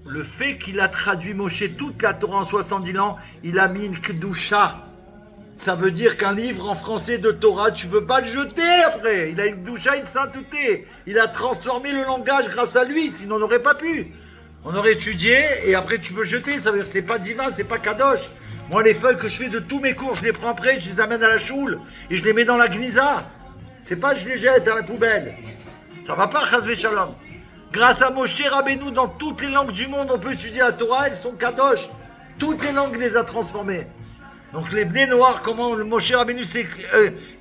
le fait qu'il a traduit Moshe toute la Torah en 70 langues, il a mis une kedusha. Ça veut dire qu'un livre en français de Torah, tu ne peux pas le jeter après. Il a une kedusha, une sainteté. Il a transformé le langage grâce à lui, sinon on n'aurait pas pu. On aurait étudié et après tu peux jeter. Ça veut dire que c'est pas divin, c'est pas kadosh. Moi, les feuilles que je fais de tous mes cours, je les prends après, je les amène à la choule et je les mets dans la gnisa. C'est pas je les jette à la poubelle. Ça va pas, chas v'shalom. Grâce à Moshe Rabbeinu, dans toutes les langues du monde, on peut étudier la Torah, elles sont kadosh. Toutes les langues les a transformées. Donc les blés noirs, comment le Moshe Rabbeinu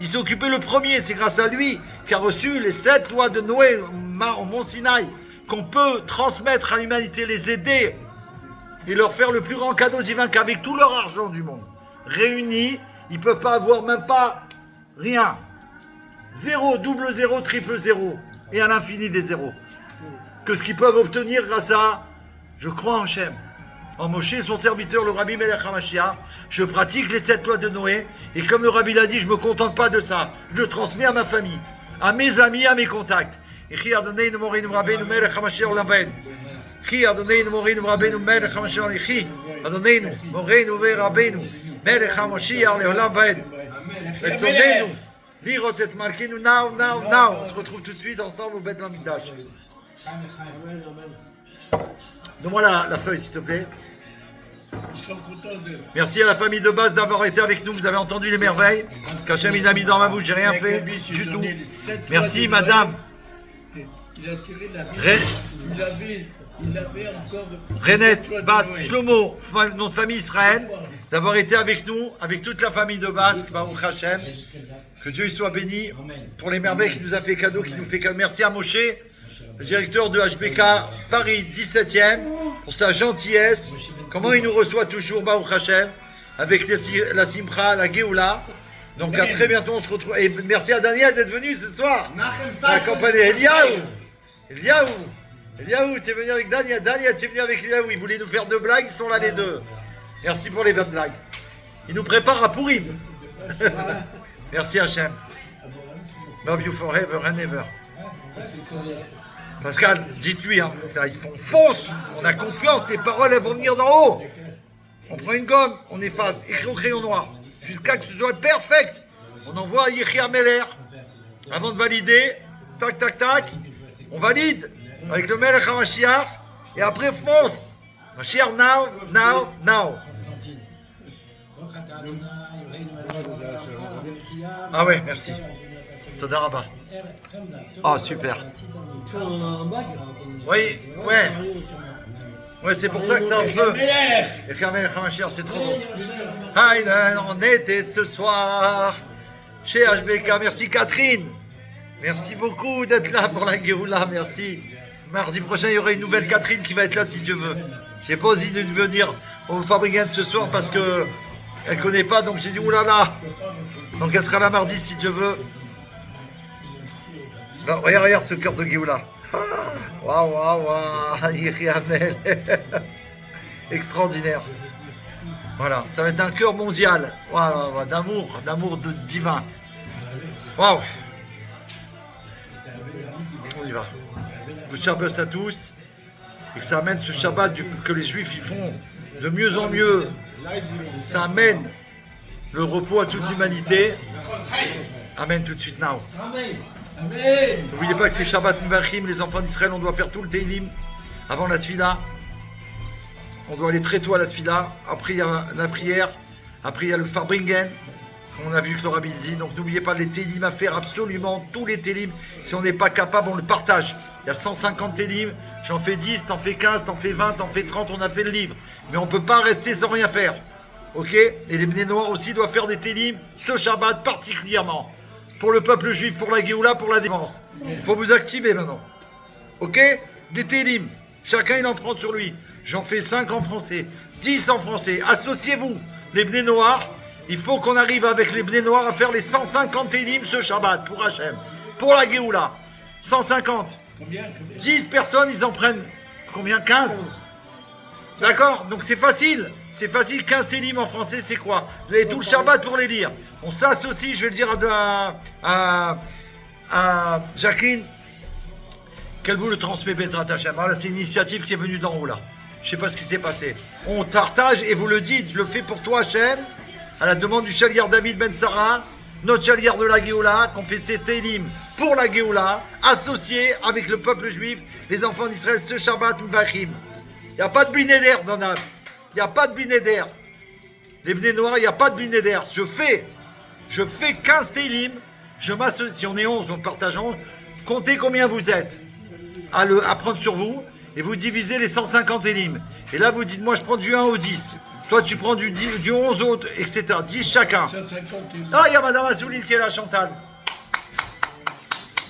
il s'est occupé le premier, c'est grâce à lui qui a reçu les 7 lois de Noé au Mont Sinaï, qu'on peut transmettre à l'humanité, les aider et leur faire le plus grand cadeau divin qu'avec tout leur argent du monde. Réunis, ils ne peuvent pas avoir même pas rien. 0, double 0, triple 0 et à l'infini des zéros. Que ce qu'ils peuvent obtenir grâce à, je crois en Hachem, en Moshe, son serviteur, le Rabbi Melech HaMashiach, je pratique les 7 lois de Noé, et comme le Rabbi l'a dit, je ne me contente pas de ça, je le transmets à ma famille, à mes amis, à mes contacts. Chi Adonai Morinu Rabbeinu Melech HaMashiach Olam. Chi Adonai Morinu Rabbeinu Melech HaMashiach Chi Adonai Morinu Rabbeinu Melech HaMashiach Olam. Etzodenu Lirot et Malkinu now. On se retrouve tout de suite ensemble au Beth Amikdash. Donne-moi la feuille, s'il te plaît. Ils sont contents de... Merci à la famille de base d'avoir été avec nous. Vous avez entendu les merveilles. Qu'Hachem il a mis dans ma bouche, j'ai rien fait du tout. Merci, madame. Il a tiré la vie. Il avait encore... Renette, Bat, Shlomo, notre famille Israël, d'avoir été avec nous, avec toute la famille de Basque, Baruch Hashem. Que Dieu y soit béni pour les merveilles qu'il nous a fait cadeau, qu'il nous fait cadeau. Merci à Moshe, le directeur de HBK Paris 17e, pour sa gentillesse. Comment il nous reçoit toujours, Baruch Hashem, avec la Simcha, la Géoula. Donc à très bientôt, on se retrouve. Et merci à Daniel d'être venu ce soir. Accompagné Eliaou, tu es venu avec Daniel. Daniel, tu es venu avec Eliaou. Ils voulaient nous faire 2 blagues, ils sont là les 2. Merci pour les 20 blagues. Ils nous préparent à Pourim. Merci Hachem. Love you forever and ever. Pascal, dites-lui, hein, ils font fonce, on a confiance, les paroles elles vont venir d'en haut. On prend une gomme, on efface, écrit au crayon noir, jusqu'à que ce soit perfect. On envoie à Yechia Meller, avant de valider, tac, tac, tac, on valide avec le Melech HaMashiach, et après fonce. Mashiach now, now, now. Constantine. Ah ouais, merci. Toda Rabba. Ah, super. Un bague. Oui, ouais. Ouais, c'est pour ça que c'est un feu. Et Melech HaMashiach, c'est trop bon. On était ce soir chez HBK. Merci Catherine. Merci beaucoup d'être là pour la Géoula. Merci. Mardi prochain, il y aura une nouvelle Catherine qui va être là si Dieu veut. J'ai pas osé de venir au Fabricant ce soir parce que elle connaît pas, donc j'ai dit oulala. Donc elle sera là mardi si Dieu veut. Non, regarde ce cœur de Géoula. Waouh, waouh, waouh, Yiriamel. Extraordinaire. Voilà, ça va être un cœur mondial. Waouh, waouh, d'amour de divin. Waouh. On y va. Le Shabbat à tous. Et que ça amène ce Shabbat que les Juifs ils font de mieux en mieux. Ça amène le repos à toute l'humanité. Amen tout de suite, now. Amen. N'oubliez pas que c'est Shabbat Mivachim, les enfants d'Israël, on doit faire tout le Teilim avant la Tfila. On doit aller très tôt à la Tfila. Après, il y a la prière. Après, il y a le Farbringen, comme on a vu que le Rabbi dit. Donc, n'oubliez pas les Teilim à faire, absolument tous les Teilim. Si on n'est pas capable, on le partage. Il y a 150 Teilim. J'en fais 10, t'en fais 15, t'en fais 20, t'en fais 30. On a fait le livre. Mais on ne peut pas rester sans rien faire. Ok? Et les Bnei Noirs aussi doivent faire des Teilim ce Shabbat particulièrement. Pour le peuple juif, pour la Géoula, pour la défense. Il faut vous activer maintenant. Ok? Des télim. Chacun il en prend sur lui. J'en fais 5 en français, 10 en français. Associez-vous, les Bnei Noirs. Il faut qu'on arrive avec les Bnei Noirs à faire les 150 télim ce Shabbat pour Hachem. Pour la Géoula. 150. Combien 10 personnes, ils en prennent. Combien? 15. D'accord? Donc c'est facile. C'est facile, 15 télim en français, c'est quoi? Vous avez tout le Shabbat pour les lire. On s'associe, je vais le dire à Jacqueline, qu'elle vous le transmet, Bezrat Hashem. Voilà, c'est une initiative qui est venue d'en haut là. Je ne sais pas ce qui s'est passé. On partage et vous le dites, je le fais pour toi, Hashem, à la demande du Chaliar David Ben Sarah, notre Chaliar de la Géoula, qu'on fait ces télim pour la Géoula, associés avec le peuple juif, les enfants d'Israël, ce Shabbat Mvachim. Il n'y a pas de binéder dans Nav. Il n'y a pas de binéder. Les Bnei Noirs, il n'y a pas de binéder. Je fais 15 télim, je m'associe, si on est 11, on partage 11, comptez combien vous êtes à prendre sur vous, et vous divisez les 150 télim. Et là, vous dites, moi je prends du 1 au 10, toi tu prends du 11 au, etc. 10 chacun. 150 Ah, il y a Madame Assouline qui est là, Chantal.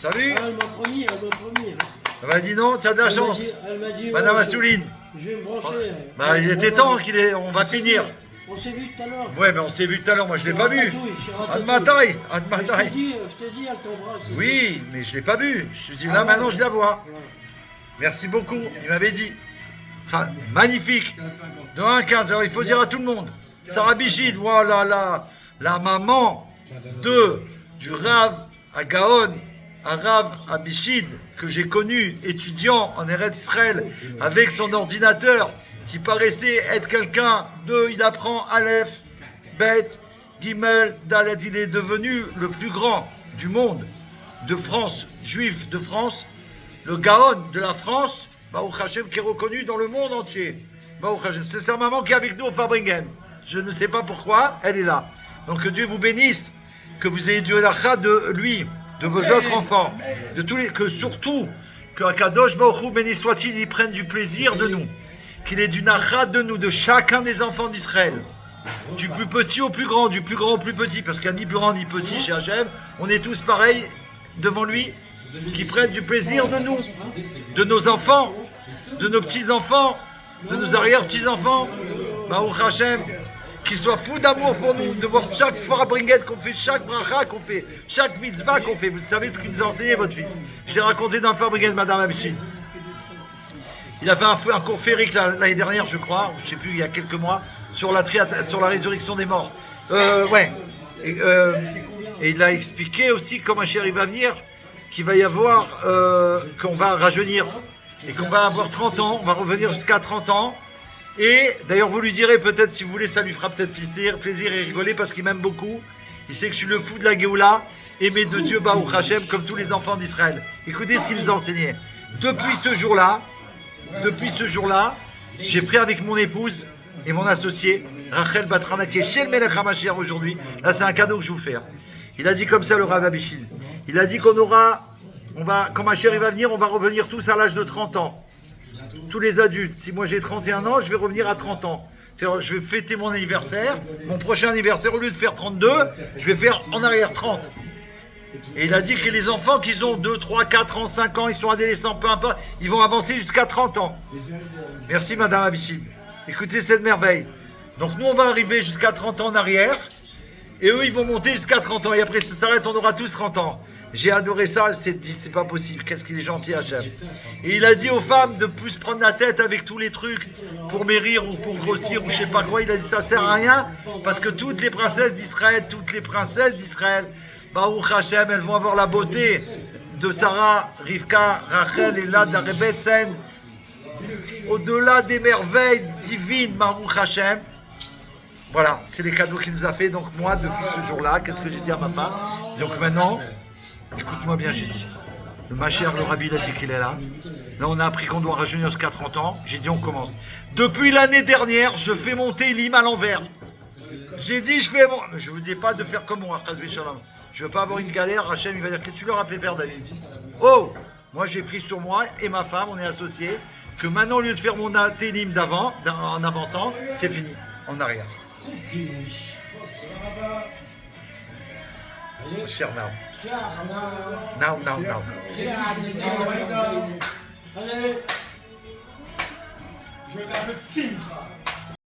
Salut. Elle m'a promis. Elle m'a dit non, tu as de la chance. Elle m'a dit, Madame ouais, Assouline. je vais me brancher. Bah, il était temps on va finir. On s'est vu tout à l'heure. Ouais, mais on s'est vu tout à l'heure, moi je l'ai pas vu. À de ma Je taille. te dis, elle t'embrasse. Oui, mais je l'ai pas vu. Je te dis là maintenant je la vois. Merci beaucoup, il m'avait dit. Ah, magnifique. De 1 à 15, alors il faut dire à tout le monde. Sarah Bichid, voilà la maman du Rav à Gaon, un Rav à Bichid que j'ai connu, étudiant en Eretz Israël, avec son ordinateur, qui paraissait être quelqu'un il apprend Aleph, Bet, Gimel, Dalet, il est devenu le plus grand du monde, de France, juif de France, le Gaon de la France, Baruch Hashem, qui est reconnu dans le monde entier. Baruch Hashem, c'est sa maman qui est avec nous au Farbringen. Je ne sais pas pourquoi, elle est là. Donc que Dieu vous bénisse, que vous ayez Dieu l'achat de lui, de vos autres enfants, de tous que surtout, que Akadosh Baruch Hu, béni soit-il, il prenne du plaisir de nous. Qu'il ait du nachat de nous, de chacun des enfants d'Israël, du plus petit au plus grand, du plus grand au plus petit, parce qu'il n'y a ni plus grand ni petit chez Hachem, on est tous pareils devant lui, qui prenne du plaisir de nous, de nos enfants, de nos petits-enfants, de nos arrière-petits-enfants, Baruch Hachem, qui soit fou d'amour pour nous, de voir chaque Farbringen qu'on fait, chaque bracha qu'on fait, chaque mitzvah qu'on fait. Vous savez ce qu'il nous a enseigné, votre fils. Je l'ai raconté dans le Farbringen, Madame Abchid. Il a fait un cours féerique l'année dernière, je crois, je ne sais plus, il y a quelques mois, sur la résurrection des morts. Ouais. Et il a expliqué aussi comment Mashiach va venir, qu'il va y avoir, qu'on va rajeunir et qu'on va avoir 30 ans, on va revenir jusqu'à 30 ans. Et d'ailleurs, vous lui direz peut-être, si vous voulez, ça lui fera peut-être plaisir et rigoler parce qu'il m'aime beaucoup. Il sait que je suis le fou de la Géoula, aimé de Dieu, Baruch Hashem, comme tous les enfants d'Israël. Écoutez ce qu'il nous a enseigné. Depuis ce jour-là, j'ai pris avec mon épouse et mon associé, Rachel Batrana, qui est chez le Melech HaMashiach aujourd'hui. Là, c'est un cadeau que je vous fais. Il a dit comme ça, le Rav Abishin. Il a dit quand Mashiach il va venir, on va revenir tous à l'âge de 30 ans. Tous les adultes. Si moi j'ai 31 ans, je vais revenir à 30 ans. C'est-à-dire, je vais fêter mon anniversaire. Mon prochain anniversaire, au lieu de faire 32, je vais faire en arrière 30. Et il a dit que les enfants qui ont 2, 3, 4 ans, 5 ans, ils sont adolescents, peu importe, ils vont avancer jusqu'à 30 ans. Merci Madame Abishid. Écoutez cette merveille. Donc nous, on va arriver jusqu'à 30 ans en arrière. Et eux, ils vont monter jusqu'à 30 ans. Et après, ça s'arrête, on aura tous 30 ans. J'ai adoré ça, c'est pas possible. Qu'est-ce qu'il est gentil, Hachem. Et il a dit aux femmes de plus prendre la tête avec tous les trucs pour maigrir ou pour grossir ou je sais pas quoi. Il a dit ça sert à rien parce que toutes les princesses d'Israël, Baruch Hashem, elles vont avoir la beauté de Sarah, Rivka, Rachel et Lad, Rebetsen. Au-delà des merveilles divines, Baruch Hashem. Voilà, c'est les cadeaux qu'il nous a fait. Donc moi, depuis ce jour-là, qu'est-ce que j'ai dit à ma femme? Donc maintenant, écoute-moi bien, j'ai dit. Le Mashiach, le Rabbi, il a dit qu'il est là. Là, on a appris qu'on doit rajeunir jusqu'à 30 ans. J'ai dit, on commence. Depuis l'année dernière, je fais monter l'hymne à l'envers. J'ai dit, je ne vous dis pas de faire comme moi, je ne veux pas avoir une galère. Hachem, il va dire, qu'est-ce que tu leur as fait faire, David? Oh, moi, j'ai pris sur moi et ma femme, on est associés, que maintenant, au lieu de faire mon télim d'avant, en avançant, c'est fini, en arrière. Cher now. Now. Allez, je vais un peu de simcha.